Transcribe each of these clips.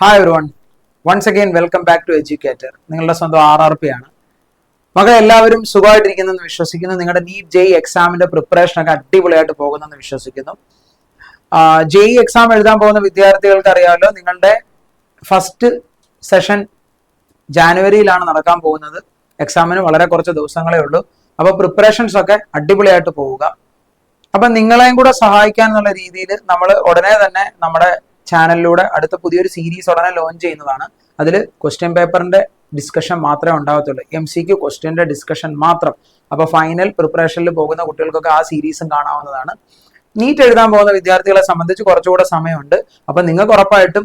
Hi everyone. Once again, welcome back to Educator. നിങ്ങളുടെ സ്വന്തം RRP ആണ്. മക്കളെ എല്ലാവരും സുഖമായിട്ടിരിക്കുന്നെന്ന് വിശ്വസിക്കുന്നു. നിങ്ങളുടെ നീറ്റ് JEE എക്സാമിന്റെ പ്രിപ്പറേഷൻ ഒക്കെ അടിപൊളിയായിട്ട് പോകുന്നെന്ന് വിശ്വസിക്കുന്നു. JEE എക്സാം എഴുതാൻ പോകുന്ന വിദ്യാർത്ഥികൾക്ക് അറിയാമല്ലോ, നിങ്ങളുടെ ഫസ്റ്റ് സെഷൻ ജാനുവരിയിലാണ് നടക്കാൻ പോകുന്നത്. എക്സാമിന് വളരെ കുറച്ച് ദിവസങ്ങളേ ഉള്ളൂ. അപ്പോൾ പ്രിപ്പറേഷൻസ് ഒക്കെ അടിപൊളിയായിട്ട് പോവുക. അപ്പം നിങ്ങളെയും കൂടെ സഹായിക്കാൻ എന്നുള്ള രീതിയിൽ നമ്മൾ ഉടനെ തന്നെ നമ്മുടെ ചാനലിലൂടെ അടുത്ത പുതിയൊരു സീരീസ് ഉടനെ ലോഞ്ച് ചെയ്യുന്നതാണ്. അതിൽ ക്വസ്റ്റ്യൻ പേപ്പറിന്റെ ഡിസ്കഷൻ മാത്രമേ ഉണ്ടാകത്തുള്ളൂ. MCQ ക്വസ്റ്റ്യന്റെ ഡിസ്കഷൻ മാത്രം. അപ്പോൾ ഫൈനൽ പ്രിപ്പറേഷനിൽ പോകുന്ന കുട്ടികൾക്കൊക്കെ ആ സീരീസും കാണാവുന്നതാണ്. നീറ്റ് എഴുതാൻ പോകുന്ന വിദ്യാർത്ഥികളെ സംബന്ധിച്ച് കുറച്ചുകൂടെ സമയമുണ്ട്. അപ്പം നിങ്ങൾക്ക് ഉറപ്പായിട്ടും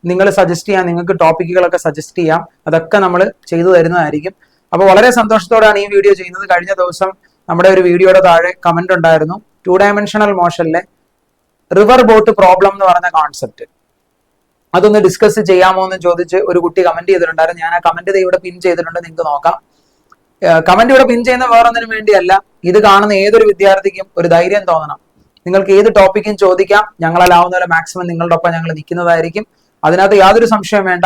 നിങ്ങൾ സജസ്റ്റ് ചെയ്യാം, നിങ്ങൾക്ക് ടോപ്പിക്കുകളൊക്കെ സജസ്റ്റ് ചെയ്യാം. അതൊക്കെ നമ്മൾ ചെയ്തു തരുന്നതായിരിക്കും. അപ്പോൾ വളരെ സന്തോഷത്തോടെയാണ് ഈ വീഡിയോ ചെയ്യുന്നത്. കഴിഞ്ഞ ദിവസം നമ്മുടെ ഒരു വീഡിയോയുടെ താഴെ കമന്റ് ഉണ്ടായിരുന്നു, 2 ഡയമെൻഷണൽ മോഷനിലെ റിവർ ബോട്ട് പ്രോബ്ലം എന്ന് പറഞ്ഞ കോൺസെപ്റ്റ് അതൊന്ന് ഡിസ്കസ് ചെയ്യാമോ എന്ന് ചോദിച്ച് ഒരു കുട്ടി കമന്റ് ചെയ്തിട്ടുണ്ടായിരുന്നു. ഞാൻ ആ കമന്റ് ഇവിടെ പിൻ ചെയ്തിട്ടുണ്ട്, നിങ്ങൾക്ക് നോക്കാം. കമന്റ് ഇവിടെ പിൻ ചെയ്യുന്ന വേറൊന്നിനും വേണ്ടിയല്ല, ഇത് കാണുന്ന ഏതൊരു വിദ്യാർത്ഥിക്കും ഒരു ധൈര്യം തോന്നണം. നിങ്ങൾക്ക് ഏത് ടോപ്പിക്കും ചോദിക്കാം, ഞങ്ങളാലാവുന്ന പോലെ മാക്സിമം നിങ്ങളുടെ ഒപ്പം ഞങ്ങൾ നിൽക്കുന്നതായിരിക്കും. അതിനകത്ത് യാതൊരു സംശയം വേണ്ട.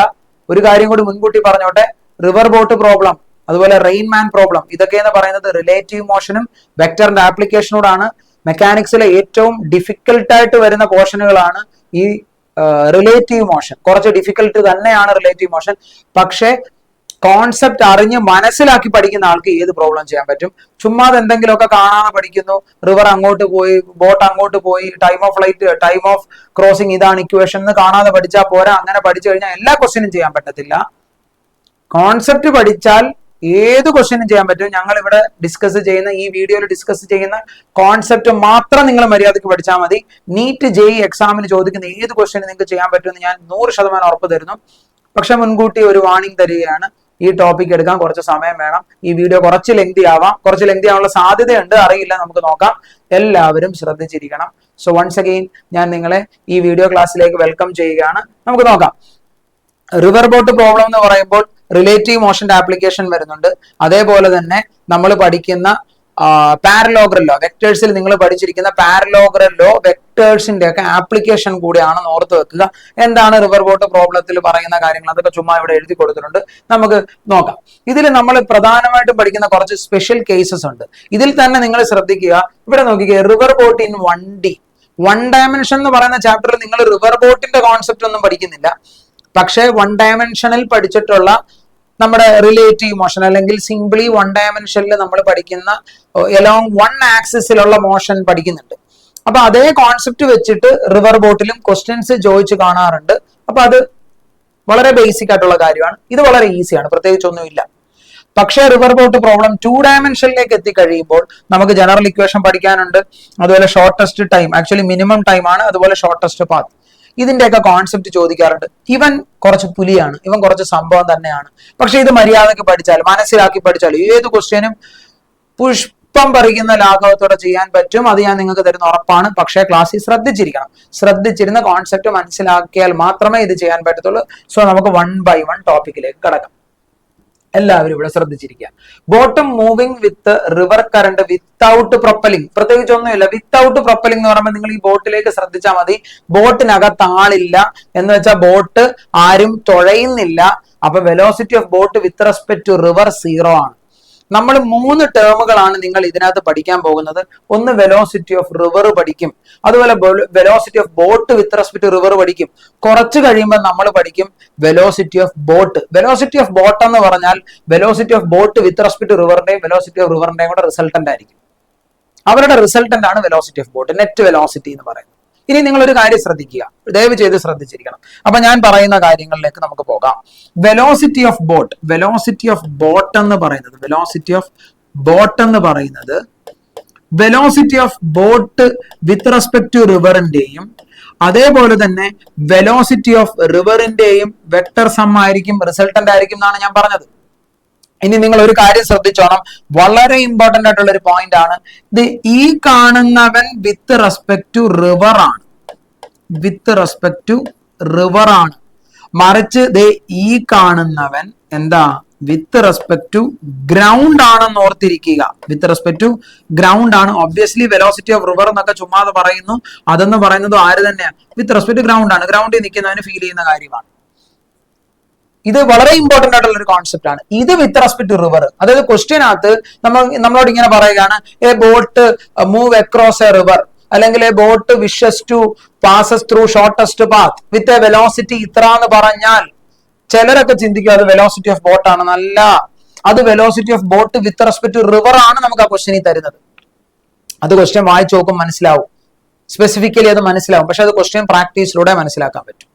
ഒരു കാര്യം കൂടി മുൻകൂട്ടി പറഞ്ഞോട്ടെ, റിവർ ബോട്ട് പ്രോബ്ലം അതുപോലെ റെയിൻമാൻ പ്രോബ്ലം ഇതൊക്കെ എന്ന് പറയുന്നത് റിലേറ്റീവ് മോഷനും വെക്ടറിന്റെ ആപ്ലിക്കേഷനോടാണ്. മെക്കാനിക്സിലെ ഏറ്റവും ഡിഫിക്കൽട്ടായിട്ട് വരുന്ന പോർഷനുകളാണ് ഈ റിലേറ്റീവ് മോഷൻ. കുറച്ച് ഡിഫിക്കൽട്ട് തന്നെയാണ് റിലേറ്റീവ് മോഷൻ. പക്ഷേ കോൺസെപ്റ്റ് അറിഞ്ഞ് മനസ്സിലാക്കി പഠിക്കുന്ന ആൾക്ക് ഏത് പ്രോബ്ലം ചെയ്യാൻ പറ്റും. ചുമ്മാതെ എന്തെങ്കിലുമൊക്കെ കാണാതെ പഠിക്കുന്നു, റിവർ അങ്ങോട്ട് പോയി, ബോട്ട് അങ്ങോട്ട് പോയി, time of flight, time of crossing ഇതാണ് ഇക്വേഷൻ എന്ന് കാണാതെ പഠിച്ചാൽ പോരാ. അങ്ങനെ പഠിച്ചു കഴിഞ്ഞാൽ എല്ലാ ക്വസ്റ്റ്യനും ചെയ്യാൻ പറ്റത്തില്ല. കോൺസെപ്റ്റ് പഠിച്ചാൽ ഏത് ക്വസ്റ്റ്യനും ചെയ്യാൻ പറ്റും. ഞങ്ങൾ ഇവിടെ ഡിസ്കസ് ചെയ്യുന്ന ഈ വീഡിയോയിൽ ഡിസ്കസ് ചെയ്യുന്ന കോൺസെപ്റ്റ് മാത്രം നിങ്ങൾ മര്യാദയ്ക്ക് പഠിച്ചാൽ മതി. നീറ്റ് JEE എക്സാമിന് ചോദിക്കുന്ന ഏത് ക്വസ്റ്റ്യനും നിങ്ങൾക്ക് ചെയ്യാൻ പറ്റുമെന്ന് ഞാൻ 100% ഉറപ്പ് തരുന്നു. പക്ഷെ മുൻകൂട്ടി ഒരു വാർണിംഗ് തരികയാണ്, ഈ ടോപ്പിക് എടുക്കാൻ കുറച്ച് സമയം വേണം. ഈ വീഡിയോ കുറച്ച് ലെങ്തി ആവാം, കുറച്ച് ലെങ്തി ആവാനുള്ള സാധ്യതയുണ്ട്, അറിയില്ല, നമുക്ക് നോക്കാം. എല്ലാവരും ശ്രദ്ധിച്ചിരിക്കണം. സോ വൺസ് അഗെയിൻ ഞാൻ നിങ്ങളെ ഈ വീഡിയോ ക്ലാസ്സിലേക്ക് വെൽക്കം ചെയ്യുകയാണ്. നമുക്ക് നോക്കാം. റിവർ ബോട്ട് പ്രോബ്ലം എന്ന് പറയുമ്പോൾ റിലേറ്റീവ് മോഷന്റെ ആപ്ലിക്കേഷൻ വരുന്നുണ്ട്. അതേപോലെ തന്നെ നമ്മൾ പഠിക്കുന്ന പാരലോഗ്രൽ ലോ, വെക്ടേഴ്സിൽ നിങ്ങൾ പഠിച്ചിരിക്കുന്ന പാരലോഗ്രൽ ലോ, വെക്ടേഴ്സിന്റെ ഒക്കെ ആപ്ലിക്കേഷൻ കൂടിയാണെന്ന് ഓർത്ത് വെക്കുക. എന്താണ് റിവർ ബോട്ട് പ്രോബ്ലത്തിൽ പറയുന്ന കാര്യങ്ങൾ, അതൊക്കെ ചുമ്മാ ഇവിടെ എഴുതി കൊടുത്തിട്ടുണ്ട്, നമുക്ക് നോക്കാം. ഇതിൽ നമ്മൾ പ്രധാനമായിട്ടും പഠിക്കുന്ന കുറച്ച് സ്പെഷ്യൽ കേസസ് ഉണ്ട്. ഇതിൽ തന്നെ നിങ്ങൾ ശ്രദ്ധിക്കുക, ഇവിടെ നോക്കിക്കുക, river boat in 1D, 1 dimension എന്ന് പറയുന്ന ചാപ്റ്ററിൽ നിങ്ങൾ റിവർ ബോട്ടിന്റെ കോൺസെപ്റ്റ് ഒന്നും പഠിക്കുന്നില്ല. പക്ഷേ 1 ഡയമെൻഷനിൽ പഠിച്ചിട്ടുള്ള നമ്മുടെ റിലേറ്റീവ് മോഷൻ അല്ലെങ്കിൽ സിംപ്ലി 1 ഡയമെൻഷനിൽ നമ്മൾ പഠിക്കുന്ന എലോങ് 1 ആക്സിസിലുള്ള മോഷൻ പഠിക്കുന്നുണ്ട്. അപ്പൊ അതേ കോൺസെപ്റ്റ് വെച്ചിട്ട് റിവർ ബോട്ടിലും ക്വസ്റ്റ്യൻസ് ചോദിച്ച് കാണാറുണ്ട്. അപ്പൊ അത് വളരെ ബേസിക് ആയിട്ടുള്ള കാര്യമാണ്. ഇത് വളരെ ഈസിയാണ്, പ്രത്യേകിച്ചൊന്നുമില്ല. പക്ഷേ റിവർ ബോട്ട് പ്രോബ്ലം 2 ഡയമെൻഷനിലേക്ക് എത്തിക്കഴിയുമ്പോൾ നമുക്ക് ജനറൽ ഇക്വേഷൻ പഠിക്കാനുണ്ട്. അതുപോലെ shortest time, actually minimum time ആണ്, അതുപോലെ ഷോർട്ടസ്റ്റ് പാത്ത്, ഇതിന്റെയൊക്കെ കോൺസെപ്റ്റ് ചോദിക്കാറുണ്ട്. ഇവൻ കുറച്ച് പുലിയാണ്, ഇവൻ കുറച്ച് സംഭവം തന്നെയാണ്. പക്ഷെ ഇത് മര്യാദക്ക് പഠിച്ചാൽ, മനസ്സിലാക്കി പഠിച്ചാൽ ഏത് ക്വസ്റ്റ്യനും പുഷ്പം പറിക്കുന്ന ലാഘവത്തോടെ ചെയ്യാൻ പറ്റും. അത് ഞാൻ നിങ്ങൾക്ക് തരുന്ന ഉറപ്പാണ്. പക്ഷേ ക്ലാസ്സിൽ ശ്രദ്ധിച്ചിരിക്കണം. ശ്രദ്ധിച്ചിരുന്ന കോൺസെപ്റ്റ് മനസ്സിലാക്കിയാൽ മാത്രമേ ഇത് ചെയ്യാൻ പറ്റത്തുള്ളൂ. സോ നമുക്ക് 1 by 1 ടോപ്പിക്കിലേക്ക് കടക്കാം. എല്ലാവരും ഇവിടെ ശ്രദ്ധിച്ചിരിക്കുക. Bottom moving with river current without propelling, പ്രത്യേകിച്ച് ഒന്നുമില്ല. വിത്തൗട്ട് പ്രൊപ്പലിംഗ് എന്ന് പറയുമ്പോൾ നിങ്ങൾ ഈ ബോട്ടിലേക്ക് ശ്രദ്ധിച്ചാൽ മതി. ബോട്ടിനകത്ത് ആളില്ല എന്ന് വെച്ചാൽ ബോട്ട് ആരും തുഴയുന്നില്ല. അപ്പൊ velocity of boat with respect to river 0 ആണ്. നമ്മൾ 3 ടേമുകളാണ് നിങ്ങൾ ഇതിനകത്ത് പഠിക്കാൻ പോകുന്നത്. ഒന്ന് വെലോസിറ്റി ഓഫ് റിവർ പഠിക്കും, അതുപോലെ velocity of boat with respect to river പഠിക്കും. കുറച്ച് കഴിയുമ്പോൾ നമ്മൾ പഠിക്കും velocity of boat. Velocity of boat എന്ന് പറഞ്ഞാൽ velocity of boat with respect to റിവറിന്റെയും വെലോസിറ്റി ഓഫ് റിവറിന്റെയും കൂടെ റിസൾട്ടന്റ് ആയിരിക്കും. അവരുടെ റിസൾട്ടന്റ് ആണ് velocity of boat, net velocity എന്ന് പറയുന്നത്. ഇനി നിങ്ങൾ ഒരു കാര്യം ശ്രദ്ധിക്കുക, ദയവ് ചെയ്ത് ശ്രദ്ധിച്ചിരിക്കണം. അപ്പൊ ഞാൻ പറയുന്ന കാര്യങ്ങളിലേക്ക് നമുക്ക് പോകാം. Velocity of boat, velocity of boat എന്ന് പറയുന്നത്, വെലോസിറ്റി ഓഫ് ബോട്ട് എന്ന് പറയുന്നത് velocity of boat with respect to റിവറിന്റെയും അതേപോലെ തന്നെ വെലോസിറ്റി ഓഫ് റിവറിന്റെയും വെക്ടർ സം ആയിരിക്കും, റിസൾട്ടന്റ് ആയിരിക്കും എന്നാണ് ഞാൻ പറഞ്ഞത്. ഇനി നിങ്ങൾ ഒരു കാര്യം ശ്രദ്ധിച്ചോണം, വളരെ ഇമ്പോർട്ടന്റ് ആയിട്ടുള്ള ഒരു പോയിന്റ് ആണ് ഇത്. ഈ കാണുന്നവൻ വിത്ത് റെസ്പെക്ട് ടു റിവർ ആണ്, വിത്ത് റെസ്പെക്ട് ടു റിവർ ആണ്. മറിച്ച് ഈ കാണുന്നവൻ എന്താ, വിത്ത് റെസ്പെക്ട് ടു ഗ്രൗണ്ട് ആണെന്ന് ഓർത്തിരിക്കുക. വിത്ത് റെസ്പെക്ട് ടു ഗ്രൗണ്ട് ആണ്. ഒബ്വിയസ്ലി വെലോസിറ്റി ഓഫ് റിവർ എന്നൊക്കെ ചുമ്മാതെ പറയുന്നു, അതെന്ന് പറയുന്നത് ആര് തന്നെയാണ്, വിത്ത് റെസ്പെക്ട് ടു ഗ്രൗണ്ട് ആണ്. ഗ്രൗണ്ടിൽ നിൽക്കുന്നവന് ഫീൽ ചെയ്യുന്ന കാര്യമാണ്. ഇത് വളരെ ഇമ്പോർട്ടന്റ് ആയിട്ടുള്ള ഒരു കോൺസെപ്റ്റ് ആണ്. ഇത് വിത്ത് റെസ്പെക്ട് ടു റിവർ. അതായത് ക്വസ്റ്റ്യനകത്ത് നമ്മളോട് ഇങ്ങനെ പറയുകയാണ്, a boat move across a river, അല്ലെങ്കിൽ a boat wishes to passes through shortest path with a velocity ഇത്ര എന്ന് പറഞ്ഞാൽ ചിലരൊക്കെ ചിന്തിക്കും അത് വെലോസിറ്റി ഓഫ് ബോട്ട് ആണ്. നല്ല, അത് velocity of boat with respect to river ആണ് നമുക്ക് ആ ക്വസ്റ്റ്യനിൽ തരുന്നത്. അത് ക്വസ്റ്റ്യൻ വായിച്ചു നോക്കും, മനസ്സിലാവും, സ്പെസിഫിക്കലി അത് മനസ്സിലാവും. പക്ഷെ അത് ക്വസ്റ്റ്യൻ പ്രാക്ടീസിലൂടെ മനസ്സിലാക്കാൻ പറ്റും.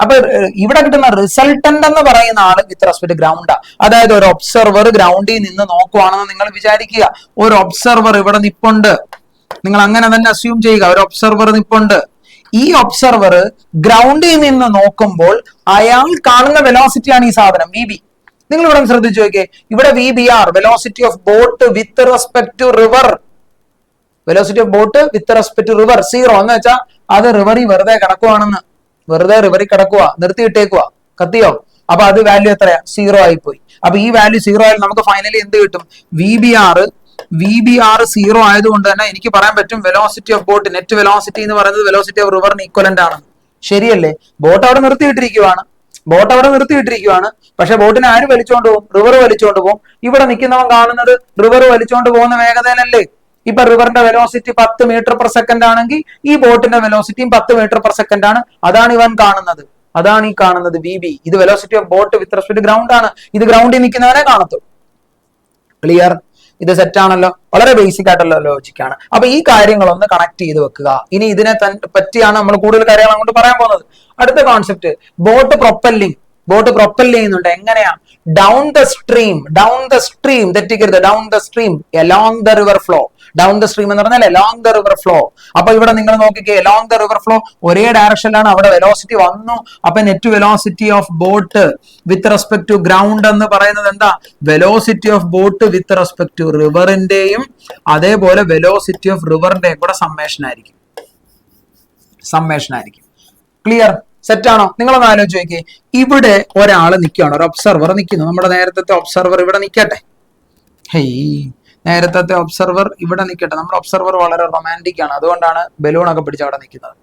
അപ്പൊ ഇവിടെ കിട്ടുന്ന റിസൾട്ടന്റ് എന്ന് പറയുന്ന ആള് വിത്ത് റെസ്പെക്ട് ഗ്രൗണ്ടാ. അതായത് ഒരു ഒബ്സർവർ ഗ്രൗണ്ടിൽ നിന്ന് നോക്കുവാണെന്ന് നിങ്ങൾ വിചാരിക്കുക. ഒരു ഒബ്സർവർ ഇവിടെ നിപ്പുണ്ട്, നിങ്ങൾ അങ്ങനെ തന്നെ അസ്യൂം ചെയ്യുക. ഒരു ഒബ്സർവർ നിപ്പുണ്ട്. ഈ ഒബ്സർവർ ഗ്രൗണ്ടിൽ നിന്ന് നോക്കുമ്പോൾ അയാൾ കാണുന്ന വെലോസിറ്റിയാണ് ഈ സാധനം വി ബി. നിങ്ങൾ ഇവിടെ ശ്രദ്ധിച്ചു നോക്കിയേ, ഇവിടെ V B R velocity of boat with respect to river. Velocity of boat with respect to river 0 എന്ന് വെച്ചാൽ അത് റിവറിൽ വെറുതെ കിടക്കുവാണെന്ന്. വെറുതെ റിവറിൽ കിടക്കുക, നിർത്തിയിട്ടേക്കുക, കത്തിയോ? അപ്പൊ അത് വാല്യൂ എത്രയാ? 0 ആയിപ്പോയി. അപ്പൊ ഈ വാല്യൂ 0 ആയാലും നമുക്ക് ഫൈനലി എന്ത് കിട്ടും? വി ബി ആർ 0 ആയതുകൊണ്ട് തന്നെ എനിക്ക് പറയാൻ പറ്റും velocity of boat, net velocity എന്ന് പറയുന്നത് വെലോസിറ്റി ഓഫ് റിവറിന് ഈക്വലന്റ് ആണ്. ശരിയല്ലേ? ബോട്ട് അവിടെ നിർത്തിയിട്ടിരിക്കുവാണ്. പക്ഷെ ബോട്ടിനെ ആര് വലിച്ചോണ്ട് പോകും? റിവർ വലിച്ചോണ്ട് പോകും. ഇവിടെ നിൽക്കുന്നവൻ കാണുന്നത് റിവർ വലിച്ചോണ്ട് പോകുന്ന വേഗതയിലല്ലേ? ഇപ്പൊ റിവറിന്റെ വെലോസിറ്റി 10 മീറ്റർ പെർ സെക്കൻഡ് ആണെങ്കിൽ ഈ ബോട്ടിന്റെ വെലോസിറ്റിയും 10 മീറ്റർ പെർ സെക്കൻഡ് ആണ്. അതാണ് ഇവൻ കാണുന്നത്. അതാണ് ഈ കാണുന്നത് വി ബി. ഇത് velocity of boat with respect ground ആണ്. ഇത് ഗ്രൗണ്ടിൽ നിൽക്കുന്നവനെ കാണത്തുള്ളൂ. ക്ലിയർ? ഇത് സെറ്റ് ആണല്ലോ. വളരെ ബേസിക് ആയിട്ടുള്ള ലോജിക്കാണ്. അപ്പൊ ഈ കാര്യങ്ങളൊന്ന് കണക്ട് ചെയ്ത് വെക്കുക. ഇനി ഇതിനെ പറ്റിയാണ് നമ്മൾ കൂടുതൽ കാര്യങ്ങൾ അങ്ങോട്ട് പറയാൻ പോകുന്നത്. അടുത്ത concept, boat propelling. Boat propel ചെയ്യുന്നുണ്ട്. എങ്ങനെയാ? ഡൗൺ ദ സ്ട്രീം, തെറ്റിക്കരുത്, down the stream along the river flow. Down the stream എന്ന് പറഞ്ഞാൽ എലോങ് ദ റിവർ ഫ്ലോ. അപ്പൊ ഇവിടെ നിങ്ങൾ നോക്കിക്കേ, എലോങ് ദ റിവർ ഫ്ലോ ഒരേ ഡയറക്ഷനിലാണ്. അവിടെ വെലോസിറ്റി വന്നു. അപ്പൊ net velocity of boat with respect to ground എന്ന് പറയുന്നത് എന്താ? Velocity of boat with respect to റിവറിന്റെയും അതേപോലെ വെലോസിറ്റി ഓഫ് റിവറിന്റെയും കൂടെ സമ്മേഷൻ ആയിരിക്കും. ക്ലിയർ? സെറ്റ് ആണോ? നിങ്ങളൊന്ന് ആലോചിച്ച് നോക്കിയേ. ഇവിടെ ഒരാൾ നിൽക്കുകയാണ്, ഒരു ഒബ്സർവർ നിൽക്കുന്നു. നമ്മുടെ നേരത്തെ ഒബ്സർവർ ഇവിടെ നിൽക്കട്ടെ. നേരത്തെ ഒബ്സർവർ ഇവിടെ നിൽക്കട്ടെ. നമ്മുടെ ഒബ്സർവർ വളരെ റൊമാൻറ്റിക് ആണ്, അതുകൊണ്ടാണ് ബലൂൺ ഒക്കെ പിടിച്ച് അവിടെ നിൽക്കുന്നത്.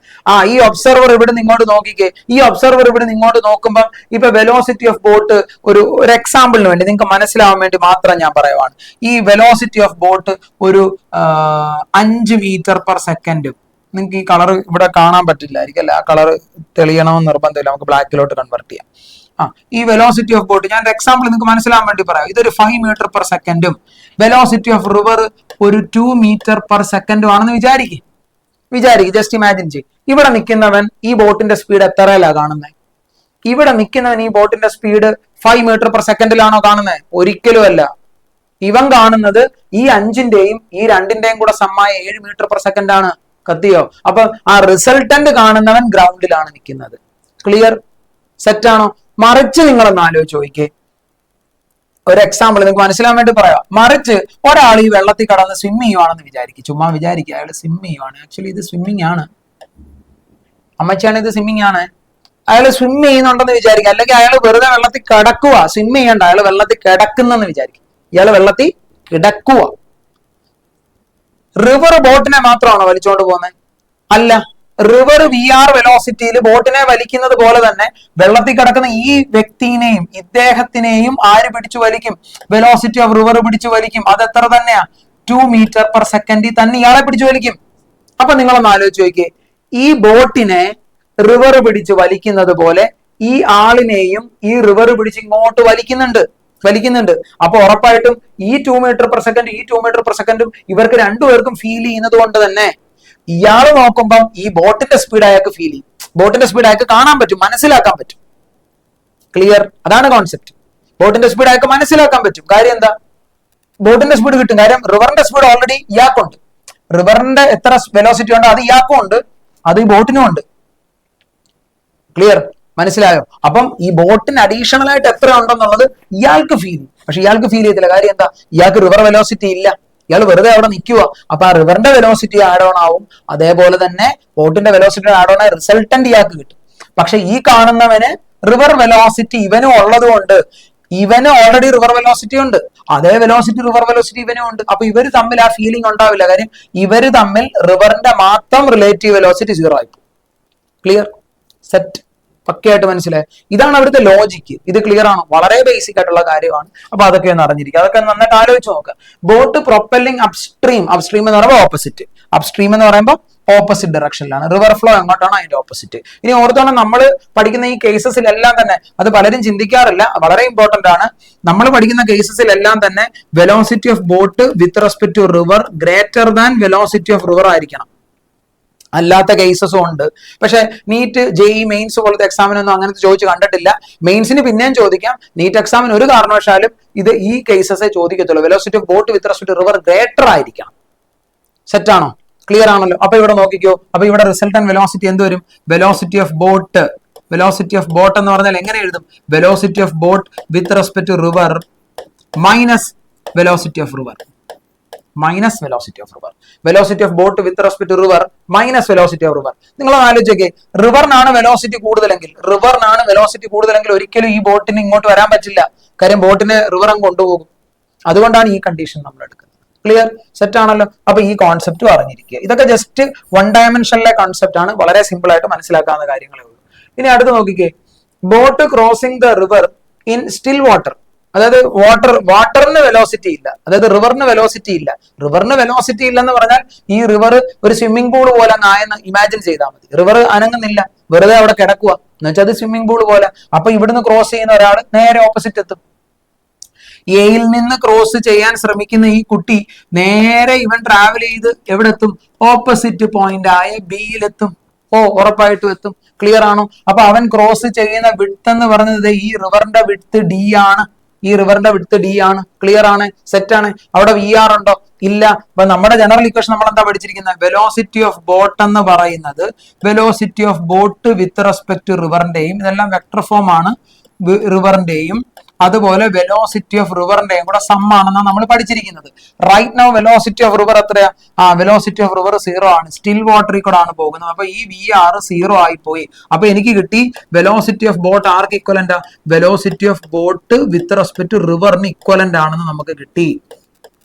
ഈ ഒബ്സർവർ ഇവിടെ ഇങ്ങോട്ട് നോക്കിക്കേ. ഈ ഒബ്സർവർ ഇവിടെ ഇങ്ങോട്ട് നോക്കുമ്പോൾ ഇപ്പൊ വെലോസിറ്റി ഓഫ് ബോട്ട് ഒരു എക്സാമ്പിളിന് വേണ്ടി നിങ്ങൾക്ക് മനസ്സിലാവാൻ വേണ്ടി മാത്രം ഞാൻ പറയുവാണ്. ഈ വെലോസിറ്റി ഓഫ് ബോട്ട് ഒരു 5 മീറ്റർ പെർ സെക്കൻഡ്. നിങ്ങൾക്ക് ഈ കളർ ഇവിടെ കാണാൻ പറ്റില്ലായിരിക്കും അല്ലെ? ആ കളർ തെളിയണമെന്ന് നിർബന്ധമില്ല, നമുക്ക് ബ്ലാക്കിലോട്ട് കൺവേർട്ട് ചെയ്യാം. ഈ വെലോസിറ്റി ഓഫ് ബോട്ട് ഞാൻ എക്സാമ്പിൾ നിങ്ങൾക്ക് മനസ്സിലാൻ വേണ്ടി പറയാം. ഇതൊരു 5 മീറ്റർ പെർ സെക്കൻഡും വെലോസിറ്റി ഓഫ് റിവർ ഒരു 2 മീറ്റർ പെർ സെക്കൻഡും ആണെന്ന് വിചാരിക്കും. ജസ്റ്റ് ഇമാജിൻ ചെയ്യും. ഇവിടെ നിൽക്കുന്നവൻ ഈ ബോട്ടിന്റെ സ്പീഡ് എത്രയിലാണ് കാണുന്നത്? ഇവിടെ നിൽക്കുന്നവൻ ഈ ബോട്ടിന്റെ സ്പീഡ് 5 മീറ്റർ പെർ സെക്കൻഡിലാണോ കാണുന്നത്? ഒരിക്കലും അല്ല. ഇവൻ കാണുന്നത് ഈ 5ന്റെയും ഈ 2ന്റെയും കൂടെ സമ്മായ 7 മീറ്റർ പെർ സെക്കൻഡ് ആണ്. കത്തിയോ? അപ്പൊ ആ റിസൾട്ടന്റ് കാണുന്നവൻ ഗ്രൗണ്ടിലാണ് നിൽക്കുന്നത്. ക്ലിയർ? സെറ്റ് ആണോ? മറിച്ച് നിങ്ങളൊന്ന് ആലോചിച്ച് നോക്കിക്കേ. ഒരു എക്സാമ്പിൾ നിങ്ങൾക്ക് മനസ്സിലാൻ വേണ്ടി പറയാം. മറിച്ച് ഒരാൾ ഈ വെള്ളത്തിൽ കടന്ന് സ്വിം ചെയ്യുവാണെന്ന് വിചാരിക്കും. ചുമ്മാ വിചാരിക്കുക അയാൾ സ്വിം ചെയ്യുവാണ്. ആക്ച്വലി ഇത് സ്വിമ്മിങ് ആണ്. അമ്മച്ചാണ്, ഇത് സ്വിമ്മിങ് ആണ്. അയാൾ സ്വിം ചെയ്യുന്നുണ്ടെന്ന് വിചാരിക്കുക. അല്ലെങ്കിൽ അയാൾ വെറുതെ വെള്ളത്തിൽ കിടക്കുക. സ്വിം ചെയ്യണ്ട, അയാൾ വെള്ളത്തിൽ കിടക്കുന്നെന്ന് വിചാരിക്കും. ഇയാൾ വെള്ളത്തിൽ കിടക്കുക. റിവർ ബോട്ടിനെ മാത്രമാണോ വലിച്ചോണ്ട് പോകുന്നത്? അല്ല. റിവർ വി ആർ വെലോസിറ്റിയിൽ ബോട്ടിനെ വലിക്കുന്നത് പോലെ തന്നെ വെള്ളത്തിൽ കിടക്കുന്ന ഈ വ്യക്തിനെയും ഇദ്ദേഹത്തിനെയും ആര് പിടിച്ചു വലിക്കും? വെലോസിറ്റി ഓഫ് റിവർ പിടിച്ചു വലിക്കും. അത് എത്ര തന്നെയാ? 2 മീറ്റർ പെർ സെക്കൻഡിൽ തന്നെ ഇയാളെ പിടിച്ചു വലിക്കും. അപ്പൊ നിങ്ങളൊന്ന് ആലോചിച്ച് നോക്കിയേ. ഈ ബോട്ടിനെ റിവർ പിടിച്ച് വലിക്കുന്നത് പോലെ ഈ ആളിനെയും ഈ റിവർ പിടിച്ച് ഇങ്ങോട്ട് വലിക്കുന്നുണ്ട്. അപ്പൊ ഉറപ്പായിട്ടും ഈ 2 മീറ്റർ പെർ സെക്കൻഡ് ഈ 2 മീറ്റർ പെർ സെക്കൻഡും ഇവർക്ക് രണ്ടുപേർക്കും ഫീൽ ചെയ്യുന്നത് കൊണ്ട് തന്നെ ഇയാൾ നോക്കുമ്പം ഈ ബോട്ടിന്റെ സ്പീഡ് അയാൾക്ക് ഫീൽ ചെയ്യും. ബോട്ടിന്റെ സ്പീഡ് അയാൾക്ക് കാണാൻ പറ്റും, മനസ്സിലാക്കാൻ പറ്റും. ക്ലിയർ? അതാണ് കോൺസെപ്റ്റ്. ബോട്ടിന്റെ സ്പീഡ് അയാൾക്ക് മനസ്സിലാക്കാൻ പറ്റും. കാര്യം എന്താ? ബോട്ടിന്റെ സ്പീഡ് കിട്ടും. കാര്യം റിവറിന്റെ സ്പീഡ് ഓൾറെഡി ഇയാൾക്കുണ്ട്. റിവറിന്റെ എത്ര വെലോസിറ്റി ഉണ്ടോ അത് ഇയാൾക്കും ഉണ്ട്, അത് ഈ ബോട്ടിനും ഉണ്ട്. ക്ലിയർ? മനസ്സിലായോ? അപ്പം ഈ ബോട്ടിന് അഡീഷണൽ ആയിട്ട് എത്ര ഉണ്ടെന്നുള്ളത് ഇയാൾക്ക് ഫീൽ ചെയ്യും. പക്ഷെ ഇയാൾക്ക് ഫീൽ ചെയ്തില്ല. കാര്യം എന്താ? ഇയാൾക്ക് റിവർ വെലോസിറ്റി ഇല്ല. ഇയാൾ വെറുതെ അവിടെ നിൽക്കുക. അപ്പൊ ആ റിവറിന്റെ വെലോസിറ്റി ആഡ് ഓൺ ആവും, അതേപോലെ തന്നെ ബോട്ടിന്റെ വെലോസിറ്റി ആഡ് ഓൺ ആയി റിസൾട്ടന്റ് ഇയാൾക്ക് കിട്ടും. പക്ഷെ ഈ കാണുന്നവന് റിവർ വെലോസിറ്റി ഇവനും ഉള്ളത് കൊണ്ട് ഇവന് ഓൾറെഡി റിവർ വെലോസിറ്റി ഉണ്ട്, അതേ വെലോസിറ്റി റിവർ വെലോസിറ്റി ഇവനും ഉണ്ട്. അപ്പൊ ഇവര് തമ്മിൽ ആ ഫീലിംഗ് ഉണ്ടാവില്ല. കാര്യം ഇവര് തമ്മിൽ റിവറിന്റെ മാത്രം റിലേറ്റീവ് വെലോസിറ്റി 0 ആയിപ്പോ. ക്ലിയർ? സെറ്റ്? പക്കയായിട്ട് മനസ്സിലായി. ഇതാണ് അവിടുത്തെ ലോജിക്ക്. ഇത് ക്ലിയർ ആണോ? വളരെ ബേസിക് ആയിട്ടുള്ള കാര്യമാണ്. അപ്പൊ അതൊക്കെ ഒന്ന് അറിഞ്ഞിരിക്കുക. അതൊക്കെ നന്നായിട്ട് ആലോചിച്ച് നോക്കുക. ബോട്ട് പ്രൊപ്പല്ലിംഗ് അപ്സ്ട്രീം, അപ്സ്ട്രീം എന്ന് പറയുമ്പോൾ ഓപ്പോസിറ്റ്, അപ്സ്ട്രീം എന്ന് പറയുമ്പോൾ ഓപ്പോസിറ്റ് ഡയറക്ഷനിലാണ്. റിവർ ഫ്ലോ എങ്ങോട്ടാണോ അതിന്റെ ഓപ്പോസിറ്റ്. ഇനി ഓർത്തോണം, നമ്മൾ പഠിക്കുന്ന ഈ കേസസിലെല്ലാം തന്നെ, അത് പലരും ചിന്തിക്കാറില്ല, വളരെ ഇമ്പോർട്ടന്റ് ആണ്. നമ്മൾ പഠിക്കുന്ന കേസസിലെല്ലാം തന്നെ velocity of boat with respect to river greater than velocity of river ആയിരിക്കണം. അല്ലാത്ത കേസസും ഉണ്ട്. പക്ഷെ നീറ്റ്, ജെഇ, മെയിൻസ് പോലത്തെ എക്സാമിനൊന്നും അങ്ങനത്തെ ചോദിച്ചു കണ്ടിട്ടില്ല. മെയിൻസിന് പിന്നെയും ചോദിക്കാം. നീറ്റ് എക്സാമിന് ഒരു കാരണവശാലും ഇത് ഈ കേസസേ ചോദിക്കത്തുള്ളൂ. Velocity of boat with respect to river greater ആയിരിക്കണം. സെറ്റ് ആണോ? ക്ലിയർ ആണല്ലോ? അപ്പൊ ഇവിടെ നോക്കിക്കോ. അപ്പൊ ഇവിടെ റിസൾട്ടന്റ് വെലോസിറ്റി എന്ത് വരും? Velocity of boat, velocity of boat എന്ന് പറഞ്ഞാൽ എങ്ങനെ എഴുതും? Velocity of boat with respect to river minus velocity of river, minus velocity of river. Velocity of boat with respect to river minus velocity of river. നിങ്ങൾ ആലോചിച്ചേ, റിവറിനാണ് velocity കൂടുതലെങ്കിൽ, റിവറിനാണ് velocity കൂടുതലെങ്കിൽ ഒരിക്കലും ഈ ബോട്ടിന് ഇങ്ങോട്ട് വരാൻ പറ്റില്ല. കാര്യം ബോട്ടിനെ റിവർ അങ്ങ് കൊണ്ടുപോകും. അതുകൊണ്ടാണ് ഈ കണ്ടീഷൻ നമ്മൾ എടുക്കുന്നത്. ക്ലിയർ? സെറ്റ് ആണല്ലോ? അപ്പൊ ഈ കോൺസെപ്റ്റ് അറിഞ്ഞിരിക്കുക. ഇതൊക്കെ ജസ്റ്റ് വൺ ഡയമെൻഷനിലെ കോൺസെപ്റ്റ് ആണ്. വളരെ സിമ്പിൾ ആയിട്ട് മനസ്സിലാക്കാവുന്ന കാര്യങ്ങളേ ഉള്ളൂ. ഇനി അടുത്ത് നോക്കിക്കേ, boat crossing the river in still water. അതായത് വാട്ടറിന് വെലോസിറ്റി ഇല്ല, അതായത് റിവറിന് വെലോസിറ്റി ഇല്ല. റിവറിന് വെലോസിറ്റി ഇല്ലെന്ന് പറഞ്ഞാൽ ഈ റിവർ ഒരു സ്വിമ്മിംഗ് പൂൾ പോലെ ആയെന്ന് ഇമാജിൻ ചെയ്താൽ മതി. റിവർ അനങ്ങുന്നില്ല, വെറുതെ അവിടെ കിടക്കുക എന്ന് വെച്ചാൽ അത് സ്വിമ്മിംഗ് പൂൾ പോലെ. അപ്പൊ ഇവിടുന്ന് ക്രോസ് ചെയ്യുന്ന ഒരാൾ നേരെ ഓപ്പോസിറ്റ് എത്തും. എയിൽ നിന്ന് ക്രോസ് ചെയ്യാൻ ശ്രമിക്കുന്ന ഈ കുട്ടി നേരെ ഇവൻ ട്രാവൽ ചെയ്ത് എവിടെ എത്തും? ഓപ്പോസിറ്റ് പോയിന്റ് ആയ ബിയിലെത്തും. ഉറപ്പായിട്ടും എത്തും. ക്ലിയർ ആണോ? അപ്പൊ അവൻ ക്രോസ് ചെയ്യുന്ന വിഡ്ത്ത് എന്ന് പറയുന്നത് ഈ റിവറിന്റെ വിഡ്ത്ത് ഡി ആണ്. ഈ റിവറിന്റെ വിഡ്ത്ത് ഡി ആണ്. ക്ലിയർ ആണ്? സെറ്റ് ആണ്? അവിടെ വി ആർ ഉണ്ടോ? ഇല്ല. അപ്പൊ നമ്മുടെ ജനറൽ ഇക്വേഷൻ നമ്മൾ എന്താ പഠിച്ചിരിക്കുന്നത്? വെലോസിറ്റി ഓഫ് ബോട്ട് എന്ന് പറയുന്നത് velocity of boat with respect to റിവറിന്റെയും, ഇതെല്ലാം വെക്ടർ ഫോം ആണ്, റിവറിന്റെയും അതുപോലെ വെലോസിറ്റി ഓഫ് റിവറിന്റെയും കൂടെ സം ആണെന്നാണ് നമ്മൾ പഠിച്ചിരിക്കുന്നത്. Right now velocity of river എത്രയാ? വെലോസിറ്റി ഓഫ് റിവർ 0 ആണ്. സ്റ്റിൽ വാട്ടറിൽ കൂടെ ആണ് പോകുന്നത്. അപ്പൊ ഈ വി ആർ 0 ആയി പോയി. അപ്പൊ എനിക്ക് കിട്ടി വെലോസിറ്റി ഓഫ് ബോട്ട് ആർക്ക് equivalent? Velocity of boat with respect to റിവറിന് ഇക്വലന്റ് ആണെന്ന് നമുക്ക് കിട്ടി.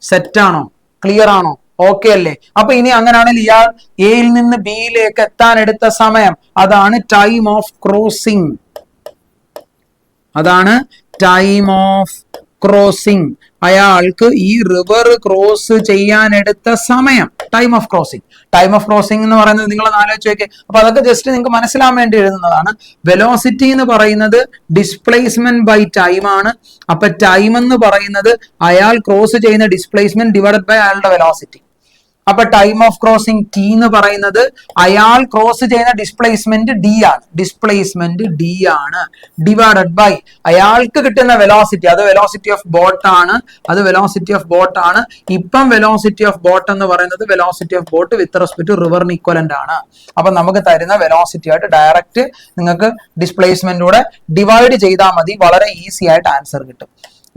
സെറ്റ് ആണോ? ക്ലിയർ ആണോ? ഓക്കെ അല്ലേ? അപ്പൊ ഇനി അങ്ങനെയാണെങ്കിൽ ഇയാൾ എയിൽ നിന്ന് ബിയിലേക്ക് എത്താൻ എടുത്ത സമയം, അതാണ് ടൈം ഓഫ് ക്രോസിംഗ്. അതാണ് ടൈം ഓഫ് ക്രോസിംഗ്. അയാൾക്ക് ഈ റിവർ ക്രോസ് ചെയ്യാൻ എടുത്ത സമയം, time of crossing. Time of crossing എന്ന് പറയുന്നത് നിങ്ങൾ ആലോചിച്ച് നോക്കിയേ. അപ്പൊ അതൊക്കെ ജസ്റ്റ് നിങ്ങൾക്ക് മനസ്സിലാൻ വേണ്ടി എഴുതുന്നതാണ്. വെലോസിറ്റി എന്ന് പറയുന്നത് ഡിസ്പ്ലേസ്മെന്റ് ബൈ ടൈം ആണ്. അപ്പൊ ടൈം എന്ന് പറയുന്നത് അയാൾ ക്രോസ് ചെയ്യുന്ന ഡിസ്പ്ലേസ്മെന്റ് ഡിവൈഡഡ് ബൈ അയാളുടെ വെലോസിറ്റി. അപ്പൊ ടൈം ഓഫ് ക്രോസിംഗ് ടി എന്ന് പറയുന്നത് അയാൾ ക്രോസ് ചെയ്യുന്ന ഡിസ്പ്ലേസ്മെന്റ് ഡി ആണ്. ഡിസ്പ്ലേസ്മെന്റ് ഡി ആണ് ഡിവൈഡഡ് ബൈ അയാൾക്ക് കിട്ടുന്ന വെലോസിറ്റി. അത് വെലോസിറ്റി ഓഫ് ബോട്ട് ആണ്. അത് വെലോസിറ്റി ഓഫ് ബോട്ട് ആണ്. ഇപ്പം വെലോസിറ്റി ഓഫ് ബോട്ട് എന്ന് പറയുന്നത് velocity of boat with respect to റിവറിന് ഇക്വലന്റ് ആണ്. അപ്പൊ നമുക്ക് തരുന്ന വെലോസിറ്റി ആയിട്ട് ഡയറക്റ്റ് നിങ്ങൾക്ക് ഡിസ്പ്ലേസ്മെന്റൂടെ ഡിവൈഡ് ചെയ്താൽ മതി. വളരെ ഈസി ആയിട്ട് ആൻസർ കിട്ടും.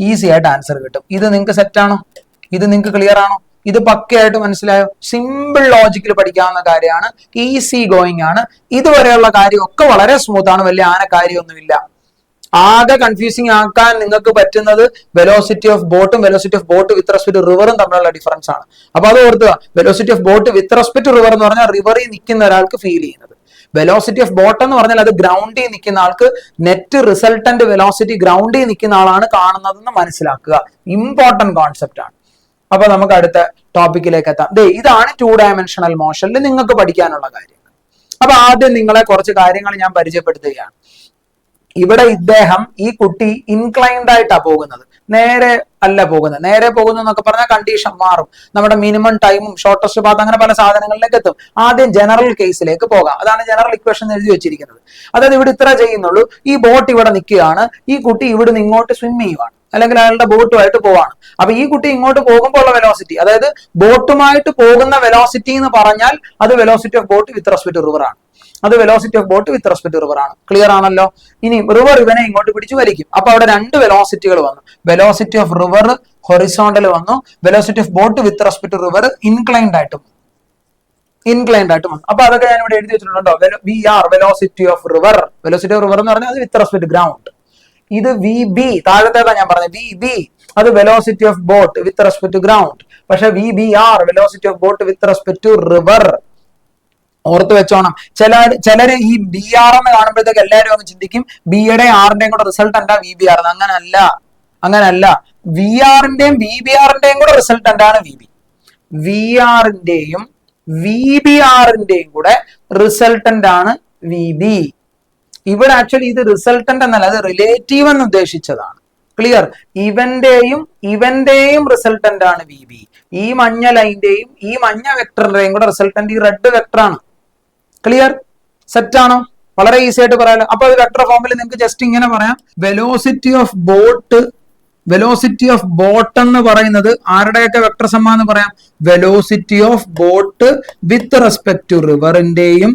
ഈസി ആയിട്ട് ആൻസർ കിട്ടും. ഇത് നിങ്ങൾക്ക് സെറ്റ് ആണോ? ഇത് നിങ്ങൾക്ക് ക്ലിയർ ആണോ? ഇത് പക്കയായിട്ട് മനസ്സിലായോ? സിമ്പിൾ ലോജിക്കിൽ പഠിക്കാവുന്ന കാര്യമാണ്. ഈസി ഗോയിങ് ആണ്. ഇതുവരെയുള്ള കാര്യമൊക്കെ വളരെ സ്മൂത്ത് ആണ്. വലിയ കാര്യമൊന്നുമില്ല. ആകെ കൺഫ്യൂസിങ് ആക്കാൻ നിങ്ങൾക്ക് പറ്റുന്നത് വെലോസിറ്റി ഓഫ് ബോട്ടും velocity of boat with respect to റിവറും തമ്മിലുള്ള ഡിഫറൻസ് ആണ്. അപ്പൊ അത് ഓർക്കുക. Velocity of boat with respect to river എന്ന് പറഞ്ഞാൽ റിവറിൽ നിൽക്കുന്ന ഒരാൾക്ക് ഫീൽ ചെയ്യുന്നത്. വെലോസിറ്റി ഓഫ് ബോട്ട് എന്ന് പറഞ്ഞാൽ അത് ഗ്രൗണ്ടിൽ നിൽക്കുന്ന ആൾക്ക് നെറ്റ് റിസൾട്ടന്റ് വെലോസിറ്റി ഗ്രൗണ്ടിൽ നിൽക്കുന്ന ആളാണ് കാണുന്നതെന്ന് മനസ്സിലാക്കുക. ഇമ്പോർട്ടന്റ് കോൺസെപ്റ്റ് ആണ്. അപ്പൊ നമുക്ക് അടുത്ത ടോപ്പിക്കിലേക്ക് എത്താം. ഇതാണ് 2 ഡയമെൻഷണൽ മോഷനിൽ നിങ്ങൾക്ക് പഠിക്കാനുള്ള കാര്യങ്ങൾ. അപ്പൊ ആദ്യം നിങ്ങളെ കുറച്ച് കാര്യങ്ങൾ ഞാൻ പരിചയപ്പെടുത്തുകയാണ്. ഇവിടെ ഇദ്ദേഹം, ഈ കുട്ടി ഇൻക്ലൈൻഡ് ആയിട്ടാ പോകുന്നത്, നേരെ അല്ല പോകുന്നത്. നേരെ പോകുന്നു എന്നൊക്കെ പറഞ്ഞാൽ കണ്ടീഷൻ മാറും. നമ്മുടെ മിനിമം ടൈമും ഷോർട്ടസ്റ്റ് പാത്ത് അങ്ങനെ പല സാധനങ്ങളിലേക്ക് എത്തും. ആദ്യം ജനറൽ കേസിലേക്ക് പോകാം. അതാണ് ജനറൽ ഇക്വേഷൻ എഴുതി വെച്ചിരിക്കുന്നത്. അതായത് ഇവിടെ ഇത്ര ചെയ്യുന്നുള്ളൂ. ഈ ബോട്ട് ഇവിടെ നിൽക്കുകയാണ്. ഈ കുട്ടി ഇവിടുന്ന് ഇങ്ങോട്ട് സ്വിം ചെയ്യുവാണ്, അല്ലെങ്കിൽ അയാളുടെ ബോട്ടുമായിട്ട് പോവാണ്. അപ്പൊ ഈ കുട്ടി ഇങ്ങോട്ട് പോകുമ്പോൾ ഉള്ള വെലോസിറ്റി, അതായത് ബോട്ടുമായിട്ട് പോകുന്ന വെലോസിറ്റി എന്ന് പറഞ്ഞാൽ അത് velocity of boat with respect to river ആണ്. അത് velocity of boat with respect to river ആണ്. ക്ലിയർ ആണല്ലോ? ഇനി റിവർ ഇവനെ ഇങ്ങോട്ട് പിടിച്ചു വലിക്കും. അപ്പൊ അവിടെ 2 വെലോസിറ്റികൾ വന്നു. വെലോസിറ്റി ഓഫ് റിവർ ഹൊറിസോണ്ടൽ വന്നു. Velocity of boat with respect to river inclined ആയിട്ട് വന്നു. അപ്പൊ അതൊക്കെ ഞാൻ ഇവിടെ എഴുതി വെച്ചിട്ടുണ്ടോ? V R velocity of river. Velocity of river എന്ന് പറഞ്ഞാൽ അത് വിത്ത് റെസ്പെക്ട് ഗ്രൗണ്ട്. ഇത് വി ബി, താഴത്തേതാ ഞാൻ പറഞ്ഞത്, വി ബി അത് velocity of boat with respect to ground. പക്ഷെ V B R velocity of boat with respect to river. ഓർത്ത് വെച്ചോണം. ചിലര് ഈ ബി ആർ എന്ന് കാണുമ്പോഴത്തേക്ക് എല്ലാവരും അങ്ങ് ചിന്തിക്കും ബി യുടെയും ആറിന്റെയും കൂടെ റിസൾട്ട് എന്താ വി ബി ആർ. അങ്ങനല്ല. വി ആറിന്റെയും വി ബി ആറിന്റെയും കൂടെ റിസൾട്ട് എന്താണ് വി ബി. വി ആറിന്റെയും വി ബി ആറിന്റെയും കൂടെ റിസൾട്ടന്റ് ആണ് വി ബി. ഇവിടെ ആക്ച്വലി ഇത് റിസൾട്ടന്റ് എന്നല്ല, അത് റിലേറ്റീവ് എന്ന് ഉദ്ദേശിച്ചതാണ്. ക്ലിയർ? ഇവന്റെയും റിസൾട്ടന്റ് ആണ് വി ബി. ഈ മഞ്ഞ ലൈന്റെയും ഈ മഞ്ഞ വെക്ടറിന്റെയും കൂടെ റിസൾട്ടന്റ് ഈ റെഡ് വെക്ടർ ആണ്. ക്ലിയർ? സെറ്റ് ആണോ? വളരെ ഈസി ആയിട്ട് പറയാലോ. അപ്പൊ വെക്ടർ ഫോമിൽ നിങ്ങൾക്ക് ജസ്റ്റ് ഇങ്ങനെ പറയാം, വെലോസിറ്റി ഓഫ് ബോട്ട് എന്ന് പറയുന്നത് ആരുടെയൊക്കെ വെക്ടർ സമ്മാന്ന് പറയാം? Velocity of boat with respect to റിവറിന്റെയും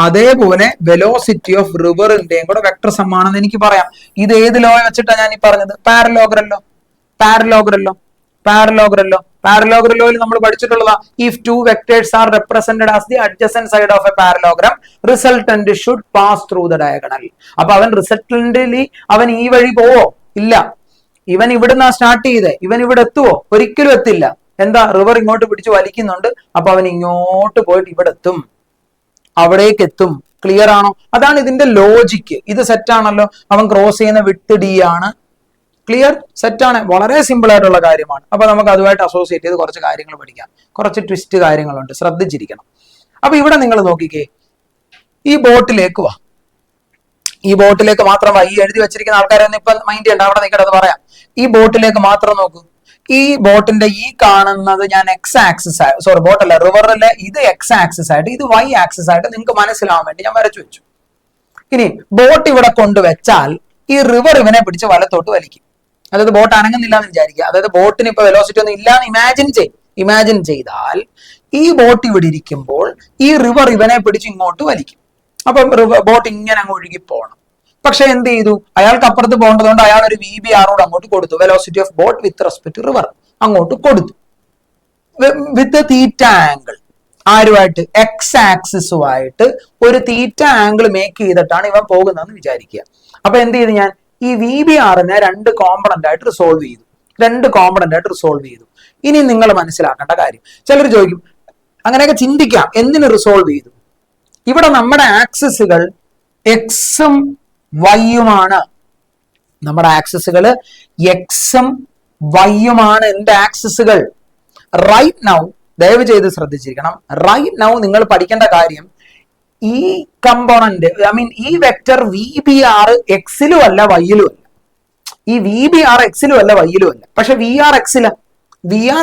അതേപോലെ വെലോസിറ്റി ഓഫ് റിവറിന്റെയും കൂടെ വെക്ടർ സമ്മാണെന്ന് എനിക്ക് പറയാം. ഇത് ഏത് ലോ വെച്ചിട്ടാണ് ഞാൻ ഈ പറഞ്ഞത്? പാരലോഗ്രം ലോയിൽ നമ്മൾ പഠിച്ചിട്ടുള്ളതാ. If two vectors are represented as the adjacent side of a parallelogram resultant should pass through the diagonal. അപ്പൊ അവൻ റിസൾട്ടന്റിലി അവൻ ഈ വഴി പോവോ? ഇല്ല. ഇവൻ ഇവിടുന്ന് സ്റ്റാർട്ട് ചെയ്തേ, ഇവൻ ഇവിടെ എത്തുവോ? ഒരിക്കലും എത്തില്ല. എന്താ? റിവർ ഇങ്ങോട്ട് പിടിച്ച് വലിക്കുന്നുണ്ട്. അപ്പൊ അവൻ ഇങ്ങോട്ട് പോയിട്ട് ഇവിടെ എത്തും, അവിടേക്ക് എത്തും. ക്ലിയർ ആണോ? അതാണ് ഇതിന്റെ ലോജിക്ക്. ഇത് സെറ്റ് ആണല്ലോ. അവൻ ക്രോസ് ചെയ്യുന്ന വിട്ട് ഡി ആണ്. ക്ലിയർ? സെറ്റ് ആണ്. വളരെ സിമ്പിൾ ആയിട്ടുള്ള കാര്യമാണ്. അപ്പൊ നമുക്ക് അതുമായിട്ട് അസോസിയേറ്റ് ചെയ്ത് കുറച്ച് കാര്യങ്ങൾ പഠിക്കാം. കുറച്ച് ട്വിസ്റ്റ് കാര്യങ്ങളുണ്ട്, ശ്രദ്ധിച്ചിരിക്കണം. അപ്പൊ ഇവിടെ നിങ്ങൾ നോക്കിക്കേ, ഈ ബോട്ടിലേക്ക് വാ. ഈ ബോട്ടിലേക്ക് മാത്രം വാ. ഈ എഴുതി വെച്ചിരിക്കുന്ന ആൾക്കാരൊന്നും ഇപ്പൊ മൈൻഡ് ചെയ്യണ്ട, അവിടെ നിൽക്കട്ടെ, അത് പറയാം. ഈ ബോട്ടിലേക്ക് മാത്രം നോക്കൂ. ഈ ബോട്ടിന്റെ ഈ കാണുന്നത് ഞാൻ എക്സ് ആക്സിസ് ആയിട്ട്, സോറി ബോട്ടല്ല, റിവറിലെ ഇത് എക്സ് ആക്സിസ് ആയിട്ട്, ഇത് വൈ ആക്സിസ് ആയിട്ട് നിങ്ങൾക്ക് മനസ്സിലാവാൻ വേണ്ടി ഞാൻ വരച്ചു വെച്ചു. ഇനി ബോട്ട് ഇവിടെ കൊണ്ടുവച്ചാൽ ഈ റിവർ ഇവനെ പിടിച്ച് വലത്തോട്ട് വലിക്കും. അതായത് ബോട്ട് അനങ്ങുന്നില്ല എന്ന് വിചാരിക്കുക. അതായത് ബോട്ടിന് ഇപ്പൊ വെലോസിറ്റി ഒന്നും ഇല്ലാന്ന് ഇമാജിൻ ചെയ്താൽ ഈ ബോട്ട് ഇവിടെ ഇരിക്കുമ്പോൾ ഈ റിവർ ഇവനെ പിടിച്ച് ഇങ്ങോട്ട് വലിക്കും. അപ്പൊ ബോട്ട് ഇങ്ങനെ അങ്ങ് ഒഴുകി പോകണം. പക്ഷെ എന്ത് ചെയ്തു? അയാൾക്ക് അപ്പുറത്ത് പോകേണ്ടതുകൊണ്ട് അയാൾ ഒരു വി ബി ആറോട് അങ്ങോട്ട് കൊടുത്തു. Velocity of boat with respect to river അങ്ങോട്ട് കൊടുത്തു, വിത്ത് തീറ്റ ആംഗിൾ. ആരുമായിട്ട്? എക്സ് ആക്സിസുമായിട്ട് ഒരു തീറ്റ ആംഗിൾ മേക്ക് ചെയ്തിട്ടാണ് ഇവൻ പോകുന്നതെന്ന് വിചാരിക്കുക. അപ്പൊ എന്ത് ചെയ്തു ഞാൻ? ഈ വി ബി ആറിനെ രണ്ട് കോമ്പണന്റ് ആയിട്ട് റിസോൾവ് ചെയ്തു. ഇനി നിങ്ങൾ മനസ്സിലാക്കേണ്ട കാര്യം, ചിലർ ചോദിക്കും അങ്ങനെയൊക്കെ ചിന്തിക്കാം, എന്തിന് റിസോൾവ് ചെയ്തു? ഇവിടെ നമ്മുടെ ആക്സിസുകൾ എക്സും വൈയുമാണ്. നമ്മുടെ ആക്സിസുകൾ എക്സും വൈയുമാണ് എന്റെ ആക്സിസുകൾ. റൈറ്റ് നൗ ദയവ് ചെയ്ത് ശ്രദ്ധിച്ചിരിക്കണം. റൈറ്റ് നൗ നിങ്ങൾ പഠിക്കേണ്ട കാര്യം, ഈ കമ്പോണന്റ് ഈ വെക്ടർ വി ബി ആർ എക്സിലും അല്ല വൈയിലും അല്ല. ഈ വി ബി ആർ എക്സിലും അല്ല വൈയിലും അല്ല. പക്ഷെ വി ആർ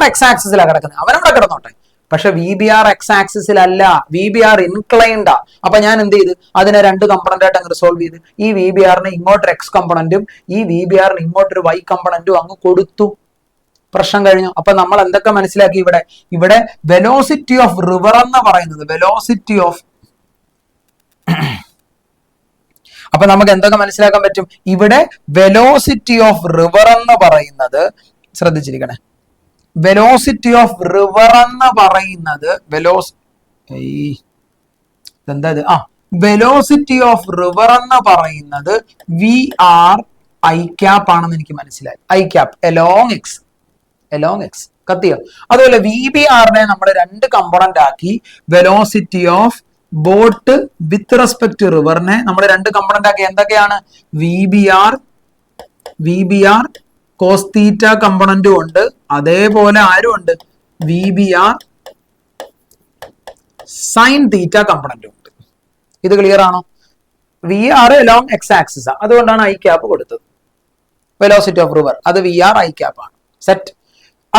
എക്സ് ആക്സിസിലാണ് കിടക്കുന്നത്. അവനവിടെ കിടന്നോട്ടെ. പക്ഷെ വി ബി ആർ എക്സ് ആക്സിസിലല്ല, വി ബി ആർ ഇൻക്ലൈൻഡാ. അപ്പൊ ഞാൻ എന്ത് ചെയ്ത്? അതിനെ രണ്ട് കമ്പോണന്റ് ആയിട്ട് അങ്ങ് റിസോൾവ് ചെയ്ത് ഈ വി ബി ആറിന് ഇങ്ങോട്ടൊരു എക്സ് കമ്പോണന്റും ഈ വി ബി ആറിന് ഇങ്ങോട്ടൊരു വൈ കമ്പോണന്റും അങ്ങ് കൊടുത്തു. പ്രശ്നം കഴിഞ്ഞു. അപ്പൊ നമ്മൾ എന്തൊക്കെ മനസ്സിലാക്കി? ഇവിടെ വെലോസിറ്റി ഓഫ് റിവർ എന്ന് പറയുന്നത് അപ്പൊ നമുക്ക് എന്തൊക്കെ മനസ്സിലാക്കാൻ പറ്റും? ഇവിടെ വെലോസിറ്റി ഓഫ് റിവർ എന്ന് പറയുന്നത്, ശ്രദ്ധിച്ചിരിക്കണേ, വെലോസിറ്റി ഓഫ് റിവർ എന്ന് പറയുന്നത് വി ആർ ഐ ക്യാപ്പ് ആണെന്ന് എനിക്ക് മനസ്സിലായി. ഐ ക്യാപ്പ് എലോങ് എക്സ് കത്തിയോ? അതുപോലെ വി ബി ആറിനെ നമ്മൾ രണ്ട് കമ്പോണന്റ് ആക്കി. Velocity of boat with respect to റിവറിനെ നമ്മൾ രണ്ട് കമ്പോണന്റ് ആക്കി. എന്തൊക്കെയാണ്? V B R cos theta കമ്പോണന്റും ഉണ്ട്, അതേപോലെ ആരും ഉണ്ട്, V B R sine theta കമ്പോണന്റും ഉണ്ട്. ഇത് ക്ലിയർ ആണോ? V R along X axis, അതുകൊണ്ടാണ് ഐ ക്യാപ്പ് കൊടുത്തത്. വെലോസിറ്റി ഓഫ് റിവർ അത് വി ആർ ഐ ക്യാപ്പ് ആണ്. സെറ്റ്.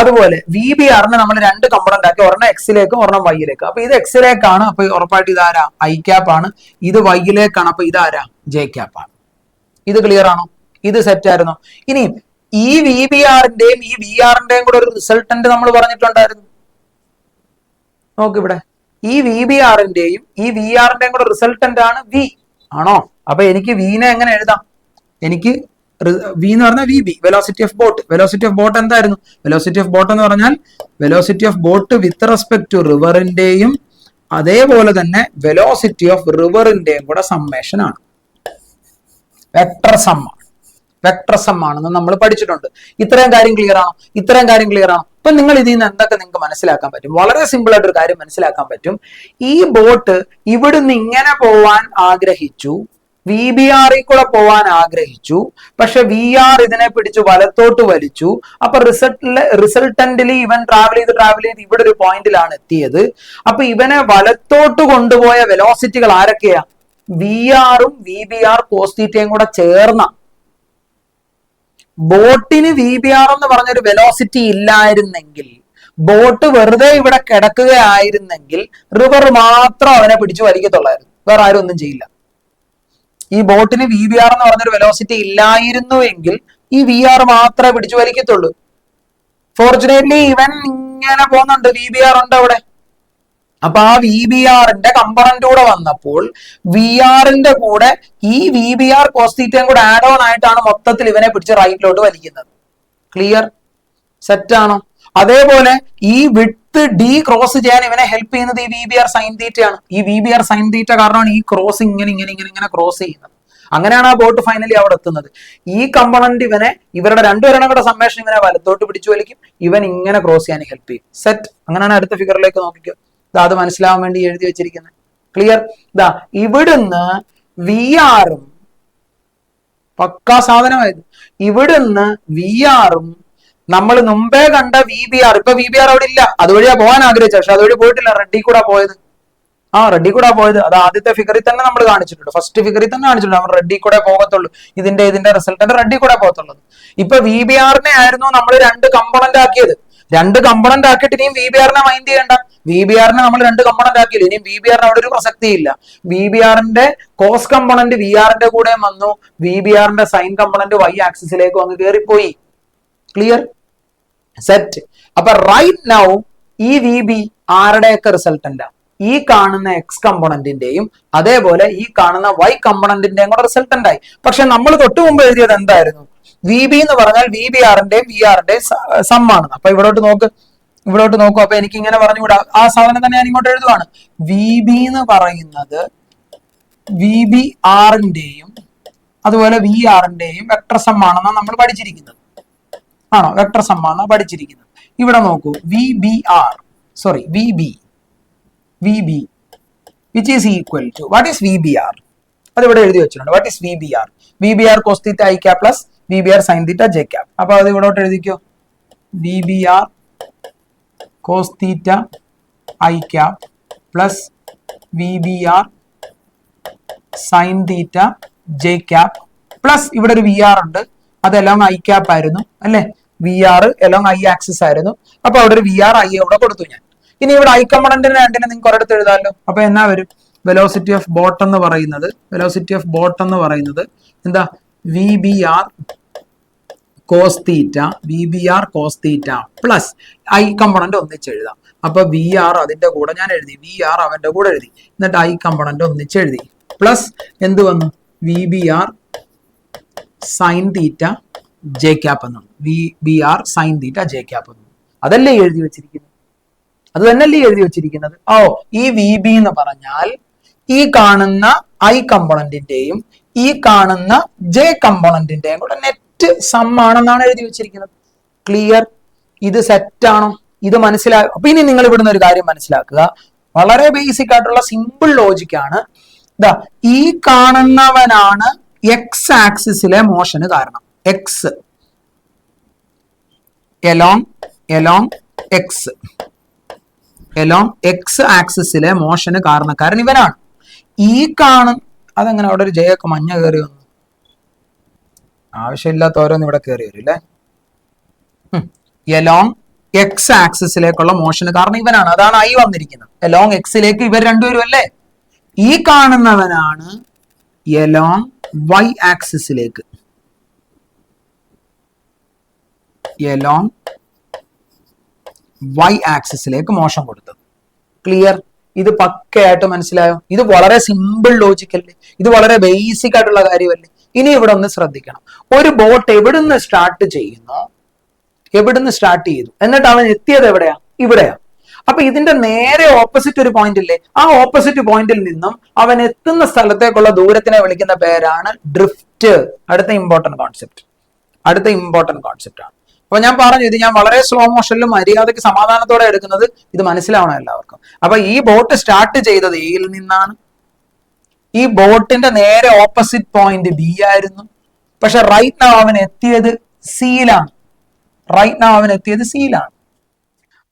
അതുപോലെ വി ബി ആറിനെ നമ്മൾ രണ്ട് കമ്പോണന്റ് ആക്കി, ഒരെണ്ണം എക്സിലേക്കും ഒരെണ്ണം വൈയിലേക്കും. അപ്പൊ ഇത് എക്സിലേക്കാണ്, അപ്പൊ ഉറപ്പായിട്ട് ഇതാരാ? ഐ ക്യാപ്പ് ആണ്. ഇത് വൈയിലേക്കാണ്, അപ്പൊ ഇതാരാ? ജെ ക്യാപ്പ് ആണ്. ഇത് ക്ലിയർ ആണോ? ഇത് സെറ്റ് ആയിരുന്നോ? ഇനി ഈ വി ബി ആറിന്റെയും ഈ വി ആറിന്റെയും കൂടെ ഒരു റിസൾട്ടന്റ് നമ്മൾ പറഞ്ഞിട്ടുണ്ടായിരുന്നു. നോക്കിവിടെ, ഈ വി ബി ആറിന്റെയും ഈ വി ആറിന്റെയും കൂടെ റിസൾട്ടന്റ് ആണ് വി ആണോ? അപ്പൊ എനിക്ക് വിനെ എങ്ങനെ എഴുതാം? എനിക്ക് വി എന്ന് പറഞ്ഞാൽ V B, velocity of boat എന്തായിരുന്നു? വെലോസിറ്റി ഓഫ് ബോട്ട് എന്ന് പറഞ്ഞാൽ velocity of boat with respect to റിവറിന്റെയും അതേപോലെ തന്നെ വെലോസിറ്റി ഓഫ് റിവറിന്റെയും കൂടെ സമ്മേഷൻ ആണ്. വെക്ടർ സം ആണെന്ന് നമ്മൾ പഠിച്ചിട്ടുണ്ട്. ഇത്രയും കാര്യം ക്ലിയർ ആണോ? അപ്പൊ നിങ്ങൾ ഇതിൽ നിന്ന് എന്തൊക്കെ നിങ്ങൾക്ക് മനസ്സിലാക്കാൻ പറ്റും? വളരെ സിമ്പിൾ ആയിട്ട് ഒരു കാര്യം മനസ്സിലാക്കാൻ പറ്റും. ഈ ബോട്ട് ഇവിടുന്ന് ഇങ്ങനെ പോവാൻ ആഗ്രഹിച്ചു, VBR കൂടെ പോവാൻ ആഗ്രഹിച്ചു, പക്ഷെ VR ഇതിനെ പിടിച്ചു വലത്തോട്ട് വലിച്ചു. അപ്പൊ റിസൾട്ടന്റിലി ഇവൻ ട്രാവൽ ചെയ്ത് ഇവിടെ ഒരു പോയിന്റിലാണ് എത്തിയത്. അപ്പൊ ഇവനെ വലത്തോട്ട് കൊണ്ടുപോയ വെലോസിറ്റികൾ ആരൊക്കെയാ? VR-ഉം VBR കോസ്റ്റീറ്റയും കൂടെ ചേർന്ന. ബോട്ടിന് VBR എന്ന് പറഞ്ഞൊരു വെലോസിറ്റി ഇല്ലായിരുന്നെങ്കിൽ, ബോട്ട് വെറുതെ ഇവിടെ കിടക്കുകയായിരുന്നെങ്കിൽ റിവർ മാത്രം അവനെ പിടിച്ചു വലിക്കത്തുള്ളായിരുന്നു, വേറെ ആരും ഒന്നും ചെയ്യില്ല. ഈ ബോട്ടിന് VBR എന്ന് പറഞ്ഞൊരു വെലോസിറ്റി ഇല്ലായിരുന്നു എങ്കിൽ ഈ VR മാത്രമേ പിടിച്ചു വലിക്കത്തുള്ളൂ. ഫോർച്ചുനേറ്റ്ലി ഇവൻ ഇങ്ങനെ പോകുന്നുണ്ട്, VBR ഉണ്ട് അവിടെ. അപ്പൊ ആ VBR-ന്റെ കമ്പണന്റ് കൂടെ വന്നപ്പോൾ VR-ന്റെ കൂടെ ഈ VBR കോസ്റ്റീറ്റയും കൂടെ ആഡ് ഓൺ ആയിട്ടാണ് മൊത്തത്തിൽ ഇവനെ പിടിച്ച് റൈറ്റിലോട്ട് വലിക്കുന്നത്. ക്ലിയർ? സെറ്റ് ആണോ? അതേപോലെ ഈ വിഡ്ത്ത് D ക്രോസ് ചെയ്യാൻ ഇവനെ ഹെൽപ്പ് ചെയ്യുന്നത് ഈ VBR സൈൻ തീറ്റയാണ്. ഈ VBR സൈൻ തീറ്റ കാരണമാണ് ഈ ക്രോസ് ഇങ്ങനെ ക്രോസ് ചെയ്യുന്നത്. അങ്ങനെയാണ് ആ ബോട്ട് ഫൈനലി അവിടെ എത്തുന്നത്. ഈ കമ്പണന്റ് ഇവരുടെ രണ്ടുപേരുടെ കൂടെ സമ്മേഷൻ ഇവനെ വലത്തോട്ട് പിടിച്ചു വലിക്കും, ഇവൻ ഇങ്ങനെ ക്രോസ് ചെയ്യാൻ ഹെൽപ്പ് ചെയ്യും. സെറ്റ്. അങ്ങനെയാണ് അടുത്ത ഫിഗറിലേക്ക് നോക്കിക്കോ. അത് മനസ്സിലാവാൻ വേണ്ടി എഴുതി വെച്ചിരിക്കുന്നത്. ക്ലിയർ? ഇവിടുന്ന് VR-ഉം പക്കാ സാധനമായത്. ഇവിടുന്ന് VR-ഉം നമ്മൾ മുമ്പേ കണ്ട VBR, ഇപ്പൊ VBR അവിടെ ഇല്ല, അതുവഴിയാ പോകാൻ ആഗ്രഹിച്ചത്, പക്ഷെ അതുവഴി പോയിട്ടില്ല, റെഡി കൂടെ പോയത്. റെഡി കൂടെ പോയത്. അത് ആദ്യത്തെ ഫിഗറിൽ തന്നെ നമ്മൾ കാണിച്ചിട്ടുണ്ട്, ഫസ്റ്റ് ഫിഗറിൽ തന്നെ കാണിച്ചിട്ടുണ്ട്. നമ്മൾ റെഡി കൂടെ പോകത്തുള്ളൂ, ഇതിന്റെ റിസൾട്ടന്റ് റെഡി കൂടെ പോകത്തുള്ളത്. ഇപ്പൊ VBR-നെ ആയിരുന്നു നമ്മൾ രണ്ട് കമ്പോണന്റ് ആക്കിയത്. രണ്ട് കമ്പോണന്റ് ആക്കിയിട്ട് ഇനിയും VBR-നെ മൈൻഡ് ചെയ്യണ്ട. VBR-നെ നമ്മൾ രണ്ട് കമ്പോണന്റ് ആക്കിയില്ല, ഇനിയും VBR-ന് അവിടെ ഒരു പ്രസക്തിയില്ല. VBR-ന്റെ കോസ് കമ്പോണന്റ് VR-ന്റെ കൂടെ വന്നു, VBR-ന്റെ സൈൻ കമ്പോണന്റ് Y ആക്സിസിലേക്ക് വന്ന് കയറിപ്പോയി. ക്ലിയർ? സെറ്റ്. അപ്പൊ റൈറ്റ് നൗ ഈ VB ആരുടെയൊക്കെ റിസൾട്ടന്റാ? ഈ കാണുന്ന X കമ്പോണന്റിന്റെയും അതേപോലെ ഈ കാണുന്ന Y കമ്പോണന്റിന്റെയും കൂടെ റിസൾട്ടന്റ് ആയി. പക്ഷെ നമ്മൾ തൊട്ട് മുമ്പ് എഴുതിയത് എന്തായിരുന്നു? VB എന്ന് പറഞ്ഞാൽ VBR-ന്റെയും VR-ന്റെയും സമ്മാണ്. അപ്പൊ ഇവിടോട്ട് നോക്കൂ. അപ്പൊ എനിക്ക് ഇങ്ങനെ പറഞ്ഞുകൂടാ, ആ സാധനം തന്നെ ഞാൻ ഇങ്ങോട്ട് എഴുതുവാണ്. VB എന്ന് പറയുന്നത് VBR-ന്റെയും അതുപോലെ VR-ന്റെയും വെക്ടർ സമ്മാണെന്നാണ് നമ്മൾ പഠിച്ചിരിക്കുന്നത്. ആണോ? വെക്ടർ സമ്മാണെന്നാണ് പഠിച്ചിരിക്കുന്നത്. ഇവിടെ നോക്കൂ, VB which is equal to, what is VBR? അത് ഇവിടെ എഴുതി വെച്ചിട്ടുണ്ട്. What is VBR? VBR cos theta I cap plus VBR sin theta J cap. അപ്പൊ അത് ഇവിടോട്ട് എഴുതിക്കോ. VBR cos theta I cap plus VBR sin theta J cap plus ഇവിടെ ഒരു VR ഉണ്ട്, അത് എലോങ് I cap ആയിരുന്നു അല്ലെ? VR എലോങ് I ആക്സിസ് ആയിരുന്നു. അപ്പൊ അവിടെ ഒരു VR I അവിടെ കൊടുത്തു ഞാൻ. ഇനി ഇവിടെ I കമ്പോണന്റിന് രണ്ടിനെ നിങ്ങൾക്ക് ഒരിടത്ത് എഴുതാമല്ലോ. അപ്പൊ എന്നാ വരും? വെലോസിറ്റി ഓഫ് ബോട്ട് എന്ന് പറയുന്നത് എന്താ? VBR cos theta plus I component ഒന്നിച്ച് എഴുതാം. അപ്പൊ VR അതിന്റെ കൂടെ ഞാൻ എഴുതി, VR അവന്റെ കൂടെ എഴുതി, എന്നിട്ട് I കമ്പോണന്റ് ഒന്നിച്ച് എഴുതി, പ്ലസ് എന്ത് വന്നു? VBR sin theta J cap എന്നാണ്. VBR sin theta J cap എന്ന്. അതല്ലേ എഴുതി വെച്ചിരിക്കുന്നത്? അത് തന്നെയല്ലേ എഴുതി വെച്ചിരിക്കുന്നത്? ഈ VB എന്ന് പറഞ്ഞാൽ ഈ കാണുന്ന I കമ്പോണന്റിന്റെയും ഈ കാണുന്ന J കമ്പോണന്റിന്റെയും കൂടെ നെറ്റ് സം ആണെന്നാണ് എഴുതി വെച്ചിരിക്കുന്നത്. ക്ലിയർ? ഇത് സെറ്റ് ആണോ? ഇത് മനസ്സിലായോ? അപ്പൊ ഇനി നിങ്ങൾ ഇവിടുന്ന് ഒരു കാര്യം മനസ്സിലാക്കുക. വളരെ ബേസിക് ആയിട്ടുള്ള സിമ്പിൾ ലോജിക് ആണ്. ഈ കാണുന്നവനാണ് X ആക്സിസിലെ മോഷന് കാരണം. X എലോങ് X ആക്സിസിലെ മോഷന് കാരണക്കാരൻ ഇവനാണ്. ഈ അതെങ്ങനെ അവിടെ ഒരു ജയൊക്കെ മഞ്ഞ കയറി വന്നു? ആവശ്യമില്ലാത്ത ഓരോന്ന് ഇവിടെ കയറി വരും അല്ലേ? എലോങ് X ആക്സിസിലേക്കുള്ള മോഷന് കാരണം ഇവനാണ്. അതാണ് I വന്നിരിക്കുന്നത്. എലോങ് Xലേക്ക് ഇവർ രണ്ടുപേരും അല്ലേ? ഈ കാണുന്നവനാണ് എലോങ് Y ആക്സിസിലേക്ക് മോഷൻ കൊടുത്തത്. ക്ലിയർ? ഇത് പക്കയായിട്ട് മനസ്സിലായോ? ഇത് വളരെ സിമ്പിൾ ലോജിക് അല്ലേ? ഇത് വളരെ ബേസിക് ആയിട്ടുള്ള കാര്യമല്ലേ? ഇനി ഇവിടെ ഒന്ന് ശ്രദ്ധിക്കണം. ഒരു ബോട്ട് എവിടുന്ന് സ്റ്റാർട്ട് ചെയ്തു, എന്നിട്ട് അവൻ എത്തിയത് എവിടെയാ? ഇവിടെയാ. അപ്പൊ ഇതിന്റെ നേരെ ഓപ്പോസിറ്റ് ഒരു പോയിന്റ് ഇല്ലേ? ആ ഓപ്പോസിറ്റ് പോയിന്റിൽ നിന്നും അവൻ എത്തുന്ന സ്ഥലത്തേക്കുള്ള ദൂരത്തിനെ വിളിക്കുന്ന പേരാണ് ഡ്രിഫ്റ്റ്. അടുത്ത ഇമ്പോർട്ടന്റ് കോൺസെപ്റ്റ് ആണ്. അപ്പൊ ഞാൻ പറഞ്ഞു, ഇത് ഞാൻ വളരെ സ്ലോ മോഷനിലും മര്യാദയ്ക്ക് സമാധാനത്തോടെ എടുക്കുന്നത്, ഇത് മനസ്സിലാവണം എല്ലാവർക്കും. അപ്പൊ ഈ ബോട്ട് സ്റ്റാർട്ട് ചെയ്തത് എയിൽ നിന്നാണ്. ഈ ബോട്ടിന്റെ നേരെ ഓപ്പോസിറ്റ് പോയിന്റ് ബി ആയിരുന്നു. പക്ഷെ റൈറ്റ് നൗ അവൻ എത്തിയത് സിയിലാണ്.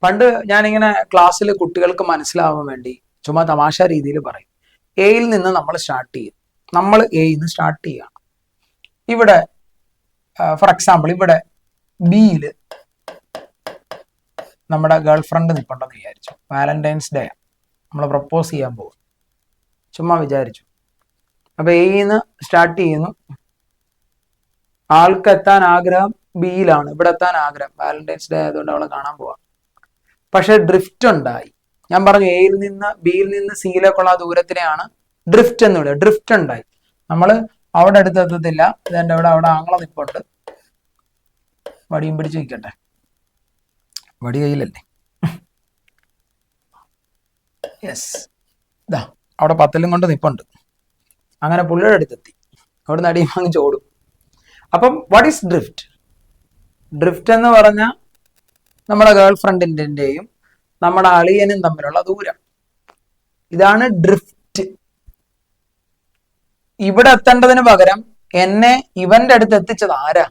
പണ്ട് ഞാനിങ്ങനെ ക്ലാസ്സിൽ കുട്ടികൾക്ക് മനസ്സിലാവാൻ വേണ്ടി ചുമ്മാ തമാശ രീതിയിൽ പറയും, എയിൽ നിന്ന് നമ്മൾ സ്റ്റാർട്ട് ചെയ്യും. നമ്മൾ എയിൽ നിന്ന് സ്റ്റാർട്ട് ചെയ്യണം. ഇവിടെ ഫോർ എക്സാമ്പിൾ ഇവിടെ ബിയിൽ നമ്മുടെ ഗേൾ ഫ്രണ്ട് നിൽപ്പുണ്ടെന്ന് വിചാരിച്ചു. വാലന്റൈൻസ് ഡേ നമ്മൾ പ്രപ്പോസ് ചെയ്യാൻ പോകും, ചുമ്മാ വിചാരിച്ചു. അപ്പൊ എയിന്ന് സ്റ്റാർട്ട് ചെയ്യുന്നു. ആൾക്ക് എത്താൻ ആഗ്രഹം ബിയിലാണ്, ഇവിടെ എത്താൻ ആഗ്രഹം വാലന്റൈൻസ് ഡേ ആയതുകൊണ്ട് അവളെ കാണാൻ പോവാം. പക്ഷെ ഡ്രിഫ്റ്റ് ഉണ്ടായി. ഞാൻ പറഞ്ഞു എയിൽ നിന്ന് ബിയിൽ നിന്ന് സിയിലേക്കുള്ള ദൂരത്തിനെയാണ് ഡ്രിഫ്റ്റ് എന്ന് വിടുക. ഡ്രിഫ്റ്റ് ഉണ്ടായി. നമ്മൾ അവിടെ അടുത്ത് എത്തത്തില്ല. ഇതെന്റെ അവിടെ ആങ്ങളെ നിൽപ്പുണ്ട്. വടിയും പിടിച്ച് നിൽക്കട്ടെ, വടി കയ്യിലല്ലേ. യെസ്, ഇതാ അവിടെ പത്തലും കൊണ്ട് നിൽപ്പുണ്ട്. അങ്ങനെ പുള്ളിയുടെ അടുത്തെത്തി. അവിടുന്ന് അടിയും വാങ്ങിച്ച് ഓടും. അപ്പം വാട്ട് ഈസ് ഡ്രിഫ്റ്റ്? ഡ്രിഫ്റ്റ് എന്ന് പറഞ്ഞാൽ നമ്മുടെ ഗേൾ ഫ്രണ്ടിന്റെയും നമ്മുടെ അളിയനും തമ്മിലുള്ള ദൂരം. ഇതാണ് ഡ്രിഫ്റ്റ്. ഇവിടെ എത്തേണ്ടതിന് പകരം എന്നെ ഇവന്റെ അടുത്ത് എത്തിച്ചത് ആരാ?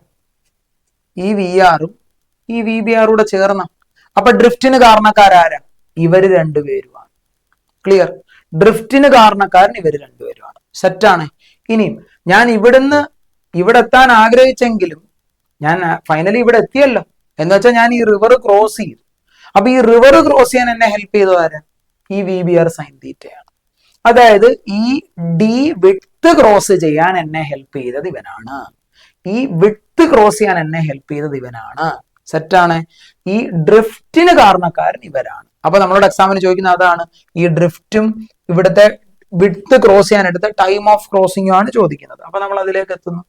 ഈ വി ആറും ഈ വി ബി ആറും കൂടെ ചേർന്ന. അപ്പൊ ഡ്രിഫ്റ്റിന് കാരണക്കാരാരാ? ഇവര് രണ്ടുപേരുമാണ്. ക്ലിയർ? ഡ്രിഫ്റ്റിന് കാരണക്കാരൻ ഇവര് രണ്ടുപേരുമാണ്. സെറ്റാണ്. ഇനിയും ഞാൻ ഇവിടുന്ന് ഇവിടെ എത്താൻ ആഗ്രഹിച്ചെങ്കിലും ഞാൻ ഫൈനലി ഇവിടെ എത്തിയല്ലോ. എന്ന് വെച്ചാൽ ഞാൻ ഈ റിവർ ക്രോസ് ചെയ്തു. അപ്പൊ ഈ റിവർ ക്രോസ് ചെയ്യാൻ എന്നെ ഹെൽപ്പ് ചെയ്തത് ആരാ? ഈ വി ബി ആർ സൈൻ തീറ്റയാണ്. അതായത് ഈ ഡി വിഡ്ത്ത് ക്രോസ് ചെയ്യാൻ എന്നെ ഹെൽപ്പ് ചെയ്തത് ഇവനാണ്. ഈ വിഡ്ത്ത് ക്രോസ് ചെയ്യാൻ എന്നെ ഹെൽപ്പ് ചെയ്തത് ഇവനാണ്. സെറ്റാണ്. ഈ ഡ്രിഫ്റ്റിന് കാരണക്കാരൻ ഇവരാണ്. അപ്പൊ നമ്മളോട് എക്സാമിന് ചോദിക്കുന്ന അതാണ്. ഈ ഡ്രിഫ്റ്റും ഇവിടുത്തെ വിഡ്ത്ത് ക്രോസ് ചെയ്യാൻ എടുത്ത ടൈം ഓഫ് ക്രോസിംഗും ആണ് ചോദിക്കുന്നത്. അപ്പൊ നമ്മൾ അതിലേക്ക് എത്തുന്നു.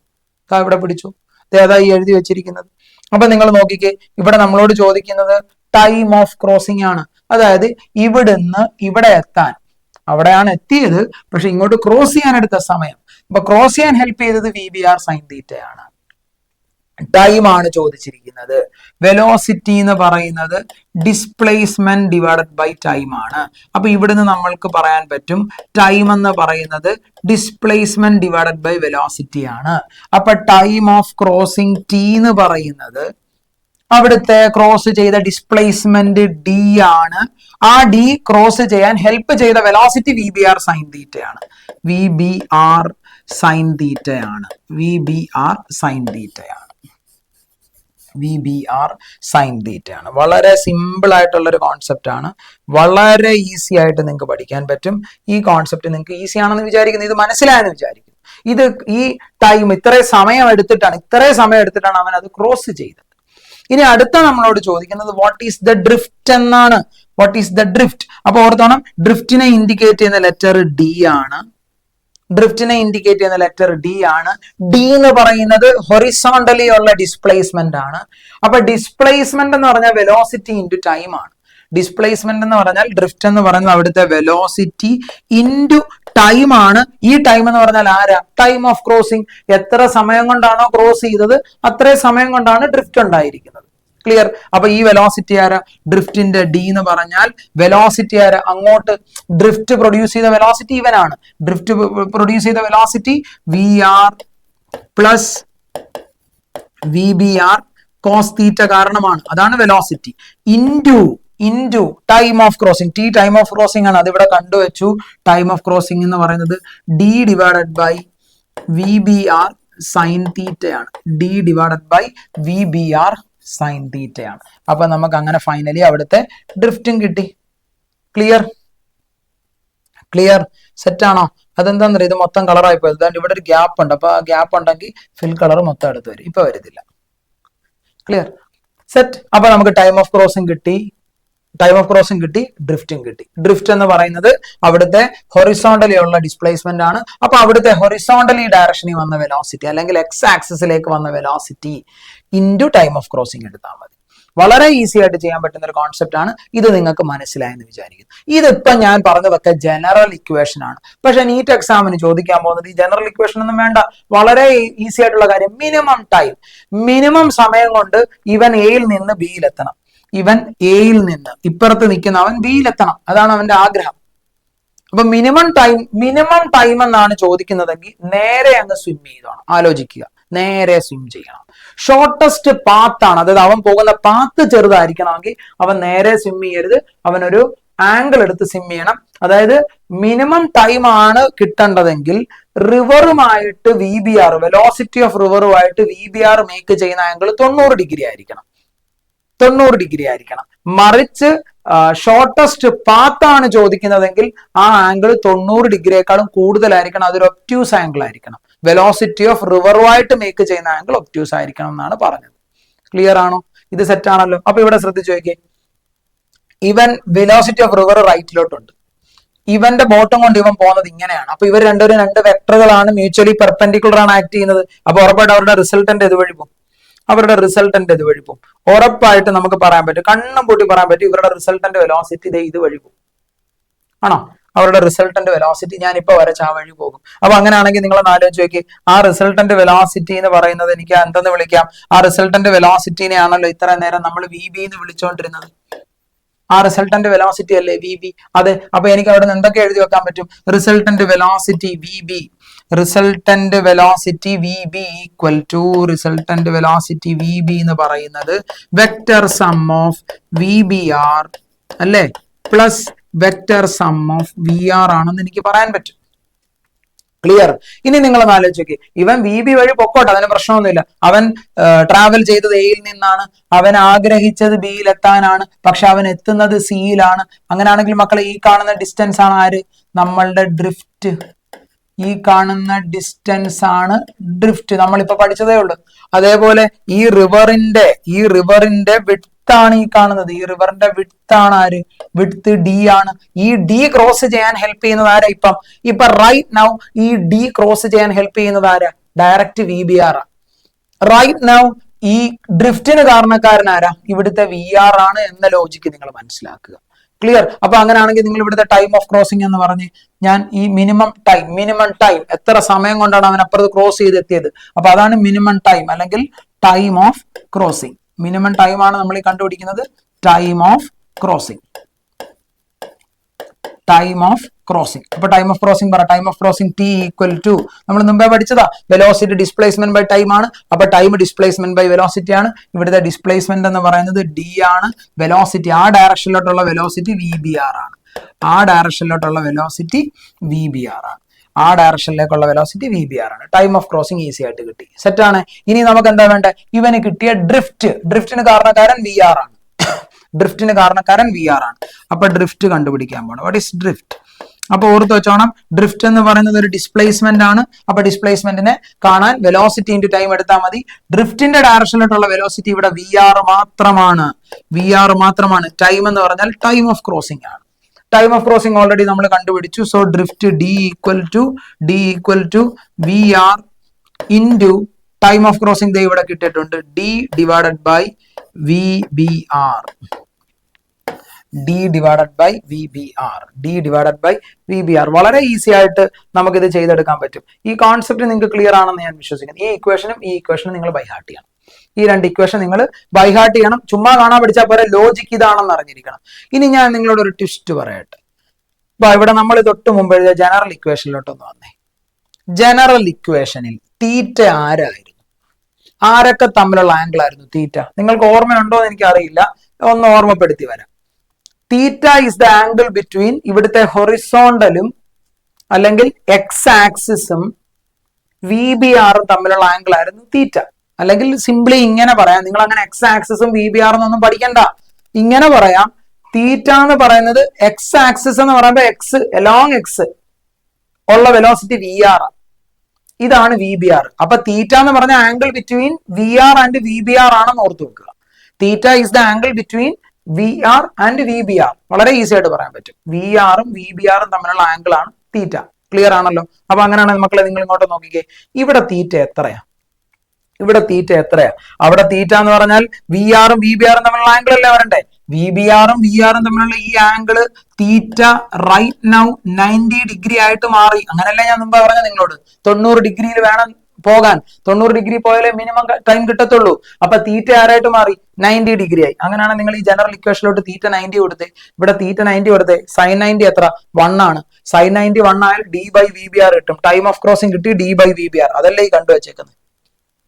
ഇവിടെ പിടിച്ചു, ഏതാ ഈ എഴുതി വെച്ചിരിക്കുന്നത്. അപ്പൊ നിങ്ങൾ നോക്കിക്കേ, ഇവിടെ നമ്മളോട് ചോദിക്കുന്നത് ടൈം ഓഫ് ക്രോസിംഗ് ആണ്. അതായത് ഇവിടുന്ന് ഇവിടെ എത്താൻ, അവിടെയാണ് എത്തിയത്, പക്ഷെ ഇങ്ങോട്ട് ക്രോസ് ചെയ്യാൻ എടുത്ത സമയം. അപ്പൊ ക്രോസ് ചെയ്യാൻ ഹെൽപ്പ് ചെയ്തത് വി ബി ആർ സൈൻ തീറ്റയാണ്. ടൈം ആണ് ചോദിച്ചിരിക്കുന്നത്. വെലോസിറ്റി എന്ന് പറയുന്നത് ഡിസ്പ്ലേസ്മെന്റ് ഡിവൈഡഡ് ബൈ ടൈം ആണ്. അപ്പൊ ഇവിടുന്ന് നമ്മൾക്ക് പറയാൻ പറ്റും ടൈം എന്ന് പറയുന്നത് ഡിസ്പ്ലേസ്മെന്റ് ഡിവൈഡഡ് ബൈ വെലോസിറ്റി ആണ്. അപ്പൊ ടൈം ഓഫ് ക്രോസിംഗ് ടി എന്ന് പറയുന്നത് അവിടുത്തെ ക്രോസ് ചെയ്ത ഡിസ്പ്ലേസ്മെന്റ് ഡി ആണ്. ആ ഡി ക്രോസ് ചെയ്യാൻ ഹെൽപ്പ് ചെയ്ത velocity V B R sine തീറ്റയാണ്. വി ബി ആർ സൈൻ തീറ്റയാണ്. വി ബി ആർ സൈൻ തീറ്റയാണ്. വി ബി ആർ സൈൻ തീറ്റയാണ്. വളരെ സിമ്പിൾ ആയിട്ടുള്ള ഒരു കോൺസെപ്റ്റ് ആണ്. വളരെ ഈസി ആയിട്ട് നിങ്ങൾക്ക് പഠിക്കാൻ പറ്റും. ഈ കോൺസെപ്റ്റ് നിങ്ങൾക്ക് ഈസി ആണെന്ന് വിചാരിക്കുന്നു. ഇത് മനസ്സിലായെന്ന് വിചാരിക്കുന്നു. ഇത് ഈ ടൈം ഇത്രയും സമയം എടുത്തിട്ടാണ് അവൻ അത് ക്രോസ് ചെയ്തത്. ഇനി അടുത്ത നമ്മളോട് ചോദിക്കുന്നത് വാട്ട് ഈസ് ദ ഡ്രിഫ്റ്റ് എന്നാണ്. What is the drift? അപ്പൊ ഓർത്തോണം, ഡ്രിഫ്റ്റിനെ ഇൻഡിക്കേറ്റ് ചെയ്യുന്ന ലെറ്റർ ഡി ആണ്. ഡ്രിഫ്റ്റിനെ ഇൻഡിക്കേറ്റ് ചെയ്യുന്ന ലെറ്റർ ഡി ആണ്. ഡി എന്ന് പറയുന്നത് ഹൊറിസോണ്ടലി ഉള്ള ഡിസ്പ്ലേസ്മെന്റ് ആണ്. അപ്പൊ ഡിസ്പ്ലേസ്മെന്റ് എന്ന് പറഞ്ഞാൽ വെലോസിറ്റി ഇൻറ്റു ടൈം ആണ്. ഡിസ്പ്ലേസ്മെന്റ് എന്ന് പറഞ്ഞാൽ ഡ്രിഫ്റ്റ് എന്ന് പറയുന്നത് അവിടുത്തെ വെലോസിറ്റി ഇൻറ്റു ടൈം ആണ്. ഈ ടൈം എന്ന് പറഞ്ഞാൽ ആരാ? Time of crossing. എത്ര സമയം കൊണ്ടാണോ ക്രോസ് ചെയ്തത് അത്രയും സമയം കൊണ്ടാണ് ഡ്രിഫ്റ്റ് ഉണ്ടായിരിക്കുന്നത്. ക്ലിയർ? അപ്പൊ ഈ വെലോസിറ്റി ആരാ? ഡ്രിഫ്റ്റിന്റെ ഡി എന്ന് പറഞ്ഞാൽ വെലോസിറ്റി ആരാ? അങ്ങോട്ട് ഡ്രിഫ്റ്റ് പ്രൊഡ്യൂസ് ചെയ്ത വെലോസിറ്റി ഇവനാണ്. ഡ്രിഫ്റ്റ് പ്രൊഡ്യൂസ് ചെയ്ത velocity V R plus V B R cos theta കാരണമാണ്. അതാണ് velocity into time of crossing. T time of crossing ആണ്. അതിവിടെ കണ്ടുവച്ചു. ടൈം ഓഫ് ക്രോസിംഗ് എന്ന് പറയുന്നത് D divided by V B R sine തീറ്റയാണ്. D divided by V B R sine തീറ്റയാണ്. അപ്പൊ നമുക്ക് അങ്ങനെ ഫൈനലി അവിടുത്തെ ഡ്രിഫ്റ്റും കിട്ടി. ക്ലിയർ? സെറ്റ് ആണോ? അതെന്താന്ന് അറിയാം, ഇത് മൊത്തം കളറായി പോയത്. അതുകൊണ്ട് ഇവിടെ ഒരു ഗ്യാപ്പ് ഉണ്ട്. അപ്പൊ ആ ഗ്യാപ്പ് ഉണ്ടെങ്കിൽ ഫിൽ കളർ മൊത്തം എടുത്ത് വരും. ഇപ്പൊ വരുന്നില്ല. ക്ലിയർ? സെറ്റ്. അപ്പൊ നമുക്ക് ടൈം ഓഫ് ക്രോസിംഗ് കിട്ടി, ഡ്രിഫ്റ്റും കിട്ടി. ഡ്രിഫ്റ്റ് എന്ന് പറയുന്നത് അവിടുത്തെ ഹൊറിസോണ്ടലി ഉള്ള ഡിസ്പ്ലേസ്മെന്റ് ആണ്. അപ്പൊ അവിടുത്തെ ഹൊറിസോണ്ടലി ഡയറക്ഷനിൽ വന്ന വെലോസിറ്റി അല്ലെങ്കിൽ എക്സ് ആക്സിസിലേക്ക് വന്ന velocity into time of crossing എടുത്താൽ മതി. വളരെ ഈസി ആയിട്ട് ചെയ്യാൻ പറ്റുന്ന ഒരു കോൺസെപ്റ്റ് ആണ്. ഇത് നിങ്ങൾക്ക് മനസ്സിലായെന്ന് വിചാരിക്കുന്നു. ഇതിപ്പോ ഞാൻ പറഞ്ഞതൊക്കെ ജനറൽ ഇക്വേഷൻ ആണ്. പക്ഷെ നീറ്റ് എക്സാമിന് ചോദിക്കാൻ പോകുന്നത് ഈ ജനറൽ ഇക്വേഷൻ ഒന്നും വേണ്ട, വളരെ ഈസി ആയിട്ടുള്ള കാര്യം. മിനിമം ടൈം, മിനിമം സമയം കൊണ്ട് ഇവൻ എയിൽ നിന്ന് ബിയിലെത്തണം. ഇവൻ എയിൽ നിന്ന് ഇപ്പുറത്ത് നിൽക്കുന്ന അവൻ ബിയിലെത്തണം, അതാണ് അവന്റെ ആഗ്രഹം. അപ്പൊ മിനിമം ടൈം എന്നാണ് ചോദിക്കുന്നതെങ്കിൽ നേരെ അങ്ങ് സ്വിം ചെയ്തോണം. ആലോചിക്കുക, നേരെ സ്വിം ചെയ്യണം. ഷോർട്ടസ്റ്റ് പാത്ത് ആണ്, അതായത് അവൻ പോകുന്ന പാത്ത് ചെറുതായിരിക്കണമെങ്കിൽ അവൻ നേരെ സ്വിം ചെയ്യരുത്, അവനൊരു ആംഗിൾ എടുത്ത് സ്വിം ചെയ്യണം. അതായത് മിനിമം ടൈം ആണ് കിട്ടേണ്ടതെങ്കിൽ റിവറുമായിട്ട് VBR, വെലോസിറ്റി ഓഫ് റിവറുമായിട്ട് VBR മേക്ക് ചെയ്യുന്ന ആംഗിൾ 90 ഡിഗ്രി ആയിരിക്കണം. 90 ഡിഗ്രി ആയിരിക്കണം. മറിച്ച് ഷോർട്ടസ്റ്റ് പാത്ത് ആണ് ചോദിക്കുന്നതെങ്കിൽ ആ ആംഗിൾ 90 ഡിഗ്രിയേക്കാളും കൂടുതലായിരിക്കണം. അതൊരു ഒബ്റ്റ്യൂസ് ആംഗിൾ ആയിരിക്കണം. വെലോസിറ്റി ഓഫ് റിവറുമായിട്ട് മേക്ക് ചെയ്യുന്ന ആംഗിൾ ഒബ്റ്റ്യൂസ് ആയിരിക്കണം എന്നാണ് പറഞ്ഞത്. ക്ലിയർ ആണോ? ഇത് സെറ്റ് ആണല്ലോ. അപ്പൊ ഇവിടെ ശ്രദ്ധിച്ചു നോക്കിയേ, ഇവൻ വെലോസിറ്റി ഓഫ് റിവർ റൈറ്റിലോട്ടുണ്ട്, ഇവന്റെ ബോട്ടം കൊണ്ട് ഇവൻ പോകുന്നത് ഇങ്ങനെയാണ്. അപ്പൊ ഇവർ രണ്ടുപേരും രണ്ട് വെക്ടറുകളാണ്, മ്യൂച്വലി പെർപെൻഡിക്കുലർ ആണ് ആക്ട് ചെയ്യുന്നത്. അപ്പൊ ഉറപ്പായിട്ട് അവരുടെ റിസൾട്ടന്റ് ഇതുവഴി പോകും, ഇതുവഴി പോകും. ഉറപ്പായിട്ട് നമുക്ക് പറയാൻ പറ്റും, കണ്ണും പൂട്ടി പറയാൻ പറ്റും, ഇവരുടെ റിസൾട്ടന്റ് വെലോസിറ്റി ഇത് വഴി പോകും. ആണോ? അവരുടെ റിസൾട്ടന്റ് വെലോസിറ്റി ഞാൻ ഇപ്പൊ വരച്ച ആ വഴി പോകും. അപ്പൊ അങ്ങനെയാണെങ്കിൽ നിങ്ങൾ ഒന്ന് ആലോചിച്ച് നോക്കി, ആ റിസൾട്ടന്റ് വെലോസിറ്റി എന്ന് പറയുന്നത് എനിക്ക് എന്തെന്ന് വിളിക്കാം? ആ റിസൾട്ടന്റ് വെലോസിറ്റിനെ ആണല്ലോ ഇത്ര നേരം നമ്മൾ VB എന്ന് വിളിച്ചുകൊണ്ടിരുന്നത്. ആ റിസൾട്ടന്റ് വെലോസിറ്റി അല്ലേ VB? അതെ. അപ്പൊ എനിക്ക് അവിടെ നിന്ന് എന്തൊക്കെ എഴുതി വെക്കാൻ പറ്റും? Resultant velocity VB, resultant velocity VB equal to resultant velocity VB എന്ന് പറയുന്നത് വെക്ടർ സം ഓഫ് VBR അല്ലേ plus vector sum of VR ആണെന്ന് എനിക്ക് പറയാൻ പറ്റും. ക്ലിയർ? ഇനി നിങ്ങൾ ആലോചിച്ച് നോക്കി, ഇവൻ VB വഴി പൊക്കോട്ടെ, അതിന് പ്രശ്നമൊന്നുമില്ല. അവൻ ട്രാവൽ ചെയ്തത് എയിൽ നിന്നാണ്, അവൻ ആഗ്രഹിച്ചത് ബിയിൽ എത്താനാണ്, പക്ഷെ അവൻ എത്തുന്നത് സിയിലാണ്. അങ്ങനെയാണെങ്കിൽ മക്കളെ ഈ കാണുന്ന ഡിസ്റ്റൻസ് ആണ് ആര്? നമ്മളുടെ ഡ്രിഫ്റ്റ്. ഈ കാണുന്ന ഡിസ്റ്റൻസ് ആണ് ഡ്രിഫ്റ്റ്. നമ്മളിപ്പോ പഠിച്ചതേ ഉള്ളൂ. അതേപോലെ ഈ റിവറിന്റെ വിഡ്ത്ത് ഈ കാണുന്നത്. ഈ റിവറിന്റെ വിഡ്ത്ത് ആണ് ആര്? വിഡ്ത്ത് D ആണ്. ഈ D ക്രോസ് ചെയ്യാൻ ഹെൽപ്പ് ചെയ്യുന്നത് ആരാ? ഇപ്പൊ റൈറ്റ് നൗ ഈ D ക്രോസ് ചെയ്യാൻ ഹെൽപ്പ് ചെയ്യുന്നത് ആരാ? ഡയറക്റ്റ് VBR ആണ്. റൈറ്റ് നൗ ഈ ഡ്രിഫ്റ്റിന് കാരണക്കാരൻ ആരാ? ഇവിടുത്തെ VR ആണ് എന്ന ലോജിക്ക് നിങ്ങൾ മനസ്സിലാക്കുക. ക്ലിയർ? അപ്പൊ അങ്ങനെയാണെങ്കിൽ നിങ്ങൾ ഇവിടുത്തെ ടൈം ഓഫ് ക്രോസിംഗ് എന്ന് പറഞ്ഞ് ഞാൻ ഈ മിനിമം ടൈം എത്ര സമയം കൊണ്ടാണ് അവൻ അപ്പുറത്ത് ക്രോസ് ചെയ്ത് എത്തിയത്, അപ്പൊ അതാണ് മിനിമം ടൈം അല്ലെങ്കിൽ time of crossing. Minimum time ആണ് നമ്മൾ ഈ കണ്ടുപിടിക്കുന്നത്. Time of crossing. അപ്പൊ ടൈം ഓഫ് ക്രോസിംഗ് പറ. Time of crossing T equal to നമ്മൾ മുമ്പേ പഠിച്ചതാ, വെലോസിറ്റി ഡിസ്പ്ലേസ്മെന്റ് ബൈ ടൈം ആണ്. അപ്പൊ ടൈം ഡിസ്പ്ലേസ്മെന്റ് ബൈ വെലോസിറ്റി ആണ്. ഇവിടുത്തെ ഡിസ്പ്ലേസ്മെന്റ് എന്ന് പറയുന്നത് D ആണ്. വെലോസിറ്റി ആ ഡയറക്ഷനിലോട്ടുള്ള വെലോസിറ്റി VBR ആണ്. ടൈം ഓഫ് ക്രോസിംഗ് ഈസി ആയിട്ട് കിട്ടി. സെറ്റ് ആണ്. ഇനി നമുക്ക് എന്താ വേണ്ടേ? ഇവന് കിട്ടിയ ഡ്രിഫ്റ്റിന് കാരണക്കാരൻ VR ആണ്. അപ്പൊ ഡ്രിഫ്റ്റ് കണ്ടുപിടിക്കാൻ പോകണം. What is drift? അപ്പൊ ഓർത്ത് വെച്ചോണം, ഡ്രിഫ്റ്റ് എന്ന് പറയുന്നത് ഒരു ഡിസ്പ്ലേസ്മെന്റ് ആണ്. അപ്പൊ ഡിസ്പ്ലേസ്മെന്റിനെ കാണാൻ വെലോസിറ്റി ഇൻറ്റു ടൈം എടുത്താൽ മതി. ഡ്രിഫ്റ്റിന്റെ ഡയറക്ഷനിലോട്ടുള്ള വെലോസിറ്റി ഇവിടെ VR മാത്രമാണ്. ടൈം എന്ന് പറഞ്ഞാൽ ടൈം ഓഫ് ക്രോസിംഗ് ആണ്. ടൈം ഓഫ് ക്രോസിംഗ് ഓൾറെഡി നമ്മൾ കണ്ടുപിടിച്ചു. So drift D equal to VR into time of crossing ഇവിടെ കിട്ടിയിട്ടുണ്ട് D ഡിവൈഡഡ് ബൈ VBR. വളരെ ഈസി ആയിട്ട് നമുക്ക് ഇത് ചെയ്തെടുക്കാൻ പറ്റും. ഈ കോൺസെപ്റ്റ് നിങ്ങൾക്ക് ക്ലിയർ ആണെന്ന് ഞാൻ വിശ്വസിക്കുന്നു. ഈ ഇക്വേഷനും നിങ്ങൾ ബൈ ഹാർട്ട് ചെയ്യണം. ഈ രണ്ട് ഇക്വേഷൻ നിങ്ങൾ ബൈ ഹാർട്ട് ചെയ്യണം. ചുമ്മാ കാണാൻ പഠിച്ചാൽ പോലെ ലോജിക്ക് ഇതാണെന്ന് അറിഞ്ഞിരിക്കണം. ഇനി ഞാൻ നിങ്ങളോട് ഒരു ട്വിസ്റ്റ് പറയട്ടെ. ഇവിടെ നമ്മൾ തൊട്ട് മുമ്പ് എഴുതിയ ജനറൽ ഇക്വേഷനിലോട്ടൊന്ന് വന്നേ. ജനറൽ ഇക്വേഷനിൽ തീറ്റ ആരായിരുന്നു? ആരൊക്കെ തമ്മിലുള്ള ആംഗിൾ ആയിരുന്നു തീറ്റ? നിങ്ങൾക്ക് ഓർമ്മയുണ്ടോ എന്ന് എനിക്ക് അറിയില്ല, ഒന്ന് ഓർമ്മപ്പെടുത്തി വരാം. Theta is the angle between ഇവിടുത്തെ ഹൊറിസോണ്ടലും അല്ലെങ്കിൽ എക്സ് ആക്സിസും VBR തമ്മിലുള്ള ആംഗിൾ ആയിരുന്നു തീറ്റ. അല്ലെങ്കിൽ സിംപ്ലി ഇങ്ങനെ പറയാം, നിങ്ങൾ അങ്ങനെ എക്സ് ആക്സിസും VBR എന്നൊന്നും പഠിക്കണ്ട. ഇങ്ങനെ പറയാം, തീറ്റ എന്ന് പറയുന്നത് എക്സ് ആക്സിസ് എന്ന് പറയുമ്പോൾ എലോങ് എക്സ് ഉള്ള വെലോസിറ്റി VR. ഇതാണ് VBR. അപ്പൊ തീറ്റ എന്ന് പറഞ്ഞ angle between VR and VBR ആണെന്ന് ഓർത്ത് വെക്കുക. Theta is the angle between VR and VBR. വളരെ ഈസി ആയിട്ട് പറയാൻ പറ്റും. VRും VBRും തമ്മിലുള്ള ആംഗിൾ ആണ് തീറ്റ. ക്ലിയർ ആണല്ലോ? അപ്പൊ അങ്ങനെയാണെങ്കിൽ മക്കളെ നിങ്ങൾ ഇങ്ങോട്ട് നോക്കിക്കേ, ഇവിടെ തീറ്റ എത്രയാ? ഇവിടെ തീറ്റ എത്രയാ? അവിടെ തീറ്റ എന്ന് പറഞ്ഞാൽ വി ആറും വി ബി ആറും തമ്മിലുള്ള ആംഗിൾ അല്ലേ വരണ്ടേ? വി ബി ആറും വി ആറും തമ്മിലുള്ള ഈ ആംഗിള് തീറ്റ റൈറ്റ് നൗ 90 ഡിഗ്രി ആയിട്ട് മാറി. അങ്ങനല്ലേ ഞാൻ മുമ്പ് പറഞ്ഞത് നിങ്ങളോട്? 90 ഡിഗ്രിയിൽ വേണം പോകാൻ. 90 ഡിഗ്രി പോയാലേ മിനിമം ടൈം കിട്ടത്തുള്ളൂ. അപ്പൊ തീറ്റ ആരായിട്ട് മാറി? 90 ഡിഗ്രി ആയി. അങ്ങനെയാണ് നിങ്ങൾ ഈ ജനറൽ ഇക്വേഷനിലോട്ട് തീറ്റ 90 കൊടുത്തേ. ഇവിടെ തീറ്റ 90 കൊടുത്തേ. സൈൻ 90 എത്ര? 1 ആണ്. സൈൻ 90 1 ആയാൽ D by V B R കിട്ടും. ടൈം ഓഫ് ക്രോസിംഗ് കിട്ടി, D by V B R. അതല്ലേ ഈ കണ്ടുവച്ചേക്കുന്നത്,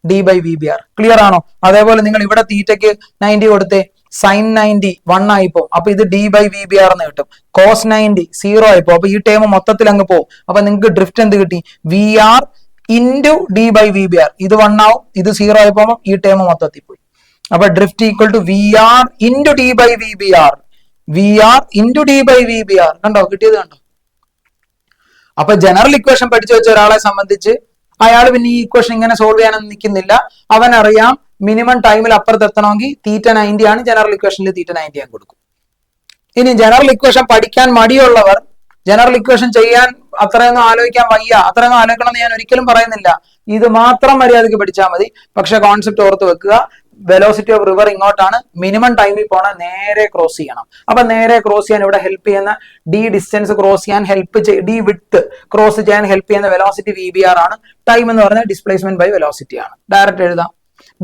D by V B R. Clear ആണോ? അതേപോലെ നിങ്ങൾ ഇവിടെ തീറ്റയ്ക്ക് 90 കൊടുത്തേ. സൈൻ 90 1 ആയിപ്പോ. അപ്പൊ ഇത് D by V B R എന്ന് കിട്ടും. കോസ് 90 0 ആയിപ്പോ. അപ്പൊ ഈ ടേം മൊത്തത്തിൽ അങ്ങ് പോകും. അപ്പൊ നിങ്ങൾക്ക് ഡ്രിഫ്റ്റ് എന്ത് കിട്ടി? V R into D by V B R. ഇത് 1 ആവും, ഇത് 0 ആയി പോകുമ്പോൾ ഈ ടേം മൊത്തത്തിൽ പോയി. അപ്പൊ drift equal to V R into D by V B R. V R into D by V B R. കണ്ടോ? കിട്ടിയത് കണ്ടോ? അപ്പൊ ജനറൽ ഇക്വേഷൻ പഠിച്ചു വെച്ച ഒരാളെ സംബന്ധിച്ച് അയാൾ പിന്നെ ഈ ഇക്വേഷൻ ഇങ്ങനെ സോൾവ് ചെയ്യാനൊന്നും നിൽക്കുന്നില്ല. അവൻ അറിയാം മിനിമം ടൈമിൽ അപ്പുറത്ത് എത്തണമെങ്കിൽ തീറ്റ 90 ആണ്. ജനറൽ ഇക്വേഷനിൽ തീറ്റ 90 ഞാൻ കൊടുക്കും. ഇനി ജനറൽ ഇക്വേഷൻ പഠിക്കാൻ മടിയുള്ളവർ, ജനറൽ ഇക്വേഷൻ ചെയ്യാൻ അത്രയൊന്നും ആലോചിക്കാൻ വയ്യ, അത്രയൊന്നും ആലോചിക്കണം എന്ന് ഞാൻ ഒരിക്കലും പറയുന്നില്ല. ഇത് മാത്രം മര്യാദയ്ക്ക് പഠിച്ചാൽ മതി. പക്ഷെ കോൺസെപ്റ്റ് ഓർത്ത് വെക്കുക, വെലോസിറ്റി ഓഫ് റിവർ ഇങ്ങോട്ടാണ്. മിനിമം ടൈമിൽ പോണ നേരെ ക്രോസ് ചെയ്യണം. അപ്പൊ നേരെ ക്രോസ് ചെയ്യാൻ ഇവിടെ ഹെൽപ്പ് ചെയ്യുന്ന ഡി ഡിസ്റ്റൻസ് ക്രോസ് ചെയ്യാൻ ഹെൽപ്പ് ഡി വിഡ്ത്ത് ക്രോസ് ചെയ്യാൻ ഹെൽപ്പ് ചെയ്യുന്ന വെലോസിറ്റി വി ബി ആർ ആണ്. ടൈം എന്ന് പറഞ്ഞാൽ ഡിസ്പ്ലേസ്മെന്റ് ബൈ വെലോസിറ്റി ആണ്. ഡയറക്റ്റ് എഴുതാം.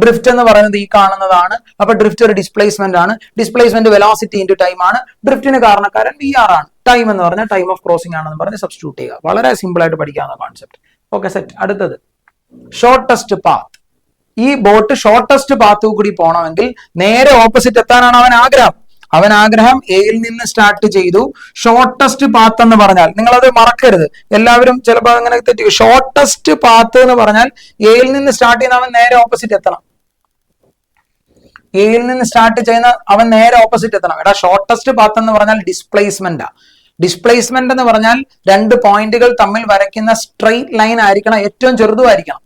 ഡ്രിഫ്റ്റ് എന്ന് പറയുന്നത് ഈ കാണുന്നതാണ്. അപ്പൊ ഡ്രിഫ്റ്റ് ഒരു ഡിസ്പ്ലേസ്മെന്റ് ആണ്. ഡിസ്പ്ലേസ്മെന്റ് വെലോസിറ്റി ഇൻറ്റു ടൈം ആണ്. ഡ്രിഫ്റ്റിന് കാരണക്കാരൻ വി ആർ ആണ്. ടൈം എന്ന് പറഞ്ഞാൽ ടൈം ഓഫ് ക്രോസിംഗ് ആണെന്ന് പറഞ്ഞ് സബ്സ്റ്റിറ്റ്യൂട്ട് ചെയ്യുക. വളരെ സിമ്പിൾ ആയിട്ട് പഠിക്കാവുന്ന കോൺസെപ്റ്റ്. Okay, set. അടുത്തത് ഷോർട്ടസ്റ്റ് പാത്ത്. ഈ ബോട്ട് ഷോർട്ടസ്റ്റ് പാത്ത് കൂടി പോകണമെങ്കിൽ നേരെ ഓപ്പോസിറ്റ് എത്താനാണ് അവൻ ആഗ്രഹം. അവൻ ആഗ്രഹം എയിൽ നിന്ന് സ്റ്റാർട്ട് ചെയ്തു. ഷോർട്ടസ്റ്റ് പാത്ത് എന്ന് പറഞ്ഞാൽ നിങ്ങളത് മറക്കരുത്. എല്ലാവരും ചിലപ്പോൾ അങ്ങനെ തെറ്റി. ഷോർട്ടസ്റ്റ് പാത്ത് എന്ന് പറഞ്ഞാൽ എയിൽ നിന്ന് സ്റ്റാർട്ട് ചെയ്യുന്ന അവൻ നേരെ ഓപ്പോസിറ്റ് എത്തണം. എയിൽ നിന്ന് സ്റ്റാർട്ട് ചെയ്യുന്ന അവൻ നേരെ ഓപ്പോസിറ്റ് എത്തണം. എടാ, ഷോർട്ടസ്റ്റ് പാത്ത് എന്ന് പറഞ്ഞാൽ ഡിസ്പ്ലേസ്മെന്റ്. ഡിസ്പ്ലേസ്മെന്റ് എന്ന് പറഞ്ഞാൽ രണ്ട് പോയിന്റുകൾ തമ്മിൽ വരയ്ക്കുന്ന സ്ട്രെയിറ്റ് ലൈൻ ആയിരിക്കണം, ഏറ്റവും ചെറുതുമായിരിക്കണം.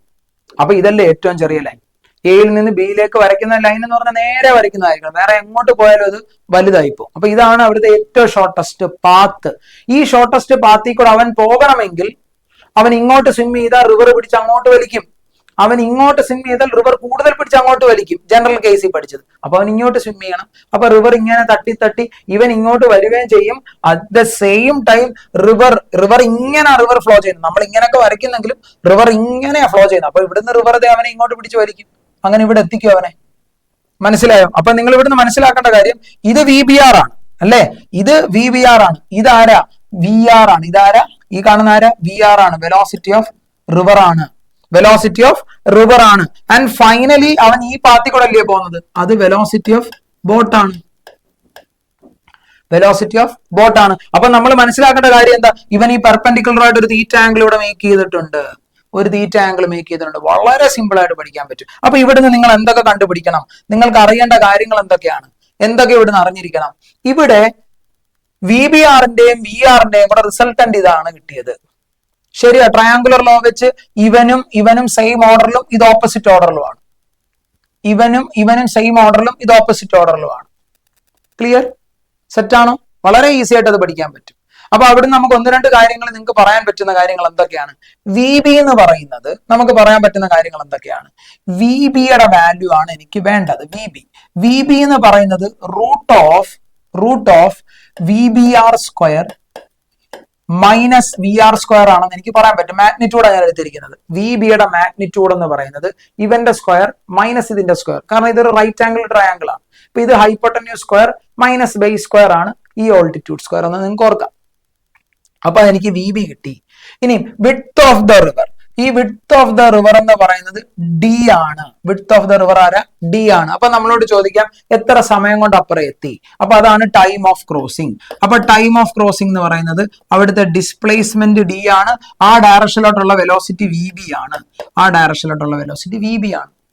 അപ്പൊ ഇതല്ലേ ഏറ്റവും ചെറിയ ലൈൻ. എയിൽ നിന്ന് ബിയിലേക്ക് വരയ്ക്കുന്ന ലൈൻ എന്ന് പറഞ്ഞാൽ നേരെ വരയ്ക്കുന്നതായിരിക്കണം. വേറെ എങ്ങോട്ട് പോയാലും അത് വലുതായി പോകും. അപ്പൊ ഇതാണ് അവിടുത്തെ ഏറ്റവും ഷോർട്ടസ്റ്റ് പാത്ത്. ഈ ഷോർട്ടസ്റ്റ് പാത്തിൽ കൂടെ അവൻ പോകണമെങ്കിൽ അവൻ ഇങ്ങോട്ട് സ്വിം ചെയ്താൽ റിവർ പിടിച്ച് അങ്ങോട്ട് വലിക്കും. അവൻ ഇങ്ങോട്ട് സ്വിം ചെയ്താൽ റിവർ കൂടുതൽ പിടിച്ച് അങ്ങോട്ട് വലിക്കും. ജനറൽ കേസിൽ പഠിച്ചത്. അപ്പൊ അവൻ ഇങ്ങോട്ട് സ്വിം ചെയ്യണം. അപ്പൊ റിവർ ഇങ്ങനെ തട്ടി തട്ടി ഇവൻ ഇങ്ങോട്ട് വരികയും ചെയ്യും. At the same time river ഇങ്ങനെ റിവർ ഫ്ലോ ചെയ്യുന്നു. നമ്മൾ ഇങ്ങനെയൊക്കെ വരയ്ക്കുന്നെങ്കിലും റിവർ ഇങ്ങനെയാ ഫ്ലോ ചെയ്യുന്നത്. അപ്പൊ ഇവിടുന്ന് റിവർ അവനെ ഇങ്ങോട്ട് പിടിച്ച് വലിക്കും. അങ്ങനെ ഇവിടെ എത്തിക്കും അവനെ. മനസ്സിലായോ? അപ്പൊ നിങ്ങൾ ഇവിടുന്ന് മനസ്സിലാക്കേണ്ട കാര്യം, ഇത് വി ബി ആർ ആണ് അല്ലേ? ഇത് വി ബി ആർ ആണ്. ഇതാരാ? വി ആർ ആണ്. ഇതാരാ? ഈ കാണുന്ന ആരാ? വി ആർ ആണ്. വെലോസിറ്റി ഓഫ് റിവർ ആണ്. വെലോസിറ്റി ഓഫ് റിവർ ആണ്. ആൻഡ് ഫൈനലി അവൻ ഈ പാത്തിൽ കൂടെ അല്ലേ പോകുന്നത്? അത് വെലോസിറ്റി ഓഫ് ബോട്ടാണ്. വെലോസിറ്റി ഓഫ് ബോട്ടാണ്. അപ്പൊ നമ്മൾ മനസ്സിലാക്കേണ്ട കാര്യം എന്താ? ഇവൻ ഈ പെർപെൻഡിക്കുലർ ആയിട്ട് ഒരു തീറ്റ ആംഗിൾ ഇവിടെ മേക്ക് ചെയ്തിട്ടുണ്ട്. ഒരു തീറ്റ ആംഗിൾ മേക്ക് ചെയ്തിട്ടുണ്ട്. വളരെ സിമ്പിൾ ആയിട്ട് പഠിക്കാൻ പറ്റും. അപ്പൊ ഇവിടുന്ന് നിങ്ങൾ എന്തൊക്കെ കണ്ടുപിടിക്കണം? നിങ്ങൾക്ക് അറിയേണ്ട കാര്യങ്ങൾ എന്തൊക്കെയാണ്? എന്തൊക്കെ ഇവിടുന്ന് അറിഞ്ഞിരിക്കണം? ഇവിടെ വി ബി ആറിന്റെയും വി ആറിന്റെയും കൂടെ റിസൾട്ടന്റ് ഇതാണ് കിട്ടിയത്. ശരിയാ? ട്രയാങ്കുലർ ലോ വെച്ച് ഇവനും സെയിം ഓർഡറിലും ഇത് ഓപ്പോസിറ്റ് ഓർഡറിലുമാണ്. ഇവനും സെയിം ഓർഡറിലും ഇത് ഓപ്പോസിറ്റ് ഓർഡറിലുമാണ്. ക്ലിയർ? സെറ്റാണോ? വളരെ ഈസി ആയിട്ട് അത് പഠിക്കാൻ പറ്റും. അപ്പൊ അവിടെ നമുക്ക് ഒന്ന് രണ്ട് കാര്യങ്ങൾ നിങ്ങൾക്ക് പറയാൻ പറ്റുന്ന കാര്യങ്ങൾ എന്തൊക്കെയാണ്? വി ബി എന്ന് പറയുന്നത് നമുക്ക് പറയാൻ പറ്റുന്ന കാര്യങ്ങൾ എന്തൊക്കെയാണ്? വി ബിയുടെ വാല്യൂ ആണ് എനിക്ക് വേണ്ടത്. വി ബി എന്ന് പറയുന്നത് root of V B R square minus V R square ആണെന്ന് എനിക്ക് പറയാൻ പറ്റും. മാഗ്നിറ്റ്യൂഡ് ഞാൻ എടുത്തിരിക്കുന്നത്. വി ബിയുടെ മാഗ്നിറ്റ്യൂഡ് എന്ന് പറയുന്നത് ഇവന്റെ സ്ക്വയർ മൈനസ് ഇതിന്റെ സ്ക്വയർ. കാരണം ഇതൊരു റൈറ്റ് ആംഗിൾ ട്രയാംഗിൾ ആണ്. അപ്പൊ ഇത് hypotenuse square minus base square ആണ് ഈ ഓൾട്ടിറ്റ്യൂഡ് സ്ക്വയർ എന്ന് നിങ്ങൾക്ക് ഓർക്കാം. അപ്പൊ എനിക്ക് വി ബി കിട്ടി. ഇനി വിഡ്ത്ത് ഓഫ് ദ റിവർ. ഈ വിഡ്ത്ത് ഓഫ് ദ റിവർ എന്ന് പറയുന്നത് ഡി ആണ്. വിഡ്ത്ത് ഓഫ് ദ റിവർ ആരാ? ഡി ആണ്. അപ്പൊ നമ്മളോട് ചോദിക്കാം എത്ര സമയം കൊണ്ട് അപ്പുറം എത്തി. അപ്പൊ അതാണ് ടൈം ഓഫ് ക്രോസിംഗ്. അപ്പൊ ടൈം ഓഫ് ക്രോസിംഗ് എന്ന് പറയുന്നത് അവിടുത്തെ ഡിസ്പ്ലേസ്മെന്റ് ഡി ആണ്. ആ ഡയറക്ഷനിലോട്ടുള്ള വെലോസിറ്റി വി ബി ആണ്.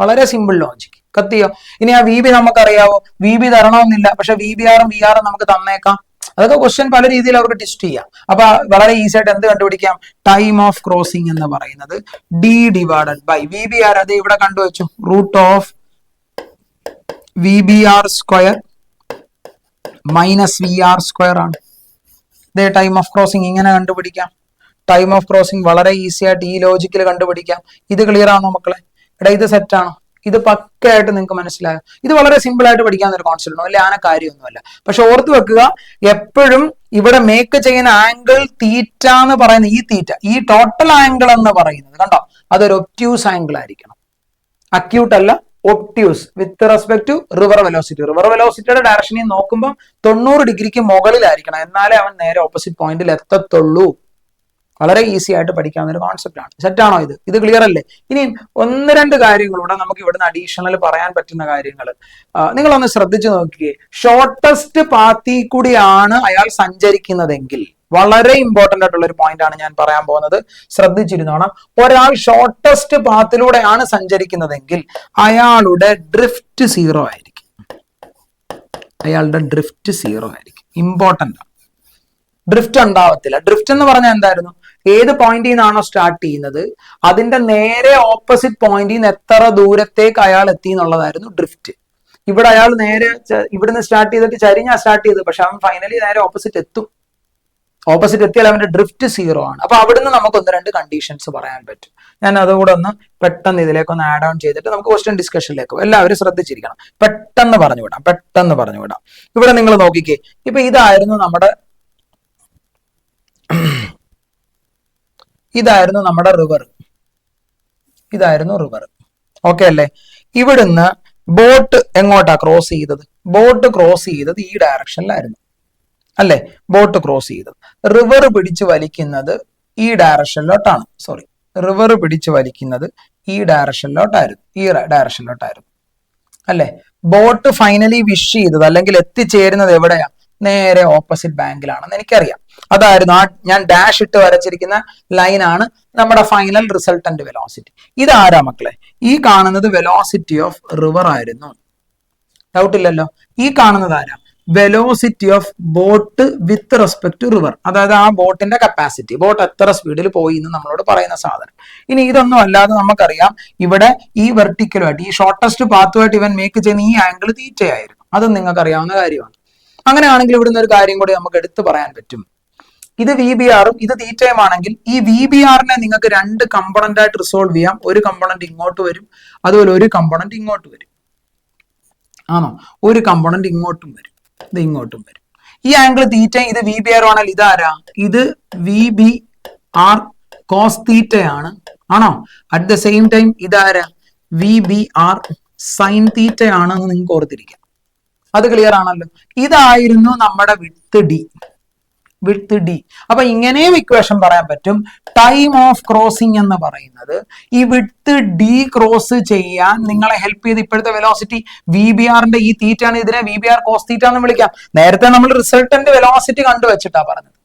വളരെ സിമ്പിൾ ലോജിക്. കത്തിയോ? ഇനി ആ വി ബി നമുക്കറിയാവോ? വി ബി തരണമെന്നില്ല. പക്ഷെ വി ബി ആറും വി ആറും നമുക്ക് തന്നേക്കാം. അതൊക്കെ ക്വസ്റ്റ്യൻ പല രീതിയിൽ അവർക്ക് ടെസ്റ്റ് ചെയ്യാം. അപ്പൊ വളരെ ഈസി ആയിട്ട് എന്ത് കണ്ടുപിടിക്കാം? ടൈം ഓഫ് ക്രോസിംഗ് എന്ന് പറയുന്നത് D divided by V B R. അത് ഇവിടെ കണ്ടുവച്ചു. Root of V B R square minus V R square ആണ്. ഇതേ ടൈം ഓഫ് ക്രോസിംഗ് ഇങ്ങനെ കണ്ടുപിടിക്കാം. ടൈം ഓഫ് ക്രോസിംഗ് വളരെ ഈസി ആയിട്ട് ഈ ലോജിക്കിൽ കണ്ടുപിടിക്കാം. ഇത് ക്ലിയർ ആണോ മക്കളെ? എടാ ഇത് സെറ്റാണോ? ഇത് പക്കയായിട്ട് നിങ്ങൾക്ക് മനസ്സിലായോ? ഇത് വളരെ സിമ്പിൾ ആയിട്ട് പഠിക്കാവുന്ന ഒരു കോൺസെപ്റ്റ് ആണ്, വലിയ ആന കാര്യമൊന്നുമല്ല. പക്ഷെ ഓർത്ത് വെക്കുക, എപ്പോഴും ഇവിടെ മേക്ക് ചെയ്യുന്ന ആംഗിൾ തീറ്റ എന്ന് പറയുന്ന ഈ തീറ്റ, ഈ ടോട്ടൽ ആംഗിൾ എന്ന് പറയുന്നത് കണ്ടോ, അതൊരു ഒബ്റ്റ്യൂസ് ആംഗിൾ ആയിരിക്കണം. അക്യൂട്ട് അല്ല, obtuse with respect to river velocity. River വെലോസിറ്റിയുടെ ഡയറക്ഷനിൽ നോക്കുമ്പോൾ 90 ഡിഗ്രിക്ക് മുകളിലായിരിക്കണം, എന്നാലേ അവൻ നേരെ ഓപ്പോസിറ്റ് പോയിന്റിൽ എത്തത്തുള്ളൂ. വളരെ ഈസി ആയിട്ട് പഠിക്കാവുന്ന ഒരു കോൺസെപ്റ്റ് ആണ്. സെറ്റാണോ? ഇത് ക്ലിയർ അല്ലേ? ഇനി 1-2 കാര്യങ്ങളൂടെ നമുക്ക് ഇവിടുന്ന് അഡീഷണൽ പറയാൻ പറ്റുന്ന കാര്യങ്ങൾ നിങ്ങളൊന്ന് ശ്രദ്ധിച്ചു നോക്കിയേ. ഷോർട്ടസ്റ്റ് പാത്തിൽ കൂടിയാണ് അയാൾ സഞ്ചരിക്കുന്നതെങ്കിൽ, വളരെ ഇമ്പോർട്ടന്റ് ആയിട്ടുള്ള ഒരു പോയിന്റ് ആണ് ഞാൻ പറയാൻ പോകുന്നത്, ശ്രദ്ധിച്ചിരുന്നോണം. ഒരാൾ ഷോർട്ടസ്റ്റ് പാത്തിലൂടെയാണ് സഞ്ചരിക്കുന്നതെങ്കിൽ അയാളുടെ ഡ്രിഫ്റ്റ് 0 ആയിരിക്കും. അയാളുടെ ഡ്രിഫ്റ്റ് 0 ആയിരിക്കും. ഇമ്പോർട്ടന്റ് ആണ്. ഡ്രിഫ്റ്റ് ഉണ്ടാവത്തില്ല. ഡ്രിഫ്റ്റ് എന്ന് പറഞ്ഞാൽ എന്തായിരുന്നു? ഏത് പോയിന്റിൽ നിന്നാണോ സ്റ്റാർട്ട് ചെയ്യുന്നത് അതിന്റെ നേരെ ഓപ്പോസിറ്റ് പോയിന്റിൽ നിന്ന് എത്ര ദൂരത്തേക്ക് അയാൾ എത്തി എന്നുള്ളതായിരുന്നു ഡ്രിഫ്റ്റ്. ഇവിടെ അയാൾ നേരെ ഇവിടുന്ന് സ്റ്റാർട്ട് ചെയ്തിട്ട് ചരിഞ്ഞാ സ്റ്റാർട്ട് ചെയ്തത്, പക്ഷെ അവൻ ഫൈനലി നേരെ ഓപ്പോസിറ്റ് എത്തും. ഓപ്പോസിറ്റ് എത്തിയാൽ അവന്റെ ഡ്രിഫ്റ്റ് 0 ആണ്. അപ്പൊ അവിടുന്ന് നമുക്ക് 1-2 കണ്ടീഷൻസ് പറയാൻ പറ്റും. ഞാൻ അതുകൂടെ ഒന്ന് പെട്ടെന്ന് ഇതിലേക്ക് ഒന്ന് ആഡ് ഓൺ ചെയ്തിട്ട് നമുക്ക് ക്വസ്റ്റ്യൻ ഡിസ്കഷനിലേക്ക് എല്ലാവരും ശ്രദ്ധിച്ചിരിക്കണം. പെട്ടെന്ന് പറഞ്ഞു വിടാം. ഇവിടെ നിങ്ങൾ നോക്കിക്കേ, ഇപ്പൊ ഇതായിരുന്നു നമ്മുടെ റിവർ. ഓക്കെ അല്ലേ? ഇവിടുന്ന് ബോട്ട് എങ്ങോട്ടാ ക്രോസ് ചെയ്തത്? ബോട്ട് ക്രോസ് ചെയ്തത് ഈ ഡയറക്ഷനിലായിരുന്നു അല്ലെ? ബോട്ട് ക്രോസ് ചെയ്തത്. റിവർ പിടിച്ചു വലിക്കുന്നത് ഈ ഡയറക്ഷനിലോട്ടാണ്. ഈ ഡയറക്ഷനിലോട്ടായിരുന്നു അല്ലെ? ബോട്ട് ഫൈനലി വിഷ് ചെയ്തത് അല്ലെങ്കിൽ എത്തിച്ചേരുന്നത് എവിടെയാ? നേരെ ഓപ്പോസിറ്റ് ബാങ്കിലാണെന്ന് എനിക്കറിയാം. അതായിരുന്നു ഞാൻ ഡാഷ് ഇട്ട് വരച്ചിരിക്കുന്ന ലൈനാണ് നമ്മുടെ ഫൈനൽ റിസൾട്ടന്റ് വെലോസിറ്റി. ഇതാരാ മക്കളെ? ഈ കാണുന്നത് വെലോസിറ്റി ഓഫ് റിവർ ആയിരുന്നു, ഡൗട്ട് ഇല്ലല്ലോ. ഈ കാണുന്നത് ആരാ? Velocity of boat with respect to river. അതായത് ആ ബോട്ടിന്റെ കപ്പാസിറ്റി, ബോട്ട് എത്ര സ്പീഡിൽ പോയി എന്ന് നമ്മളോട് പറയുന്ന സാധനം. ഇനി ഇതൊന്നും അല്ലാതെ നമുക്കറിയാം, ഇവിടെ ഈ വെർട്ടിക്കലുമായിട്ട്, ഈ ഷോർട്ടസ്റ്റ് പാത്തുമായിട്ട് ഇവൻ മേക്ക് ചെയ്യുന്ന ഈ ആംഗിൾ തീറ്റയായിരുന്നു. അതും നിങ്ങൾക്ക് അറിയാവുന്ന കാര്യമാണ്. അങ്ങനെയാണെങ്കിൽ ഇവിടുന്ന് ഒരു കാര്യം കൂടി നമുക്ക് എടുത്തു പറയാൻ പറ്റും. ഇത് വി ബി ആറും ഇത് തീറ്റയും ആണെങ്കിൽ ഈ വി ബി ആറിനെ നിങ്ങൾക്ക് 2 കമ്പോണന്റ് ആയിട്ട് റിസോൾവ് ചെയ്യാം. ഒരു കമ്പോണന്റ് ഇങ്ങോട്ട് വരും, അതുപോലെ ഒരു കമ്പോണന്റ് ഇങ്ങോട്ട് വരും. ആണോ? ഒരു കമ്പോണന്റ് ഇങ്ങോട്ടും വരും, ഇത് ഇങ്ങോട്ടും വരും. ഈ ആംഗിൾ തീറ്റ, ഇത് വി ബി ആർ ആണെങ്കിൽ ഇതാരാ? ഇത് വി ബി ആർ കോസ് തീറ്റയാണ്. ആണോ? അറ്റ് ദ സെയിം ടൈം ഇതാരാ? വി ബി ആർ സൈൻ തീറ്റയാണെന്ന് നിങ്ങൾക്ക് ഓർത്തിരിക്കാം. അത് ക്ലിയർ ആണല്ലോ. ഇതായിരുന്നു നമ്മുടെ വിഡ്ത്ത് ഡി. അപ്പൊ ഇങ്ങനെയും ഇക്വേഷൻ പറയാൻ പറ്റും. ടൈം ഓഫ് ക്രോസിംഗ് എന്ന് പറയുന്നത് ഈ വിഡ്ത്ത് ഡി ക്രോസ് ചെയ്യാൻ നിങ്ങളെ ഹെൽപ്പ് ചെയ്ത് ഇപ്പോഴത്തെ വെലോസിറ്റി വി ബി ആറിന്റെ ഈ തീറ്റാണ്, ഇതിനെ V B R cos theta എന്ന് വിളിക്കാം. നേരത്തെ നമ്മൾ റിസൾട്ടന്റ് വെലോസിറ്റി കണ്ടുവച്ചിട്ടാ പറഞ്ഞത്.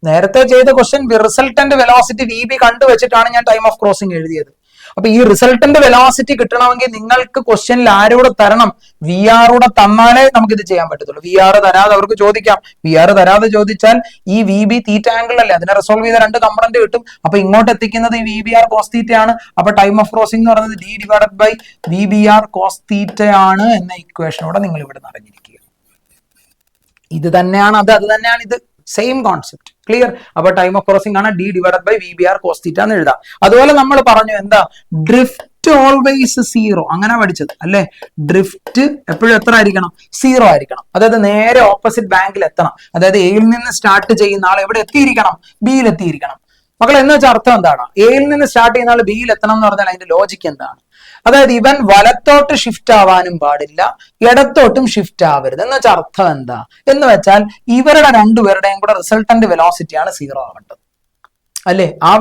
നേരത്തെ ചെയ്ത question resultant velocity V B കണ്ടുവച്ചിട്ടാണ് ഞാൻ ടൈം ഓഫ് ക്രോസിംഗ് എഴുതിയത്. അപ്പൊ ഈ റിസൾട്ടന്റ് വെലോസിറ്റി കിട്ടണമെങ്കിൽ നിങ്ങൾക്ക് ക്വസ്റ്റ്യനിൽ ആരോടെ തരണം? വി ആറൂടെ തന്നാലേ നമുക്ക് ഇത് ചെയ്യാൻ പറ്റത്തുള്ളൂ. വി ആർ തരാതെ അവർക്ക് ചോദിക്കാം. വി ആർ തരാതെ ചോദിച്ചാൽ ഈ വി ബി തീറ്റ ആംഗിൾ അല്ലേ, അതിനെ റിസോൾവ് ചെയ്ത 2 കമ്പോണന്റ് കിട്ടും. അപ്പൊ ഇങ്ങോട്ട് എത്തിക്കുന്നത് ഈ V B R cos theta ആണ്. അപ്പൊ ടൈം ഓഫ് ക്രോസിംഗ് എന്ന് പറയുന്നത് D divided by V B R cos theta ആണ് എന്ന ഇക്വേഷനോടെ നിങ്ങൾ ഇവിടെ അറിഞ്ഞിരിക്കുക. ഇത് തന്നെയാണ് അത് തന്നെയാണ് ഇത്. Same concept. ക്ലിയർ? അപ്പൊ ടൈം ഓഫ് ക്രോസിംഗ് ആണ് D divided by V B R cos theta എന്ന് എഴുതാം. അതുപോലെ നമ്മൾ പറഞ്ഞു എന്താ? Drift always 0. അങ്ങനെ പഠിച്ചത് അല്ലെ? ഡ്രിഫ്റ്റ് എപ്പോഴും എത്ര ആയിരിക്കണം? 0 ആയിരിക്കണം. അതായത് നേരെ ഓപ്പോസിറ്റ് ബാങ്കിൽ എത്തണം. അതായത് എയിൽ നിന്ന് സ്റ്റാർട്ട് ചെയ്യുന്ന ആൾ എവിടെ എത്തിയിരിക്കണം? ബിയിൽ എത്തിയിരിക്കണം. മക്കൾ എന്ന് വെച്ചാൽ അർത്ഥം എന്താണ്? എയിൽ നിന്ന് സ്റ്റാർട്ട് ചെയ്യുന്ന ആൾ ബിയിൽ എത്തണം എന്ന് പറഞ്ഞാൽ അതിന്റെ ലോജിക്ക് എന്താണ്? അതായത് ഇവൻ വലത്തോട്ട് ഷിഫ്റ്റ് ആവാനും പാടില്ല, ഇടത്തോട്ടും ഷിഫ്റ്റ് ആവരുത്. എന്ന് വെച്ചാൽ അർത്ഥം എന്താ? എന്ന് വെച്ചാൽ ഇവരുടെ 2 പേരുടെയും കൂടെ റിസൾട്ടന്റ് വെലോസിറ്റിയാണ് 0 ആവേണ്ടത് അല്ലെ? ആ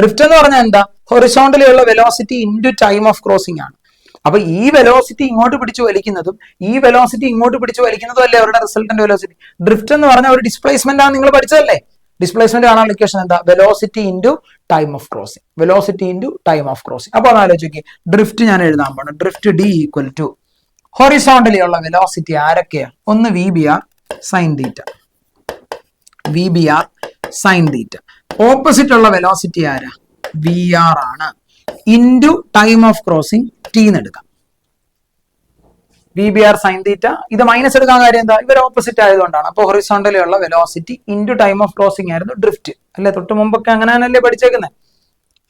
ഡ്രിഫ്റ്റ് എന്ന് പറഞ്ഞാൽ എന്താ? ഹൊറിസോണ്ടലി ഉള്ള velocity into time of crossing ആണ്. അപ്പൊ ഈ വെലോസിറ്റി ഇങ്ങോട്ട് പിടിച്ചു വലിക്കുന്നതും ഈ വെലോസിറ്റി ഇങ്ങോട്ട് പിടിച്ചു വലിക്കുന്നതും അല്ലേ അവരുടെ റിസൾട്ടന്റ് വെലോസിറ്റി. ഡ്രിഫ്റ്റ് എന്ന് പറഞ്ഞാൽ ഒരു ഡിസ്പ്ലേസ്മെന്റ് ആണ്. നിങ്ങൾ പഠിച്ചതല്ലേ? ഡിസ്പ്ലേസ്മെന്റ് കാണാൻ ഇക്വേഷൻ എന്താ? Velocity into time of crossing. അപ്പൊ ഒന്ന് ആലോചിക്കുക. ഡ്രിഫ്റ്റ് ഞാൻ എഴുതാൻ പോകണം. Drift D equal to horizontally ഉള്ള വെലോസിറ്റി ആരൊക്കെയാ? ഒന്ന് V B R sine theta. Opposite ഉള്ള വെലോസിറ്റി ആരാ? വി ആർ ആണ്. Into time of crossing T എന്ന് എടുക്കാം. V B R sine theta. ഇത് മൈനസ് എടുക്കാൻ കാര്യം എന്താ? ഇവർ ഓപ്പോസിറ്റ് ആയതുകൊണ്ടാണ്. അപ്പൊ ഹൊറിസോണ്ടലി ഉള്ള velocity into time of crossing ആയിരുന്നു ഡ്രിഫ്റ്റ് അല്ലെ? തൊട്ട് മുമ്പൊക്കെ അങ്ങനെ തന്നെയല്ലേ പഠിച്ചേക്കുന്നത്?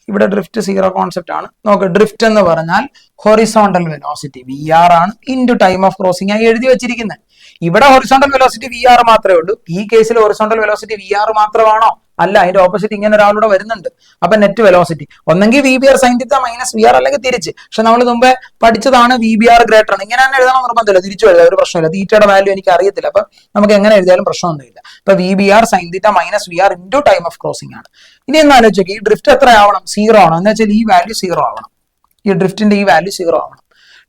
ഇവിടെ ഡ്രിഫ്റ്റ് സീറോ കോൺസെപ്റ്റ് ആണ്. നോക്ക്, ഡ്രിഫ്റ്റ് എന്ന് പറഞ്ഞാൽ ഹൊറിസോണ്ടൽ വെലോസിറ്റി VR ആണ് ഇൻറ്റു ടൈം ഓഫ് ക്രോസിംഗ് ആയി എഴുതി വെച്ചിരിക്കുന്നത്. ഇവിടെ ഹൊറിസോണ്ടൽ വെലോസിറ്റി VR മാത്രമേ ഉള്ളൂ. ഈ കേസിൽ ഹൊറിസോണ്ടൽ വെലോസിറ്റി VR മാത്രമാണോ? അല്ല, അതിന്റെ ഓപ്പോസിറ്റ് ഇങ്ങനെ ഒരാളൂടെ വരുന്നുണ്ട്. അപ്പൊ നെറ്റ് വെലോസിറ്റി ഒന്നെങ്കിൽ VBR sine theta minus VR അല്ലെങ്കിൽ തിരിച്ച്. പക്ഷെ നമ്മൾ മുമ്പേ പഠിച്ചതാണ് VBR ഗ്രേറ്റർ ആണ്. ഇങ്ങനെ തന്നെ എഴുതണം നിർബന്ധമില്ല, തിരിച്ചു എഴുതാം, ഒരു പ്രശ്നമില്ല. തീറ്റയുടെ വാല്യൂ എനിക്ക് അറിയത്തില്ല, അപ്പൊ നമുക്ക് എങ്ങനെ എഴുതിയാലും പ്രശ്നമൊന്നുമില്ല. അപ്പൊ VBR sine theta minus VR into time of crossing ആണ്. ഇനി ഒന്ന് ആലോചിക്കുക, ഈ ഡ്രിഫ്റ്റ് എത്ര ആവണം? 0 ആവണം. എന്ന് വെച്ചാൽ ഈ വാല്യൂ 0 ആവണം. ഈ ഡ്രിഫ്റ്റിന്റെ ഈ വാല്യൂ 0 ആവണം.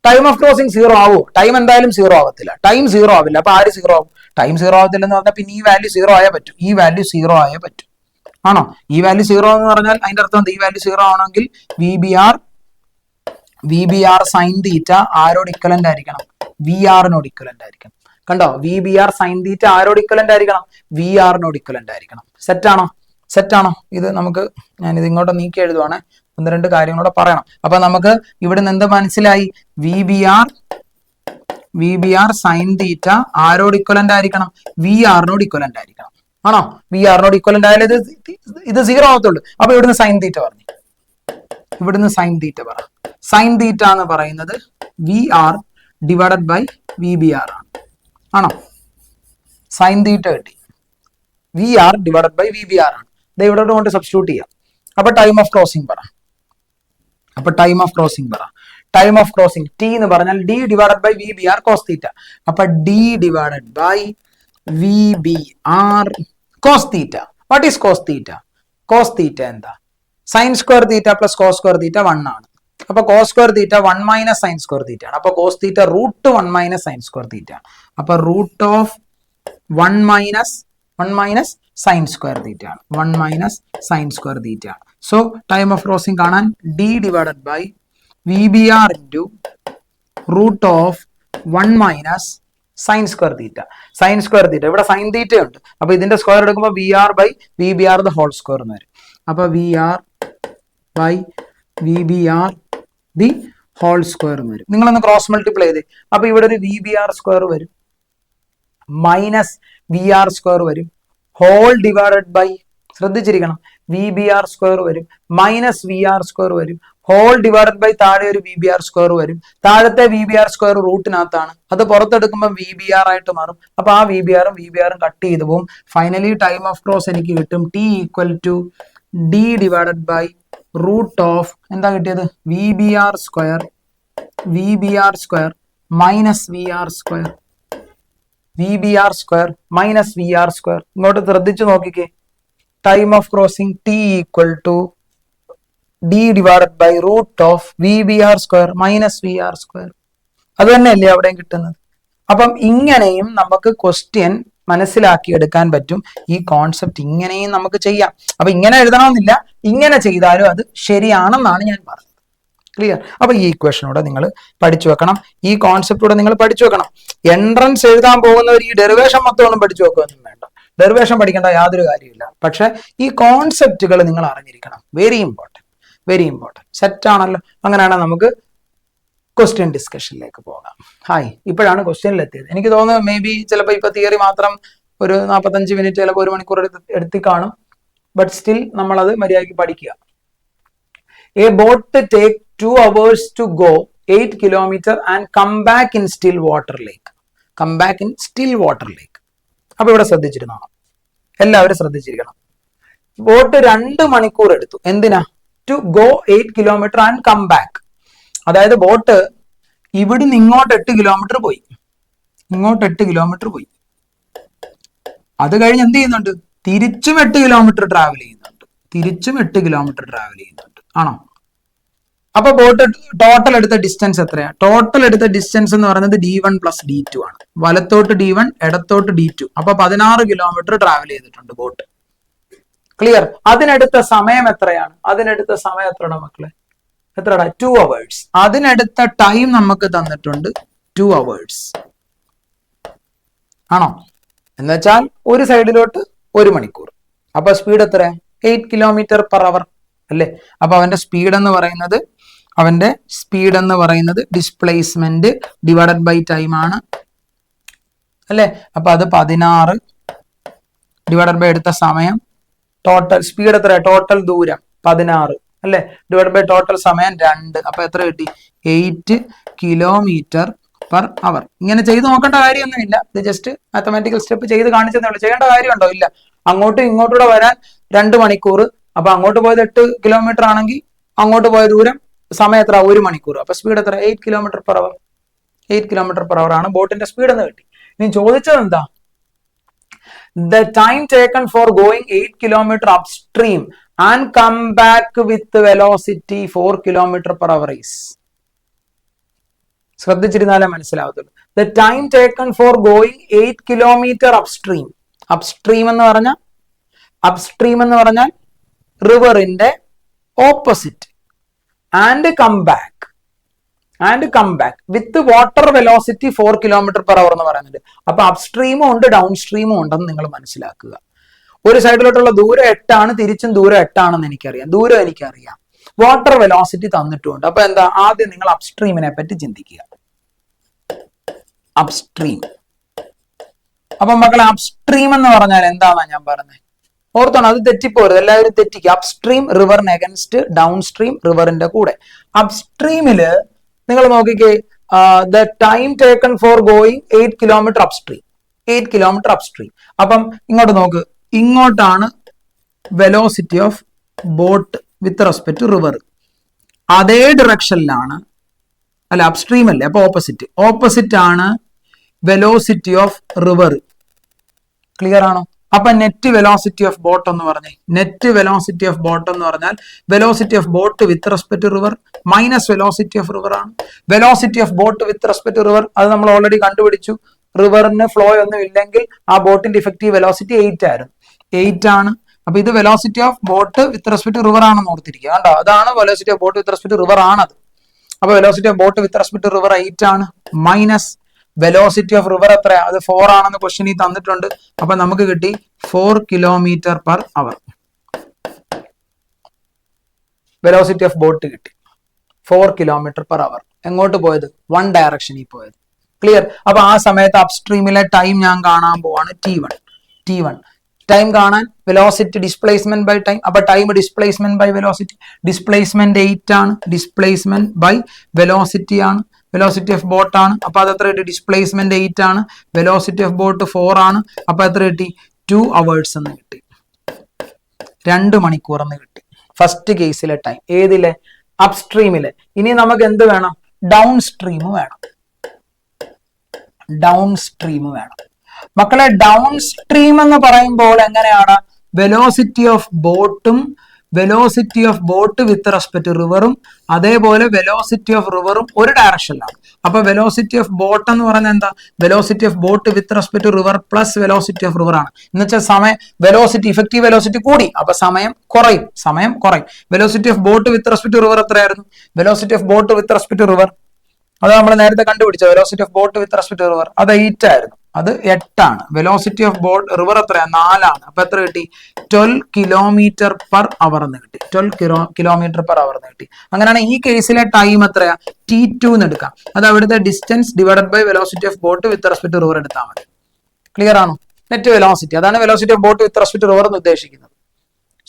ടൈം ഓഫ് ക്രോസിംഗ് 0 ആവോ? ടൈം എന്തായാലും 0 ആവത്തില്ല. ടൈം 0 ആവില്ല. അപ്പൊ ആര് 0 ആവും? ടൈം 0 ആവത്തില്ലെന്ന് പറഞ്ഞാൽ പിന്നെ ഈ വാല്യൂ 0 ആയേ പറ്റൂ. ഈ വാല്യൂ 0 ആയേ പറ്റൂ. ആണോ? ഈ വാല്യൂ 0 എന്ന് പറഞ്ഞാൽ അതിന്റെ അർത്ഥം എന്താ? ഈ വാല്യൂ 0 ആണെങ്കിൽ VBR സൈൻ തീറ്റ ആരോട് ഇക്വലന്റ് ആയിരിക്കണം? VR-നോട് ഇക്വലന്റ് ആയിരിക്കണം. കണ്ടോ? VBR സൈൻ തീറ്റ ആരോട് ഇക്വലന്റ് ആയിരിക്കണം? VR-നോട് ഇക്വലന്റ് ആയിരിക്കണം. സെറ്റാണോ? സെറ്റാണോ? ഇത് നമുക്ക്, ഞാൻ ഇത് ഇങ്ങോട്ട് നീക്കി എഴുതുവാണ്, ഒന്ന് രണ്ട് കാര്യങ്ങളൂടെ പറയണം. അപ്പൊ നമുക്ക് ഇവിടെ നിന്ന് എന്ത് മനസ്സിലായി? VBR സൈൻ തീറ്റ ആരോട് ഇക്വലന്റ് ആയിരിക്കണം? VR-നോട് ഇക്വലന്റ് ആയിരിക്കണം. ആണോ? VR-നോട് ഇക്വലന്റ് ആയാലും ഇത് 0 ആവത്തുള്ളൂ. അപ്പൊ ഇവിടുന്ന് സൈൻ തീറ്റ പറഞ്ഞു, ഇവിടുന്ന് സൈൻ തീറ്റ പറ. സൈൻ തീറ്റ എന്ന് പറയുന്നത് VR ഡിവൈഡഡ് ബൈ VBR ആണ്. ആണോ? സൈൻ തീറ്റ കിട്ടി. VR ഡിവൈഡഡ് ബൈ VBR ആണ്. ഇവിടെ കൊണ്ട് സബ്സ്റ്റിറ്റ്യൂട്ട് ചെയ്യാം. അപ്പൊ ടൈം ഓഫ് ക്രോസിംഗ് പറ. ടൈം ഓഫ് ക്രോസിംഗ് T എന്ന് പറഞ്ഞാൽ D divided by VBR cos theta. അപ്പൊ D divided by VBR cos theta. What is cos theta? Cos theta എന്താ? Sine square theta plus cos square theta 1 ആണ്. അപ്പൊ cos square theta 1 minus sine square theta ആണ്. അപ്പൊ cos theta root 1 minus sine square theta ആണ്. അപ്പൊ root of 1 minus sine square theta ആണ്. 1 minus sine square theta ആണ്. So time of crossing കാണാൻ D divided by VBR into root of 1 minus sine square theta. Sine square theta, ഇവിടെ sine theta ഉണ്ട്. അപ്പൊ ഇതിന്റെ square എടുക്കുമ്പോൾ VR by VBR the whole square എന്ന് വരും. അപ്പൊ VR by VBR the whole square എന്ന് വരും. നിങ്ങളൊന്ന് ക്രോസ് മൾട്ടിപ്ലൈ ചെയ്തേ. അപ്പൊ ഇവിടെ ഒരു VBR സ്ക്വയർ വരും, മൈനസ് VR സ്ക്വയർ വരും, ഹോൾ ഡിവൈഡഡ് ബൈ, ശ്രദ്ധിച്ചിരിക്കണം, VBR സ്ക്വയർ വരും, മൈനസ് VR സ്ക്വയർ വരും, ഹോൾ ഡിവൈഡഡ് ബൈ താഴെ ഒരു VBR സ്ക്വയർ വരും. താഴത്തെ VBR സ്ക്വയർ റൂട്ടിനകത്താണ്, അത് പുറത്തെടുക്കുമ്പോൾ VBR ആയിട്ട് മാറും. അപ്പൊ ആ VBR-ഉം കട്ട് ചെയ്ത് പോകും. ഫൈനലി ടൈം ഓഫ് ക്രോസ് എനിക്ക് കിട്ടും T equal to D divided by root of, എന്താ കിട്ടിയത്? VBR square minus VR square, VBR square minus VR square. ഇങ്ങോട്ട് ശ്രദ്ധിച്ചു നോക്കിക്കേ. Time of crossing T equal to D divided by root of VBR square minus VR square. അത് തന്നെയല്ലേ അവിടെയും കിട്ടുന്നത്. അപ്പം ഇങ്ങനെയും നമുക്ക് ക്വസ്റ്റ്യൻ മനസ്സിലാക്കിയെടുക്കാൻ പറ്റും. ഈ കോൺസെപ്റ്റ് ഇങ്ങനെയും നമുക്ക് ചെയ്യാം. അപ്പൊ ഇങ്ങനെ എഴുതണമെന്നില്ല, ഇങ്ങനെ ചെയ്താലും അത് ശരിയാണെന്നാണ് ഞാൻ പറഞ്ഞത്. ക്ലിയർ? അപ്പൊ ഈ ഇക്വേഷനൂടെ നിങ്ങൾ പഠിച്ചു വെക്കണം, ഈ കോൺസെപ്റ്റൂടെ നിങ്ങൾ പഠിച്ചു വെക്കണം. എൻട്രൻസ് എഴുതാൻ പോകുന്നവർ ഈ ഡെറിവേഷൻ മൊത്തം പഠിച്ചു വെക്കുകയൊന്നും വേണ്ട. ഡെറിവേഷൻ പഠിക്കേണ്ട യാതൊരു കാര്യമില്ല. പക്ഷെ ഈ കോൺസെപ്റ്റുകൾ നിങ്ങൾ അറിഞ്ഞിരിക്കണം. Very important. സെറ്റ് ആണല്ലോ? അങ്ങനെയാണെങ്കിൽ നമുക്ക് ക്വസ്റ്റ്യൻ ഡിസ്കഷനിലേക്ക് പോകാം. ഹായ്, ഇപ്പോഴാണ് ക്വസ്റ്റ്യനിലെത്തിയത്. എനിക്ക് തോന്നുന്നു മേ ബി ചിലപ്പോൾ ഇപ്പൊ തിയറി മാത്രം ഒരു 45 മിനിറ്റ്, ചിലപ്പോൾ 1 മണിക്കൂർ എടുത്തി കാണും. ബട്ട് സ്റ്റിൽ നമ്മളത് മര്യാദയ്ക്ക് പഠിക്കുക. A boat take 2 hours to go 8 kilometers and come back in still water lake. അപ്പൊ ഇവിടെ ശ്രദ്ധിച്ചിരുന്നോ? എല്ലാവരും ശ്രദ്ധിച്ചിരിക്കണം. ബോട്ട് 2 മണിക്കൂർ എടുത്തു. എന്തിനാ? To go 8 kilometers and come back. അതായത് ബോട്ട് ഇവിടുന്ന് ഇങ്ങോട്ട് 8 കിലോമീറ്റർ പോയി, അത് കഴിഞ്ഞ് എന്ത് ചെയ്യുന്നുണ്ട്? തിരിച്ചും 8 കിലോമീറ്റർ ട്രാവൽ ചെയ്യുന്നുണ്ട്. ആണോ? അപ്പൊ ബോട്ട് ടോട്ടൽ എടുത്ത ഡിസ്റ്റൻസ് എത്രയാ? ടോട്ടൽ എടുത്ത ഡിസ്റ്റൻസ് എന്ന് പറയുന്നത് D1 പ്ലസ് D2 ആണ്. വലത്തോട്ട് D1, ഇടത്തോട്ട് D2. അപ്പൊ 16 കിലോമീറ്റർ ട്രാവൽ ചെയ്തിട്ടുണ്ട് ബോട്ട്. ക്ലിയർ? അതിനെടുത്ത സമയം എത്രയാണ്? എത്രയാണ് മക്കളെ? എത്രടാ? 2 hours. അതിനെടുത്ത ടൈം നമുക്ക് തന്നിട്ടുണ്ട് 2 hours. ആണോ? എന്നുവെച്ചാൽ ഒരു സൈഡിലോട്ട് 1 മണിക്കൂർ. അപ്പൊ സ്പീഡ് എത്ര? 8 km/h അല്ലേ? അപ്പൊ അവന്റെ സ്പീഡ് എന്ന് പറയുന്നത് ഡിസ്പ്ലേസ്മെന്റ് ഡിവൈഡഡ് ബൈ ടൈം ആണ് അല്ലേ? അപ്പൊ അത് 16 ഡിവൈഡഡ് ബൈ എടുത്ത സമയം. ടോട്ടൽ സ്പീഡ് എത്ര? ടോട്ടൽ ദൂരം 16 അല്ലെ, ഡിവൈഡ് ബൈ ടോട്ടൽ സമയം 2. അപ്പൊ എത്ര കിട്ടി? 8 കിലോമീറ്റർ പെർ അവർ. ഇങ്ങനെ ചെയ്ത് നോക്കേണ്ട കാര്യമൊന്നുമില്ല, ഇത് ജസ്റ്റ് മാത്തമാറ്റിക്കൽ സ്റ്റെപ്പ് ചെയ്ത് കാണിച്ചതേ ഉള്ളൂ. ചെയ്യേണ്ട കാര്യമുണ്ടോ? ഇല്ല. അങ്ങോട്ടും ഇങ്ങോട്ടൂടെ വരാൻ 2 മണിക്കൂർ. അപ്പൊ അങ്ങോട്ട് പോയത് 8 കിലോമീറ്റർ ആണെങ്കിൽ അങ്ങോട്ട് പോയ ദൂരം സമയം എത്ര? 1 മണിക്കൂർ. അപ്പൊ സ്പീഡ് എത്ര? 8 kilometre per hour. 8 kilometre per hour ആണ് ബോട്ടിന്റെ സ്പീഡ് എന്ന് കിട്ടി. ഇനി ചോദിച്ചത് എന്താ? The time taken for going 8 kilometer upstream and come back with velocity 4 kilometer per hour is. ശ്രദ്ധിച്ചിരുന്നാലേ മനസ്സിലാവത്തുള്ളൂ. The time taken for going 8 kilometer upstream. Upstream എന്ന് പറഞ്ഞാൽ റിവറിന്റെ opposite. And come back with water velocity 4 kilometer per hour എന്ന് പറയുന്നുണ്ട്. അപ്പൊ അപ്സ്ട്രീമും ഉണ്ട് down സ്ട്രീമും ഉണ്ടെന്ന് നിങ്ങൾ മനസ്സിലാക്കുക. ഒരു സൈഡിലോട്ടുള്ള ദൂരം 8 ആണ്, തിരിച്ചും ദൂരം 8 ആണെന്ന് എനിക്കറിയാം, ദൂരം എനിക്കറിയാം, വാട്ടർ വെലോസിറ്റി തന്നിട്ടുണ്ട്. അപ്പൊ എന്താ? ആദ്യം നിങ്ങൾ അപ്സ്ട്രീമിനെ പറ്റി ചിന്തിക്കുക. അപ്സ്ട്രീം. അപ്പൊ മക്കളെ, അപ്സ്ട്രീം എന്ന് പറഞ്ഞാൽ എന്താണെന്നാ ഞാൻ പറഞ്ഞത്? ഓർത്തോണം, അത് തെറ്റിപ്പോരുത്, എല്ലാവരും തെറ്റിക്കുക. അപ്സ്ട്രീം റിവറിന് അഗൻസ്റ്റ്, ഡൗൺ സ്ട്രീം റിവറിന്റെ കൂടെ. അപ്സ്ട്രീമില് നിങ്ങൾ നോക്കിക്കേ, the time taken for going 8 kilometre upstream. 8 kilometre upstream. അപ്പം ഇങ്ങോട്ട് നോക്ക്, ഇങ്ങോട്ടാണ് velocity of boat with respect to river. അതേ ഡിറക്ഷനിലാണ്, അല്ല അപ്സ്ട്രീം അല്ലേ, അപ്പൊ ഓപ്പോസിറ്റ് ആണ് വെലോസിറ്റി ഓഫ് റിവർ. ക്ലിയർ ആണോ? അപ്പൊ നെറ്റ് വെലോസിറ്റി ഓഫ് ബോട്ട് എന്ന് പറഞ്ഞേ, നെറ്റ് വെലോസിറ്റി ഓഫ് ബോട്ട് എന്ന് പറഞ്ഞാൽ velocity of boat with respect to river minus velocity of river ആണ്. Velocity of boat with respect to river അത് നമ്മൾ ഓൾറെഡി കണ്ടുപിടിച്ചു. റിവറിന് ഫ്ലോ ഒന്നും ഇല്ലെങ്കിൽ ആ ബോട്ടിന്റെ ഇഫക്റ്റീവ് വെലോസിറ്റി 8 ആയിരുന്നു. 8 ആണ്. അപ്പൊ ഇത് velocity of boat with respect to river ആണെന്ന് ഓർത്തിരിക്കുക. കണ്ടോ, അതാണ് velocity of boat with respect to river ആണത്. അപ്പൊ velocity of boat with respect to river 8 ആണ്, മൈനസ് വെലോസിറ്റി ഓഫ് റിവർ എത്രയാ? അത് 4 ആണെന്ന് ക്വസ്റ്റ്യനിൽ തന്നിട്ടുണ്ട്. അപ്പൊ നമുക്ക് കിട്ടി 4 kilometre per hour. Velocity of boat കിട്ടി 4 കിലോമീറ്റർ പെർ അവർ. എങ്ങോട്ട് പോയത്? 1 ഡയറക്ഷനിൽ പോയത്. ക്ലിയർ? അപ്പൊ ആ സമയത്ത് അപ്സ്ട്രീമിലെ ടൈം ഞാൻ കാണാൻ പോവാണ് T1. ടൈം കാണാൻ വെലോസിറ്റി ഡിസ്പ്ലേസ്മെന്റ് ബൈ ടൈം. അപ്പൊ time displacement by velocity. Displacement 8 ആണ്, ഡിസ്പ്ലേസ്മെന്റ് ബൈ വെലോസിറ്റി ആണ്, വെലോസിറ്റി ഓഫ് ബോട്ട് ആണ്. അപ്പൊ അത് എത്ര കിട്ടി? ഡിസ്പ്ലേസ്മെന്റ് 8 ആണ്, വെലോസിറ്റി ഓഫ് ബോട്ട് 4 ആണ്. അപ്പൊ എത്ര കിട്ടി? 2 hours എന്ന് കിട്ടി, 2 മണിക്കൂർ എന്ന് കിട്ടി. ഫസ്റ്റ് കേസിലെ ടൈം. ഏതിലെ? അപ്സ്ട്രീമിലെ. ഇനി നമുക്ക് എന്ത് വേണം? ഡൗൺ സ്ട്രീം വേണം. മക്കളെ, ഡൗൺ സ്ട്രീം എന്ന് പറയുമ്പോൾ എങ്ങനെയാണ്? വെലോസിറ്റി ഓഫ് ബോട്ടും velocity of boat with respect to റിവറും അതേപോലെ വെലോസിറ്റി ഓഫ് റിവറും ഒരു ഡയറക്ഷനിലാണ്. അപ്പൊ വെലോസിറ്റി ഓഫ് ബോട്ട് എന്ന് പറയുന്നത് എന്താ? Velocity of boat with respect to river plus velocity of river ആണ്. എന്ന് വെച്ചാൽ സമയം വെലോസിറ്റി ഇഫക്റ്റീവ് വെലോസിറ്റി കൂടി, അപ്പൊ സമയം കുറയും. Velocity of boat with respect to river എത്രയായിരുന്നു? Velocity of boat with respect to river അത് നമ്മൾ നേരത്തെ കണ്ടുപിടിച്ച velocity of boat with respect to river അത് 8 ആയിരുന്നു, അത് 8 ആണ്. വെലോസിറ്റി ഓഫ് ബോട്ട് റിവർ എത്രയാണ്? 4 ആണ്. അപ്പൊ എത്ര കിട്ടി? 12 കിലോമീറ്റർ പെർ അവർ എന്ന് കിട്ടി. 12 കിലോമീറ്റർ പെർ അവർ എന്ന് കിട്ടി. അങ്ങനെയാണ് ഈ കേസിലെ ടൈം എത്രയാ? T2 എന്ന് എടുക്കാം. അത് അവിടുത്തെ distance divided by velocity of boat with respect to river എടുത്താൽ മതി. ക്ലിയർ ആണോ? നെറ്റ് വെലോസിറ്റി, അതാണ് velocity of boat with respect to river എന്ന് ഉദ്ദേശിക്കുന്നത്.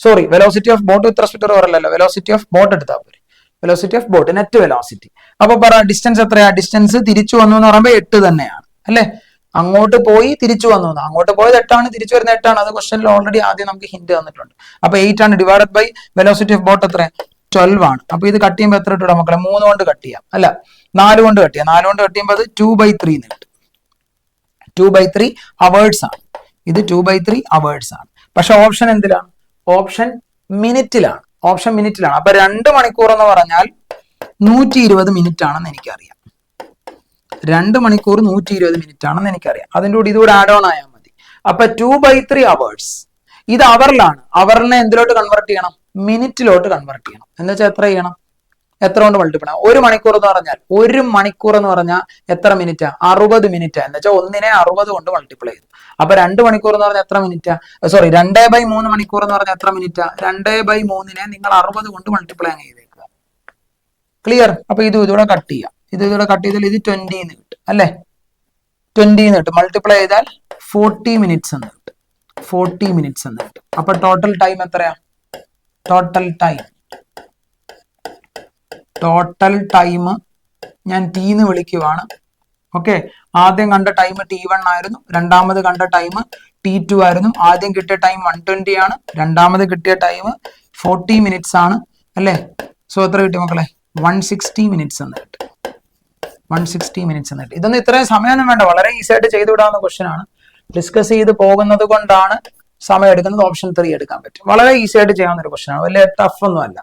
Sorry, velocity of boat with respect to river അല്ലല്ലോ, വെലോസിറ്റി ഓഫ് ബോട്ട് എടുത്താൽ പോരെ. Velocity of boat, net velocity. അപ്പൊ പറ, ഡിസ്റ്റൻസ് എത്രയാ? ഡിസ്റ്റൻസ് തിരിച്ചു വന്നു എന്ന് പറയുമ്പോൾ 8 തന്നെയാണ് അല്ലെ? അങ്ങോട്ട് പോയി തിരിച്ചു വന്നു, അങ്ങോട്ട് പോയത് 8 ആണ്, തിരിച്ചു വരുന്ന 8 ആണ്. അത് ക്വസ്റ്റനിൽ ഓൾറെഡി ആദ്യം നമുക്ക് ഹിന്റ് തന്നിട്ടുണ്ട്. അപ്പൊ 8 ആണ് divided by velocity of boat എത്രയാണ്? 12 ആണ്. അപ്പൊ ഇത് കട്ട് ചെയ്യുമ്പോൾ എത്ര ഇട്ടാ മക്കളെ? 3 കൊണ്ട് കട്ട് ചെയ്യാം, അല്ല 4 കൊണ്ട് കട്ട് ചെയ്യാം. 4 കൊണ്ട് കട്ട് ചെയ്യുമ്പോൾ അത് 2/3 എന്ന് കിട്ടും. 2/3 അവേഴ്സ് ആണ്. ഇത് 2/3 അവേഴ്സ് ആണ്. പക്ഷെ ഓപ്ഷൻ എന്തിലാണ്? ഓപ്ഷൻ മിനിറ്റിലാണ്. അപ്പൊ 2 മണിക്കൂർ എന്ന് പറഞ്ഞാൽ 120 മിനിറ്റ് ആണെന്ന് എനിക്കറിയാം. 2 മണിക്കൂർ 120 മിനിറ്റ് ആണെന്ന് എനിക്കറിയാം. അതിൻ്റെ കൂടി ഇതുകൂടെ ആഡ് ഓൺ ആയാൽ മതി. അപ്പൊ 2/3 അവേഴ്സ്. ഇത് അവറിലാണ്. അവറിനെ എന്തിലോട്ട് കൺവേർട്ട് ചെയ്യണം? മിനിറ്റിലോട്ട് കൺവേർട്ട് ചെയ്യണം. എന്ന് വെച്ചാൽ എത്ര ചെയ്യണം? എത്ര കൊണ്ട് മൾട്ടിപ്ലൈ? 1 മണിക്കൂർ എന്ന് പറഞ്ഞാൽ എത്ര മിനിറ്റാ? 60 മിനിറ്റാ. എന്ന് വെച്ചാൽ 1നെ 60 കൊണ്ട് മൾട്ടിപ്ലൈ ചെയ്തു. അപ്പൊ 2 മണിക്കൂർ എന്ന് പറഞ്ഞാൽ എത്ര മിനിറ്റാ? സോറി, 2/3 മണിക്കൂർ എന്ന് പറഞ്ഞാൽ എത്ര മിനിറ്റാ? 2/3നെ നിങ്ങൾ 60 കൊണ്ട് മൾട്ടിപ്ലൈ ചെയ്തേക്കുക. ക്ലിയർ? അപ്പൊ ഇതുകൂടെ കട്ട് ചെയ്യാം. ഇതുകൂടെ കട്ട് ചെയ്താൽ ഇത് 20 എന്ന് കിട്ടും അല്ലെ? 20 എന്ന് കിട്ടും. മൾട്ടിപ്ലൈ ചെയ്താൽ 40 മിനിറ്റ്സ് എന്ന് കിട്ടും. 40 മിനിറ്റ്സ് എന്ന് കിട്ടും. അപ്പൊ ടോട്ടൽ ടൈം എത്രയാ? ടോട്ടൽ ടൈം ടോട്ടൽ ടൈം ഞാൻ ടി എന്ന് വിളിക്കുവാണ്. ഓക്കെ, ആദ്യം കണ്ട ടൈം T1 ആയിരുന്നു, രണ്ടാമത് കണ്ട ടൈം T2 ആയിരുന്നു. ആദ്യം കിട്ടിയ ടൈം 120 ആണ്, രണ്ടാമത് കിട്ടിയ ടൈം 40 മിനിറ്റ്സ് ആണ് അല്ലേ. സോ എത്ര കിട്ടി മക്കളെ? 160 മിനിറ്റ്സ് എന്ന് കിട്ടി. 160 മിനിറ്റ്സ് എന്ന് കിട്ടി. ഇതൊന്നും ഇത്രയും സമയമൊന്നും വേണ്ട, വളരെ ഈസി ആയിട്ട് ചെയ്തു വിടാവുന്ന ക്വസ്റ്റ്യൻ ആണ്. ഡിസ്കസ് ചെയ്ത് പോകുന്നത് കൊണ്ടാണ് സമയം എടുക്കുന്നത്. ഓപ്ഷൻ 3 എടുക്കാൻ പറ്റും. വളരെ ഈസി ആയിട്ട് ചെയ്യാവുന്ന ഒരു ക്വസ്റ്റ്യൻ ആണ്, വലിയ ടഫ് ഒന്നും അല്ല.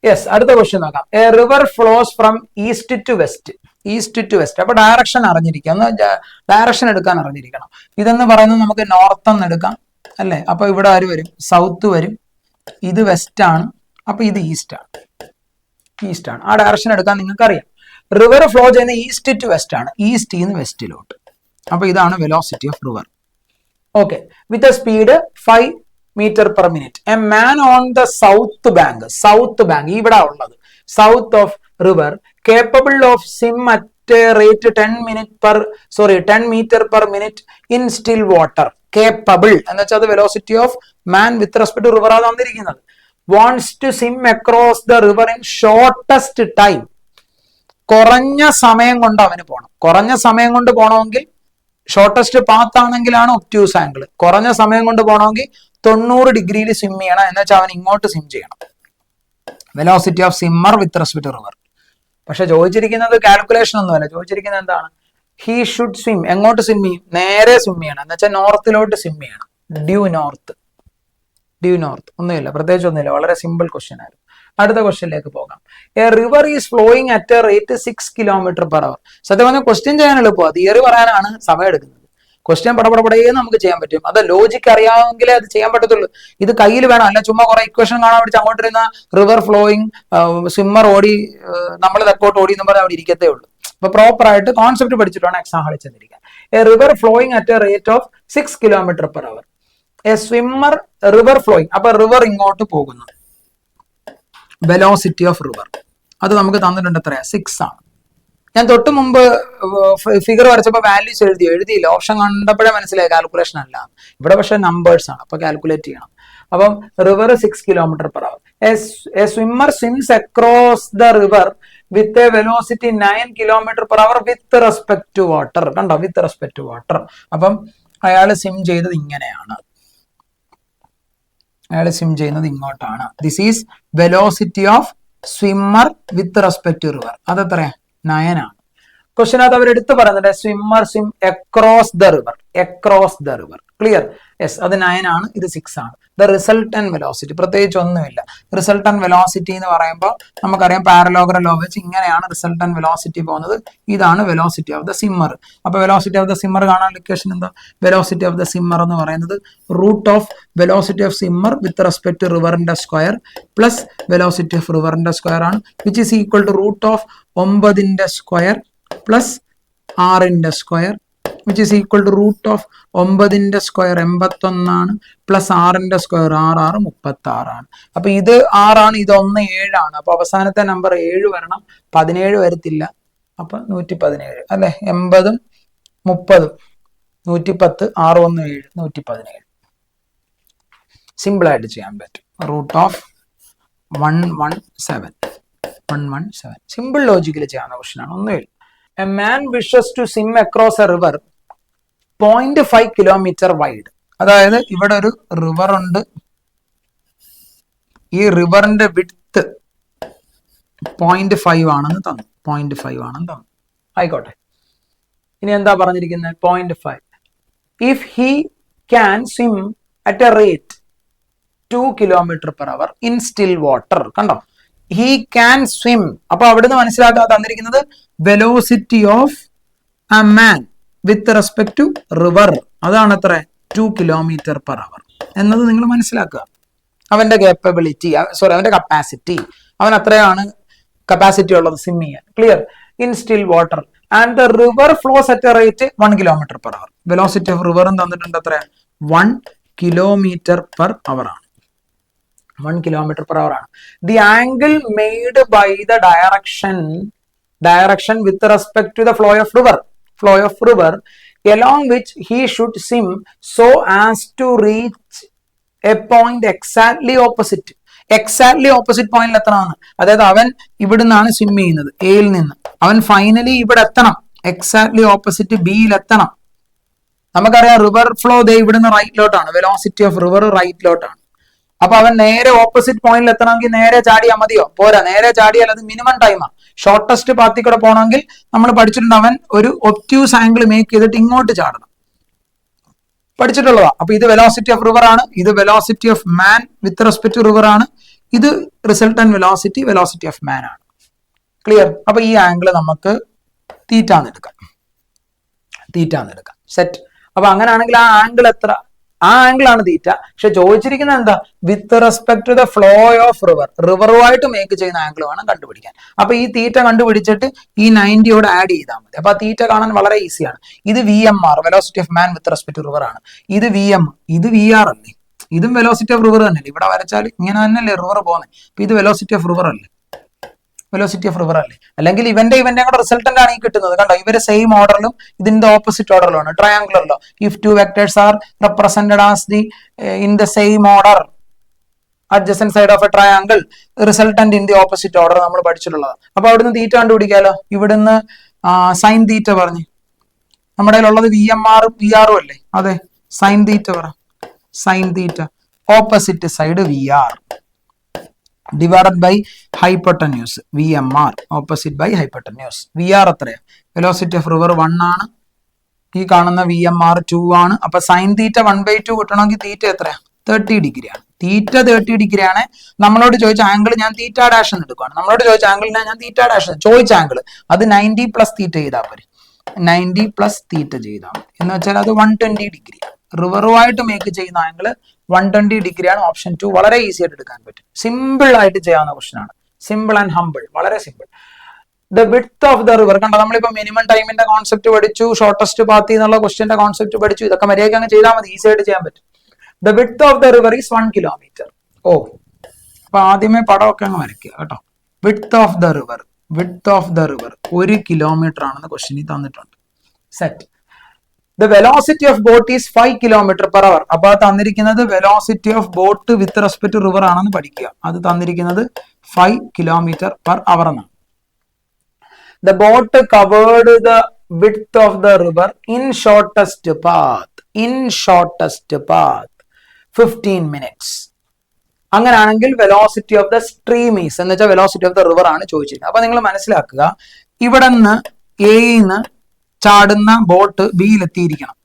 യെസ്, അടുത്ത ക്വസ്റ്റ്യൻ നോക്കാം. A river flows from east to west. East to west, അപ്പൊ ഡയറക്ഷൻ അറിഞ്ഞിരിക്കുക, ഒന്ന് ഡയറക്ഷൻ എടുക്കാൻ അറിഞ്ഞിരിക്കണം. ഇതെന്ന് പറയുന്നത് നമുക്ക് നോർത്ത് എന്ന് എടുക്കാം അല്ലെ. അപ്പൊ ഇവിടെ ആര് വരും? സൗത്ത് വരും. ഇത് വെസ്റ്റ് ആണ്, അപ്പൊ ഇത് ഈസ്റ്റ് ആണ്. ഈസ്റ്റ് ആണ്. ആ ഡയറക്ഷൻ എടുക്കാൻ നിങ്ങൾക്ക് അറിയാം. റിവർ ഫ്ലോ ചെയ്യുന്ന ഈസ്റ്റ് ടു വെസ്റ്റ് ആണ്, ഈസ്റ്റ് നിന്ന് വെസ്റ്റിലോട്ട്. അപ്പൊ ഇതാണ് velocity of river. Okay, with a speed 5 meter per minute. A man on the south bank ഇവിടെ ഉള്ളത് south of river capable of swim at a rate 10 meter per minute in still water. Capable എന്ന് വെച്ചാൽ velocity of man with respect to river ആണ് തന്നിരിക്കുന്നത്. Wants to swim across the river in shortest time. കുറഞ്ഞ സമയം കൊണ്ട് അവന് പോകണം. കുറഞ്ഞ സമയം കൊണ്ട് പോകണമെങ്കിൽ ഷോർട്ടസ്റ്റ് പാത്ത് ആണെങ്കിലാണ് ഒബ്റ്റ്യൂസ് ആംഗിൾ. കുറഞ്ഞ സമയം കൊണ്ട് പോകണമെങ്കിൽ 90 ഡിഗ്രിയിൽ സ്വിം ചെയ്യണം, എന്ന് വെച്ചാൽ അവൻ ഇങ്ങോട്ട് സ്വിം ചെയ്യണം. Velocity of swimmer with respect to river. പക്ഷെ ചോദിച്ചിരിക്കുന്നത് കാൽക്കുലേഷൻ ഒന്നുമല്ല, ചോദിച്ചിരിക്കുന്നത് എന്താണ്? He should swim. എങ്ങോട്ട് സ്വിം ചെയ്യും? നേരെ സ്വിം ചെയ്യണം, എന്ന് വെച്ചാൽ നോർത്തിലോട്ട് സ്വിം ചെയ്യണം. Due north. ഒന്നുമില്ല, പ്രത്യേകിച്ച് ഒന്നുമില്ല, വളരെ സിമ്പിൾ ക്വസ്റ്റ്യൻ ആയിരുന്നു. അടുത്ത ക്വസ്റ്റ്യനിലേക്ക് പോകാം. A river is flowing at a rate 6 km/h. സത്യം പറഞ്ഞാൽ ക്വസ്റ്റ്യൻ ചെയ്യാൻ എളുപ്പമാണ്, തിയറി പറയാനാണ് സമയം എടുക്കുന്നത്. ക്വസ്റ്റ്യൻ പടപടപടയെ നമുക്ക് ചെയ്യാൻ പറ്റും. അത് ലോജിക്ക് അറിയാമെങ്കിലേ അത് ചെയ്യാൻ പറ്റത്തുള്ളൂ. ഇത് കയ്യിൽ വേണം, അല്ല ചുമ്മാ കുറെ ഇക്വേഷൻ കാണാൻ പഠിച്ച് അങ്ങോട്ട് ഇരുന്ന റിവർ ഫ്ലോയിങ്, സ്വിമ്മർ ഓടി, നമ്മൾ തെക്കോട്ട് ഓടി എന്ന് പറഞ്ഞാൽ അവിടെ ഇരിക്കത്തേ ഉള്ളൂ. അപ്പൊ പ്രോപ്പർ ആയിട്ട് കോൺസെപ്റ്റ് പഠിച്ചിട്ടാണ് എക്സാം ഹാളിൽ ചെന്നിരിക്കാൻ. A river flowing at a rate of 6 km/h. A swimmer river flowing, അപ്പൊ റിവർ ഇങ്ങോട്ട് പോകുന്നു. വെലോസിറ്റി ഓഫ് റിവർ അത് നമുക്ക് തന്നിട്ടുണ്ട്, എത്രയാ? 6 ആണ്. ഞാൻ തൊട്ട് മുമ്പ് ഫിഗർ വരച്ചപ്പോൾ വാല്യൂസ് എഴുതിയില്ല. ഓപ്ഷൻ കണ്ടപ്പോഴേ മനസ്സിലായി കാൽക്കുലേഷൻ അല്ല. ഇവിടെ പക്ഷെ നമ്പേഴ്സ് ആണ്, അപ്പൊ കാൽക്കുലേറ്റ് ചെയ്യണം. അപ്പം river 6 km/h. A swimmer swims across the river with a velocity 9 km/h with respect to water. കണ്ടോ? With respect to water. അപ്പം അയാൾ സ്വിം ചെയ്തത് ഇങ്ങനെയാണ്, ഇങ്ങോട്ടാണ്. This is velocity of swimmer with respect to river. അതെത്രയാ? 9 ആണ്. ക്വസ്റ്റ്യനകത്ത് അവർ എടുത്ത് പറയുന്നുണ്ട് swimmer swim across the river. Clear? Yes, അത് 9 ആണ്, ഇത് 6 ആണ്. ദ റിസൾട്ടന്റ് വെലോസിറ്റി പ്രത്യേകിച്ച് ഒന്നുമില്ല. റിസൾട്ടന്റ് വെലോസിറ്റി എന്ന് പറയുമ്പോൾ നമുക്കറിയാം പാരലോഗ്രം ലോ വെച്ച് ഇങ്ങനെയാണ് റിസൾട്ടന്റ് വെലോസിറ്റി പോകുന്നത്. ഇതാണ് വെലോസിറ്റി ഓഫ് ദ സിമ്മർ. അപ്പൊ വെലോസിറ്റി ഓഫ് ദ സിമ്മർ കാണാൻ ഇക്വേഷൻ എന്താ? വെലോസിറ്റി ഓഫ് ദ സിമ്മർ എന്ന് പറയുന്നത് root of velocity of swimmer with respect to റിവറിന്റെ സ്ക്വയർ പ്ലസ് വെലോസിറ്റി ഓഫ് റിവറിന്റെ സ്ക്വയർ ആണ്, which is equal to root of 9ന്റെ square plus 6ന്റെ square, which is equal to root of 9ന്റെ square 81 ആണ് plus 6ന്റെ സ്ക്വയർ 6 36 ആണ്. അപ്പൊ ഇത് 6 ആണ്, ഇത് 1 7 ആണ്. അപ്പൊ അവസാനത്തെ നമ്പർ 7 വരണം, 17 വരത്തില്ല. അപ്പൊ 117 അല്ലെ. 80 30 110 6 1 7 117. സിമ്പിൾ ആയിട്ട് ചെയ്യാൻ പറ്റും. റൂട്ട് ഓഫ് 117 സിമ്പിൾ ലോജിക്കൽ ചെയ്യാവുന്ന ക്വസ്റ്റ്യൻ ആണ്, ഒന്നുമില്ല. A man wishes to swim across a river 0.5 kilometer wide. അതായത് ഇവിടെ ഒരു റിവർ ഉണ്ട്, ഈ റിവറിന്റെ വിഡ്ത്ത് 0.5 ആണെന്ന് തന്നു. ആയിക്കോട്ടെ. ഇനി എന്താ പറഞ്ഞിരിക്കുന്നത്? 0.5. If he can swim at a rate 2 km/h in still water. കണ്ടോ? He can swim. അപ്പൊ അവിടുന്ന് മനസ്സിലാക്കാൻ തന്നിരിക്കുന്നത് velocity of a man with respect to river. അതാണ് എത്ര? 2 km/h എന്നത് നിങ്ങൾ മനസ്സിലാക്കുക. അവന്റെ കേപ്പബിലിറ്റി, അവന്റെ കപ്പാസിറ്റി, അവൻ അത്രയാണ് കപ്പാസിറ്റി ഉള്ളത് സ്വിം ചെയ്യാൻ. Clear? In still water and the river flows at a rate 1 km/h. Velocity of റിവറും തന്നിട്ടുണ്ട്, എത്ര? 1 km/h ആണ്. 1 km/h ആണ്. The angle made by the direction with respect to the flow of river along which he should swim so as to reach a point exactly opposite. Exactly opposite പോയിന്റിൽ എത്തണമെന്ന്. അതായത് അവൻ ഇവിടുന്നാണ് swim ചെയ്യുന്നത് എയിൽ നിന്ന്, അവൻ ഫൈനലി ഇവിടെ എത്തണം, എക്സാക്ട്ലി ഓപ്പോസിറ്റ് ബിയിൽ എത്തണം. നമുക്കറിയാം റിവർ ഫ്ലോ ദേ ഇവിടുന്ന് റൈറ്റിലോട്ടാണ്, വെലോസിറ്റി ഓഫ് റിവർ റൈറ്റിലോട്ടാണ്. അപ്പൊ അവൻ നേരെ ഓപ്പോസിറ്റ് പോയിന്റിൽ എത്തണമെങ്കിൽ നേരെ ചാടിയാൽ മതിയോ? പോരാ, നേരെ ചാടിയാൽ അത് മിനിമം ടൈമാണ്. ഷോർട്ടസ്റ്റ് പാത്തിൽ കൂടെ പോകണമെങ്കിൽ നമ്മൾ പഠിച്ചിട്ടുണ്ട്, അവൻ ഒരു ഒബ്റ്റ്യൂസ് ആംഗിൾ മേക്ക് ചെയ്തിട്ട് ഇങ്ങോട്ട് ചാടണം, പഠിച്ചിട്ടുള്ളതാ. അപ്പൊ ഇത് വെലോസിറ്റി ഓഫ് റിവർ ആണ്, ഇത് velocity of man with respect to river ആണ്, ഇത് resultant velocity velocity of man ആണ്. ക്ലിയർ? അപ്പൊ ഈ ആംഗിൾ നമുക്ക് തീറ്റാന്ന് എടുക്കാം, സെറ്റ്. അപ്പൊ അങ്ങനെയാണെങ്കിൽ ആ ആംഗിൾ എത്ര? ആ ആംഗിൾ ആണ് തീറ്റ. പക്ഷെ ചോദിച്ചിരിക്കുന്നത് എന്താ? With respect to the flow of river, റിവറുമായിട്ട് മേക്ക് ചെയ്യുന്ന ആംഗിൾ വേണം കണ്ടുപിടിക്കാൻ. അപ്പൊ ഈ തീറ്റ കണ്ടുപിടിച്ചിട്ട് ഈ 90യോട് ആഡ് ചെയ്താൽ മതി. അപ്പൊ ആ തീറ്റ കാണാൻ വളരെ ഈസിയാണ്. ഇത് VMR, velocity of man with respect to river ആണ്. ഇത് VM, ഇത് VR അല്ലേ? ഇതും വെലോസിറ്റി ഓഫ് റിവർ തന്നെയല്ലേ? ഇവിടെ വരച്ചാൽ ഇങ്ങനെ തന്നെയല്ലേ റിവർ പോകുന്നത്? അപ്പൊ ഇത് വെലോസിറ്റി ഓഫ് റിവർ അല്ലേ? വെലോസിറ്റി ഓഫ് റിവർ അല്ലേ? അല്ലെങ്കിൽ ഇവന്റെ കൂടെ റിസൾട്ടന്റ് ആണ് ഈ കിട്ടുന്നത്. കണ്ടോ, ഇവര് സെയിം ഓർഡറിലും ഇതിന്റെ ഓപ്പോസിറ്റ് ഓർഡറിലാണ്, ട്രയാംഗുലറിലോ. If two vectors are represented as the in the same order adjacent side of a triangle, resultant in the opposite order നമ്മൾ പഠിച്ചിട്ടുള്ളതാണ്. അപ്പൊ അവിടുന്ന് തീറ്റ കണ്ടുപിടിക്കാലോ. ഇവിടുന്ന് സൈൻ തീറ്റ പറഞ്ഞു, നമ്മുടെ കയ്യിലുള്ളത് VMR VR അല്ലേ? അതെ, സൈൻ തീറ്റ പറ. Sign theta opposite side VR divided by hypotenuse, VMR opposite by hypotenuse. VR എത്രയാ? വെലോസിറ്റി ഓഫ് റിവർ 1 ആണ്, ഈ കാണുന്ന VMR 2 ആണ്. അപ്പൊ സൈൻ തീറ്റ 1/2 കിട്ടണമെങ്കിൽ തീറ്റ എത്രയാ? 30 ഡിഗ്രി ആണ്. തീറ്റ 30 ഡിഗ്രി ആണ്. നമ്മളോട് ചോദിച്ച ആംഗിൾ ഞാൻ തീറ്റ ഡാഷ് എന്ന് എടുക്കുകയാണ്. നമ്മളോട് ചോദിച്ച ആംഗിളിനെ ഞാൻ തീറ്റ ഡാഷ്, ചോദിച്ച ആംഗിൾ അത് 90 പ്ലസ് തീറ്റ ചെയ്താൽ പോരെ, 90 പ്ലസ് തീറ്റ ചെയ്താൽ മതി. എന്ന് വെച്ചാൽ അത് 120 ഡിഗ്രിയാണ്. റിവറുമായിട്ട് മേക്ക് ചെയ്യുന്ന ആംഗിൾ 120 ഡിഗ്രിയാണ്. ഓപ്ഷൻ 2 വളരെ ഈസി ആയിട്ട് എടുക്കാൻ പറ്റും. സിമ്പിൾ ആയിട്ട് ചെയ്യാവുന്ന ക്വസ്റ്റൻ ആണ്. സിമ്പിൾ ആൻഡ് ഹംബിൾ, വളരെ simple. The width of the river, കണ്ടോ നമ്മളിപ്പോ മിനിമം ടൈമിന്റെ കോൺസെപ്റ്റ് പഠിച്ചു, ഷോർട്ടസ്റ്റ് പാത്ത് എന്നുള്ള ക്വസ്റ്റ്യന്റെ കോൺസെപ്റ്റ് പഠിച്ചു. ഇതൊക്കെ മര്യാദയ്ക്ക് അങ്ങ് ചെയ്താൽ മതി, ഈസി ആയിട്ട് ചെയ്യാൻ പറ്റും. The width of the river is 1 kilometre. ഓ, അപ്പൊ ആദ്യമേ പടമൊക്കെ അങ്ങ് വരയ്ക്കുക കേട്ടോ. Width of the river, width of the river 1 kilometre ആണെന്ന് ക്വസ്റ്റ്യനിൽ തന്നിട്ടുണ്ട്. Set. The velocity of boat is 5 km/h. അപ്പൊ തന്നിരിക്കുന്നത് velocity of boat with respect to river ആണെന്ന് പഠിക്കുക. അത് തന്നിരിക്കുന്നത് 5 km/h എന്നാണ്. The boat covered the width of the river in shortest path. In shortest path 15 minutes. അങ്ങനെയാണെങ്കിൽ velocity of the stream is എന്ന് വെച്ചാൽ വെലോസിറ്റി ഓഫ് ദ റിവർ ആണ് ചോദിച്ചിരിക്കുന്നത്. അപ്പൊ നിങ്ങൾ മനസ്സിലാക്കുക, ഇവിടെ നിന്ന് എയിന്ന് ചാടുന്ന ബോട്ട് ബിയിലെത്തിയിരിക്കണം.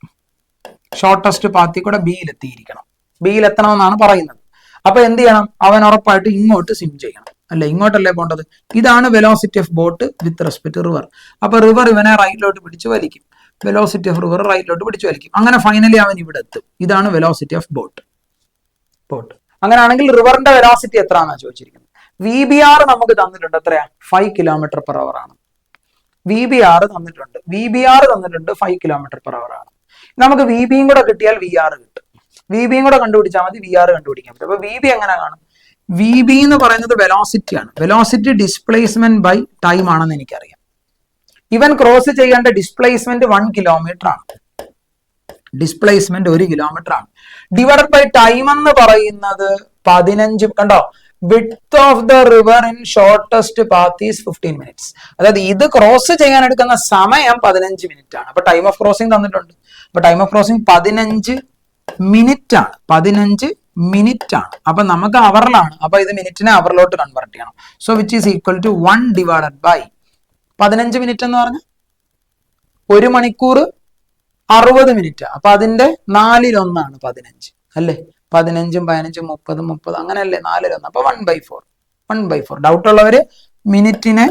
ഷോർട്ടസ്റ്റ് പാത്തിൽ കൂടെ ബിയിലെത്തിയിരിക്കണം. ബിയിലെത്തണമെന്നാണ് പറയുന്നത്. അപ്പൊ എന്ത് ചെയ്യണം? അവൻ ഉറപ്പായിട്ട് ഇങ്ങോട്ട് സ്വിം ചെയ്യണം, അല്ലെ? ഇങ്ങോട്ടല്ലേ പോണ്ടത്? ഇതാണ് velocity of boat with respect to river. അപ്പൊ റിവർ ഇവനെ റൈറ്റിലോട്ട് പിടിച്ച് വലിക്കും, വെലോസിറ്റി ഓഫ് റിവർ റൈറ്റിലോട്ട് പിടിച്ച് വലിക്കും. അങ്ങനെ ഫൈനലി അവൻ ഇവിടെ എത്തും. ഇതാണ് വെലോസിറ്റി ഓഫ് ബോട്ട്. അങ്ങനെയാണെങ്കിൽ റിവറിന്റെ വെലോസിറ്റി എത്രയാണെന്നാണ് ചോദിച്ചിരിക്കുന്നത്. VBR നമുക്ക് തന്നിട്ടുണ്ട്, എത്രയാ? 5 km/h ആണ്. VBR തന്നിട്ടുണ്ട്, 5 km/h ആണ്. നമുക്ക് VBയും കൂടെ കിട്ടിയാൽ VR കിട്ടും. VBയും കൂടെ കണ്ടുപിടിച്ചാൽ മതി VR കണ്ടുപിടിക്കാൻ പറ്റും. അപ്പൊ VB എങ്ങനെ കാണും? VB എന്ന് പറയുന്നത് വെലോസിറ്റി ആണ്. വെലോസിറ്റി ഡിസ്പ്ലേസ്മെന്റ് ബൈ ടൈം ആണെന്ന് എനിക്കറിയാം. ഇവൻ ക്രോസ് ചെയ്യേണ്ട ഡിസ്പ്ലേസ്മെന്റ് 1 കിലോമീറ്റർ ആണ്. ഡിസ്പ്ലേസ്മെന്റ് 1 കിലോമീറ്റർ ആണ്. ഡിവൈഡഡ് ബൈ ടൈം എന്ന് പറയുന്നത് 15. കണ്ടോ, width of the river in shortest path is 15 minutes. അതായത് ഇത് ക്രോസ് ചെയ്യാൻ എടുക്കുന്ന സമയം 15 മിനിറ്റ് ആണ്. അപ്പൊ ടൈം ഓഫ് ക്രോസിംഗ് തന്നിട്ടുണ്ട്. അപ്പൊ ടൈം ഓഫ് ക്രോസിംഗ് 15 മിനിറ്റ് ആണ്. 15 മിനിറ്റ് ആണ്. അപ്പൊ നമുക്ക് അവറിലാണ്. അപ്പൊ ഇത് മിനിറ്റിനെ അവറിലോട്ട് കൺവേർട്ട് ചെയ്യണം. So which is equal to 1 divided by 15 minute എന്ന് പറഞ്ഞാൽ 1 മണിക്കൂർ 60 മിനിറ്റ്. അപ്പൊ അതിന്റെ 4/1 ആണ് 15, അല്ലേ? 15, 15, 30, 30 അങ്ങനെയല്ലേ? 4/1. അപ്പൊ 1/4. ഡൗട്ട് ഉള്ളവര് മിനിറ്റിനെ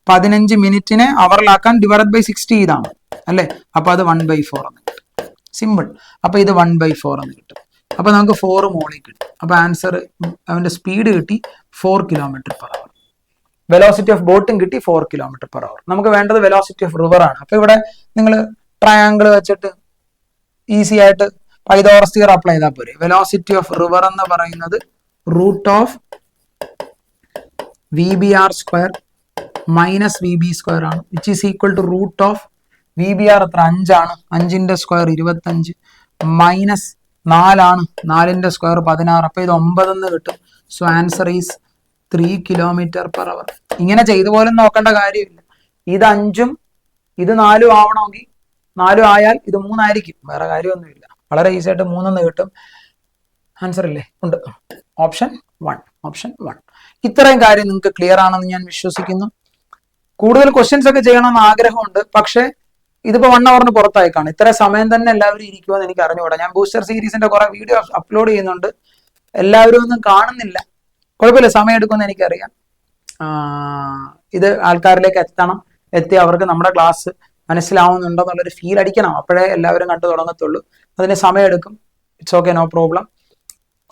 15 മിനിറ്റിനെ അവറിലാക്കാൻ ഡിവൈഡ് ബൈ 60 ചെയ്താണ്, അല്ലേ? അപ്പൊ അത് 1/4 എന്ന് കിട്ടും. സിമ്പിൾ. അപ്പൊ ഇത് 1/4 എന്ന് കിട്ടും. അപ്പൊ നമുക്ക് 4 മോളിൽ കിട്ടും. അപ്പൊ ആൻസർ, അവന്റെ സ്പീഡ് കിട്ടി 4 km/h. വെലോസിറ്റി ഓഫ് ബോട്ടും കിട്ടി 4 km/h. നമുക്ക് വേണ്ടത് വെലോസിറ്റി ഓഫ് റിവർ ആണ്. അപ്പൊ ഇവിടെ നിങ്ങൾ ട്രയാങ്കിൾ വെച്ചിട്ട് ഈസി ആയിട്ട് പൈതഗോറസ് തിയറം അപ്ലൈ ചെയ്താൽ പോരെ. വെലോസിറ്റി ഓഫ് റിവർ എന്ന് പറയുന്നത് √of VBR² മൈനസ് VB² ആണ്, which is equal to √of VBR എത്ര? 5 ആണ്. 5ന്റെ സ്ക്വയർ 25 മൈനസ് 4 4ന്റെ സ്ക്വയർ 16. അപ്പൊ ഇത് 9 എന്ന് കിട്ടും. So answer is 3 km/h. ഇങ്ങനെ ചെയ്തു പോലും നോക്കേണ്ട കാര്യമില്ല. ഇത് 5ഉം ഇത് 4ഉം ആവണമെങ്കിൽ 4 ആയാൽ ഇത് 3 ആയിരിക്കും. വേറെ കാര്യമൊന്നുമില്ല. വളരെ ഈസി ആയിട്ട് 3 കിട്ടും. ആൻസർ ഇല്ലേ? ഉണ്ട്. ഓപ്ഷൻ 1. ഇത്രയും കാര്യം നിങ്ങൾക്ക് ക്ലിയർ ആണെന്ന് ഞാൻ വിശ്വസിക്കുന്നു. കൂടുതൽ ക്വസ്റ്റ്യൻസ് ഒക്കെ ചെയ്യണമെന്ന് ആഗ്രഹമുണ്ട്. പക്ഷേ ഇതിപ്പോ 1 hourന് പുറത്തായി കാണും. ഇത്ര സമയം തന്നെ എല്ലാവരും ഇരിക്കുമെന്ന് എനിക്ക് അറിഞ്ഞുകൂടാ. ഞാൻ ബൂസ്റ്റർ സീരീസിന്റെ കുറെ വീഡിയോ അപ്ലോഡ് ചെയ്യുന്നുണ്ട്. എല്ലാവരും ഒന്നും കാണുന്നില്ല. കുഴപ്പമില്ല, സമയം എടുക്കുമെന്ന് എനിക്കറിയാം. ഇത് ആൾക്കാരിലേക്ക് എത്തി അവർക്ക് നമ്മുടെ ക്ലാസ് മനസ്സിലാവുന്നുണ്ടോ എന്നുള്ളൊരു ഫീൽ അടിക്കണം. അപ്പോഴേ എല്ലാവരും കണ്ടു തുടങ്ങത്തുള്ളൂ. അതിന് സമയമെടുക്കും. It's okay, no problem.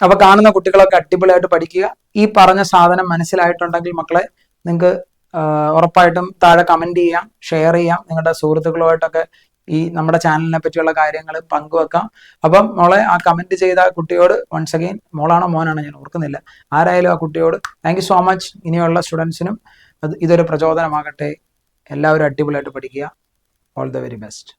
അപ്പൊ കാണുന്ന കുട്ടികളൊക്കെ അടിപൊളിയായിട്ട് പഠിക്കുക. ഈ പറഞ്ഞ സാധനം മനസ്സിലായിട്ടുണ്ടെങ്കിൽ മക്കളെ നിങ്ങൾക്ക് ഉറപ്പായിട്ടും താഴെ കമന്റ് ചെയ്യാം, ഷെയർ ചെയ്യാം. നിങ്ങളുടെ സുഹൃത്തുക്കളുമായിട്ടൊക്കെ ഈ നമ്മുടെ ചാനലിനെ പറ്റിയുള്ള കാര്യങ്ങൾ പങ്കുവെക്കാം. അപ്പം മോളെ ആ കമന്റ് ചെയ്ത കുട്ടിയോട് വൺസ് അഗെയിൻ, മോളാണോ മോനാണോ ഞാൻ ഓർക്കുന്നില്ല, ആരായാലും ആ കുട്ടിയോട് താങ്ക് യു സോ മച്ച്. ഇനിയുള്ള സ്റ്റുഡൻസിനും ഇതൊരു പ്രചോദനമാകട്ടെ. എല്ലാവരും അടിപൊളിയായിട്ട് പഠിക്കുക. All the very best.